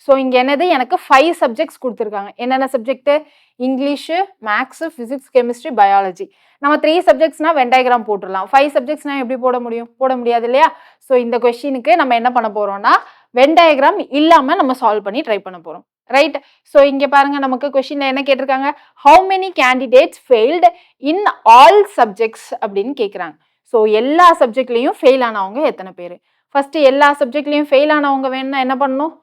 Speaker 1: So இங்க என்னது? எனக்கு 5 சப்ஜெக்ட்ஸ் கொடுத்துருக்காங்க. என்னென்ன subject? English, maths, physics, chemistry, biology. நம்ம 3 சப்ஜெக்ட்ஸ்னா வென் டயக்ராம் போட்டுடலாம். 5 சப்ஜெக்ட்ஸ்னா எப்படி போட முடியும்? போட முடியாது இல்லையா? ஸோ இந்த கொஸ்டினுக்கு நம்ம என்ன பண்ண போறோம்னா வென் டயக்ராம் இல்லாம நம்ம சால்வ் பண்ணி ட்ரை பண்ண போறோம். ரைட். ஸோ இங்க பாருங்க நமக்கு கொஸ்டின்ல என்ன கேட்டிருக்காங்க, how many candidates failed in all subjects அப்படின்னு கேட்குறாங்க. ஸோ எல்லா சப்ஜெக்ட்லையும் ஃபெயில் ஆனவங்க எத்தனை பேர்? ஃபர்ஸ்ட் எல்லா சப்ஜெக்ட்லையும் ஃபெயில் ஆனவங்க வேணும்னா என்ன பண்ணணும்,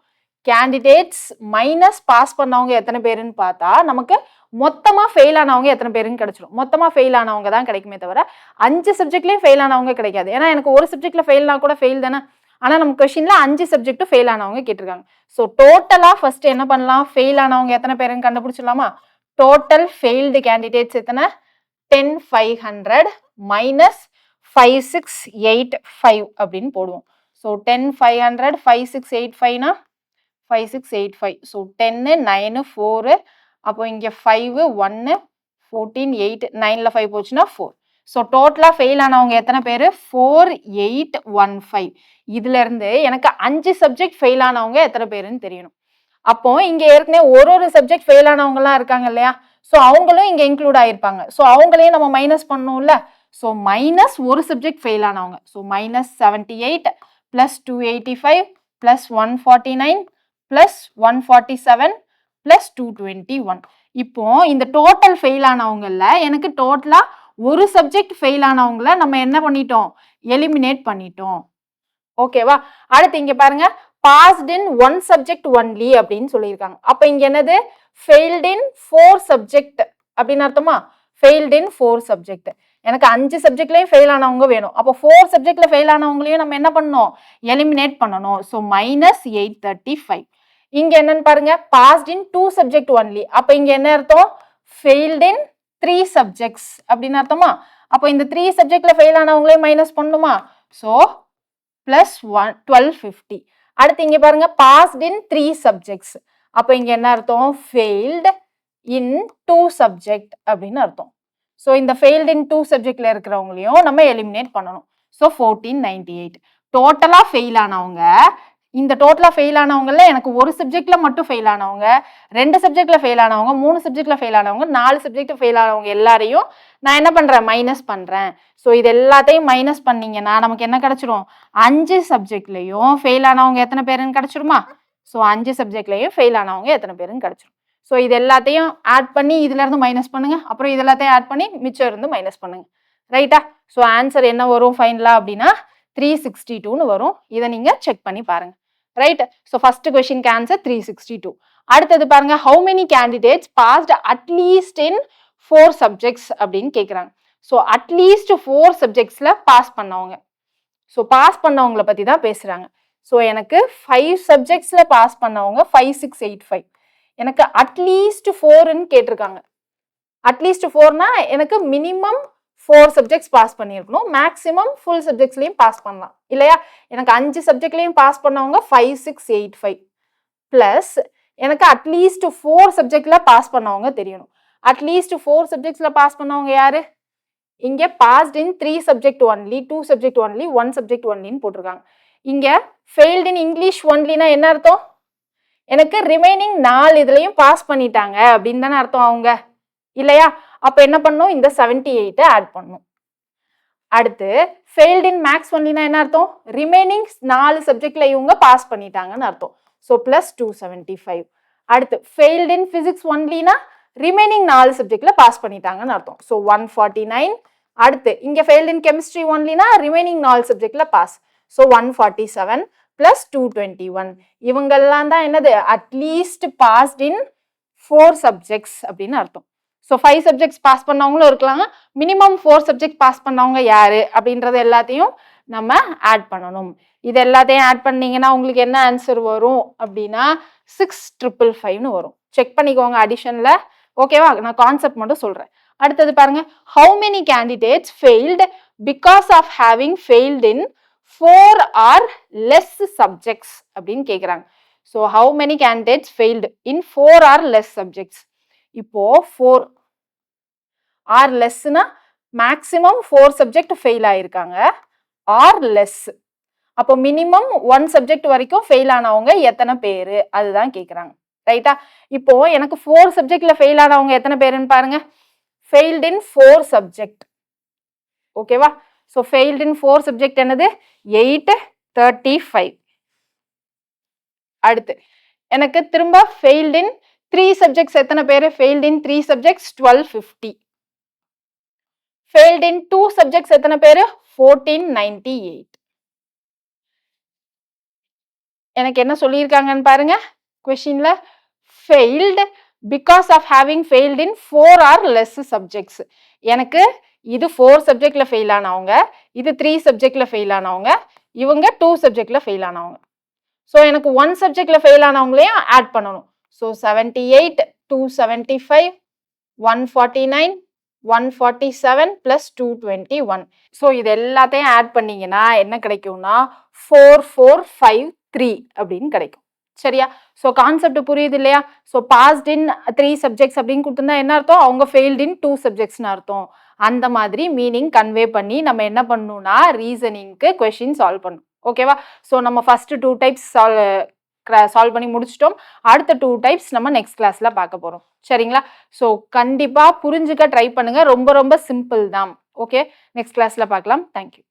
Speaker 1: கேண்டிடேட்ஸ் மைனஸ் பாஸ் பண்ணவங்க எத்தனை பேருன்னு பார்த்தா நமக்கு மொத்தமா ஃபெயில் ஆனவங்க எத்தனை பேருன்னு கிடைச்சிடும். மொத்தமா ஃபெயில் ஆனவங்க தான் கிடைக்குமே தவிர 5 சப்ஜெக்ட்லயும் ஃபெயில் ஆனவங்க கிடைக்காது. ஏன்னா எனக்கு ஒரு சப்ஜெக்ட்ல ஃபெயில்னா கூட ஃபெயில் தானே. ஆனா நம்ம கொஸ்டின்ல 5 சப்ஜெக்ட் ஃபெயில் ஆனவங்க கேட்டிருக்காங்க. ஸோ டோட்டலா ஃபர்ஸ்ட் என்ன பண்ணலாம், ஃபெயில் ஆனவங்க எத்தனை பேருன்னு கண்டுபிடிச்சிடலாமா. டோட்டல் ஃபெயில்டு கேண்டிடேட்ஸ் எத்தனை, 10,500 மைனஸ் 5685 அப்படின்னு போடுவோம். ஸோ 10,500 5685னா 5685. ஸோ 10 9 4 அப்போ இங்க 5 1 14 8 9ல 5 போச்சுன்னா 4. ஸோ டோட்டலா ஃபெயில் ஆனவங்க எத்தனை பேரு, 4815. இதுல இருந்து எனக்கு 5 சப்ஜெக்ட் ஃபெயில் ஆனவங்க எத்தனை பேருன்னு தெரியணும். அப்போ இங்க ஏற்கனவே ஒரு சப்ஜெக்ட் ஃபெயில் ஆனவங்க எல்லாம் இருக்காங்க இல்லையா, ஸோ அவங்களும் இங்க இன்க்ளூட் ஆயிருப்பாங்க. ஸோ அவங்களையும் நம்ம மைனஸ் பண்ணணும்ல. ஸோ மைனஸ் ஒரு சப்ஜெக்ட் ஃபெயில் ஆனவங்க, so minus 78 plus 285 plus 149 plus 147 plus 221. இப்போ இந்த டோட்டல் ஃபெயில் ஆனவங்கல்ல எனக்கு டோட்டலா ஒரு சப்ஜெக்ட் ஃபெயில் ஆனவங்கள நம்ம என்ன பண்ணிட்டோம், எலிமினேட் பண்ணிட்டோம். ஓகேவா. அடுத்து இங்க பாருங்க, பாஸ்ட் இன் 1 சப்ஜெக்ட் ஒன்லி அப்படின்னு சொல்லியிருக்காங்க. அப்ப இங்க என்னது, ஃபெயில்ட் இன் 4 சப்ஜெக்ட் அப்படின்னு அர்த்தமா. Failed in 4 subject. எனக்கு 5 சப்ஜெக்ட்லயும் ஃபெயில் ஆனவங்க வேணும். அப்போ 4 சப்ஜெக்ட்ல ஃபெயில் ஆனவங்களையும் நம்ம என்ன பண்ணணும், எலிமினேட் பண்ணணும். So minus 835. இங்க என்னன்னு பாருங்க, பாஸ்ட் இன் 2 சப்ஜெக்ட் ஒன்லி. அப்ப இங்க என்ன அர்த்தம், ஃபெயில்ட் இன் 3 சப்ஜெக்ட்ஸ் அப்படின்னு அர்த்தமா. அப்போ இந்த 3 சப்ஜெக்ட்ல ஃபெயில் ஆனவங்களையும் மைனஸ் பண்ணணுமா. So plus 1250. அடுத்து இங்க பாருங்க, பாஸ்ட் இன் 3 சப்ஜெக்ட்ஸ். அப்ப இங்க என்ன அர்த்தம், ஃபெயில்டு இன் 2 சப்ஜெக்ட் அப்படின்னு அர்த்தம். ஸோ இந்த ஃபெயில்டு இன் 2 சப்ஜெக்ட்ல இருக்கிறவங்களையும் நம்ம எலிமினேட் பண்ணணும். ஸோ 1498. டோட்டலா ஃபெயில் ஆனவங்க, இந்த டோட்டலா ஃபெயில் ஆனவங்கல எனக்கு ஒரு சப்ஜெக்ட்ல மட்டும் ஃபெயில் ஆனவங்க, 2 சப்ஜெக்ட்ல ஃபெயில் ஆனவங்க, 3 சப்ஜெக்ட்ல ஃபெயில் ஆனவங்க, 4 சப்ஜெக்ட் ஃபெயில் ஆனவங்க எல்லாரையும் நான் என்ன பண்றேன், மைனஸ் பண்றேன். ஸோ இது எல்லாத்தையும் மைனஸ் பண்ணீங்கன்னா நமக்கு என்ன கிடைச்சிரும், 5 சப்ஜெக்ட்லயும் ஃபெயில் ஆனவங்க எத்தனை பேருன்னு கிடைச்சிருமா. ஸோ 5 சப்ஜெக்ட்லயும் ஃபெயில் ஆனவங்க எத்தனை பேருன்னு கிடைச்சிரும். ஸோ இது எல்லாத்தையும் ஆட் பண்ணி இதுல இருந்து மைனஸ் பண்ணுங்க, அப்புறம் இது எல்லாத்தையும் ஆட் பண்ணி மிச்சம் இருந்து மைனஸ் பண்ணுங்க. ரைட்டா. ஸோ ஆன்சர் என்ன வரும் ஃபைனலா அப்படின்னா 362ன்னு வரும். இதை நீங்க செக் பண்ணி பாருங்க. Right. So first question answer 362. அடுத்தது பாருங்க, how many candidates passed at least in 4 subjects அப்படின்னு கேட்குறாங்க. ஸோ அட்லீஸ்ட் 4 சப்ஜெக்ட்ஸ்ல பாஸ் பண்ணவங்க. ஸோ பாஸ் பண்ணவங்களை பத்தி தான் பேசுறாங்க. ஸோ எனக்கு 5 சப்ஜெக்ட்ஸ்ல பாஸ் பண்ணவங்க 5685. எனக்கு அட்லீஸ்ட் 4ன்னு கேட்டிருக்காங்க. அட்லீஸ்ட் 4னா எனக்கு மினிமம் 4 சப்ஜெக்ட்ஸ் பாஸ் பண்ணியிருக்கணும், மேக்ஸிமம் ஃபுல் சப்ஜெக்ட்ஸ்லையும் பாஸ் பண்ணலாம் இல்லையா. எனக்கு 5 சப்ஜெக்ட்லையும் பாஸ் பண்ணவங்க 5685 பிளஸ் எனக்கு அட்லீஸ்ட் 4 சப்ஜெக்ட்ல பாஸ் பண்ணவங்க தெரியணும். அட்லீஸ்ட் 4 சப்ஜெக்ட்ஸ்ல பாஸ் பண்ணவங்க யாரு, இங்க passed in 3 subject only, 2 subject only, 1 subject ஒன்லின்னு போட்டிருக்காங்க. இங்க ஃபெயில்ட் இன் இங்கிலீஷ் ஒன்லினா என்ன அர்த்தம், எனக்கு ரிமைனிங் 4 இதுலயும் பாஸ் பண்ணிட்டாங்க அப்படின்னு தானே அர்த்தம் அவங்க இல்லையா. அப்ப என்ன பண்ணும், இந்த 78 ஆட் பண்ணும். அடுத்து ஃபெயில்ட் இன் மேக்ஸ் ஒன்லினா என்ன அர்த்தம், ரிமைனிங் 4 சப்ஜெக்ட்ல இவங்க பாஸ் பண்ணிட்டாங்கன்னு அர்த்தம். So plus 275. அடுத்து ஃபெயில்ட் இன் பிசிக்ஸ் ஒன்லினா ரிமைனிங் 4 சப்ஜெக்ட்ல பாஸ் பண்ணிட்டாங்கன்னு அர்த்தம். ஸோ 149. அடுத்து இங்க ஃபெயில்ட் இன் கெமிஸ்ட்ரி ஒன்லினா ரிமைனிங் 4 சப்ஜெக்ட்ல பாஸ். So 147 plus 221. இவங்கெல்லாம் தான் என்னது, அட்லீஸ்ட் பாஸ்ட் இன் 4 சப்ஜெக்ட்ஸ் அப்படின்னு அர்த்தம். ஸோ 5 சப்ஜெக்ட்ஸ் பாஸ் பண்ணவங்களும் இருக்கலாம், மினிமம் 4 சப்ஜெக்ட் பாஸ் பண்ணவங்க யாரு அப்படின்றது எல்லாத்தையும் நம்ம ஆட் பண்ணணும். இது எல்லாத்தையும் ஆட் பண்ணீங்கன்னா உங்களுக்கு என்ன ஆன்சர் வரும் அப்படின்னா 6555ன்னு வரும். செக் பண்ணிக்கோங்க அடிஷன்ல. ஓகேவா, நான் கான்செப்ட் மட்டும் சொல்றேன். அடுத்தது பாருங்க, how many candidates failed because of having failed in 4 or less subjects அப்படின்னு கேட்குறாங்க. So how many candidates failed in 4 or less subjects. இப்போ 4 ஆர் லெஸ்னா மேக்ஸிமம் 4 சப்ஜெக்ட் ஃபெயில் ஆயிருக்காங்க, ஆர் லெஸ். அப்போ மினிமம் 1 சப்ஜெக்ட் வரைக்கும் ஃபெயில் ஆனவங்க எத்தனை பேரு அதுதான் கேட்குறாங்க. ரைட்டா. இப்போ எனக்கு 4 சப்ஜெக்ட்ல ஃபெயில் ஆனவங்க எத்தனை பேருன்னு பாருங்க. Failed in 4 subject. ஓகேவா. ஸோ ஃபெயில்ட் இன் 4 சப்ஜெக்ட் என்னது, 835. அடுத்து எனக்கு திரும்ப ஃபெயில்ட் இன் 3 சப்ஜெக்ட்ஸ் எத்தனை பேர்? Failed in 3 subjects 1250. Failed in 2 subjects எத்தனை பேர்? 1498. எனக்கு என்ன சொல்லியிருக்காங்கன்னு பாருங்க கொஸ்டின்ல, failed because of having failed in 4 or less subjects. எனக்கு இது 4 சப்ஜெக்ட்ல ஃபெயில் ஆனவங்க, இது 3 சப்ஜெக்ட்ல ஃபெயில் ஆனவங்க, இவங்க 2 சப்ஜெக்ட்ல ஃபெயில் ஆனவங்க. ஸோ எனக்கு 1 சப்ஜெக்ட்ல ஃபெயில் ஆனவங்களையும் ஆட் பண்ணணும். So 78, 275, 149, 147 plus 221. ஸோ இது எல்லாத்தையும் ஆட் பண்ணீங்கன்னா என்ன கிடைக்கும்னா 4453 அப்படின்னு கிடைக்கும். சரியா? ஸோ கான்செப்ட் புரியுது இல்லையா? ஸோ பாஸ்ட் இன் 3 சப்ஜெக்ட்ஸ் அப்படின்னு கொடுத்துருந்தா என்ன அர்த்தம்? அவங்க ஃபெயில்ட் இன் 2 சப்ஜெக்ட்ஸ்னு அர்த்தம். அந்த மாதிரி மீனிங் கன்வே பண்ணி நம்ம என்ன பண்ணணும்னா ரீசனிங்க்கு கொஸ்டின் சால்வ் பண்ணணும். ஓகேவா? ஸோ நம்ம ஃபர்ஸ்ட் 2 டைப்ஸ் சால்வ் பண்ணி முடிச்சிட்டோம். அடுத்த 2 டைப்ஸ் நம்ம நெக்ஸ்ட் கிளாஸ்ல பார்க்க போறோம். சரிங்களா? ஸோ கண்டிப்பா புரிஞ்சுக்க ட்ரை பண்ணுங்க. ரொம்ப ரொம்ப சிம்பிள் தான். ஓகே, நெக்ஸ்ட் கிளாஸ்ல பார்க்கலாம். தேங்க்யூ.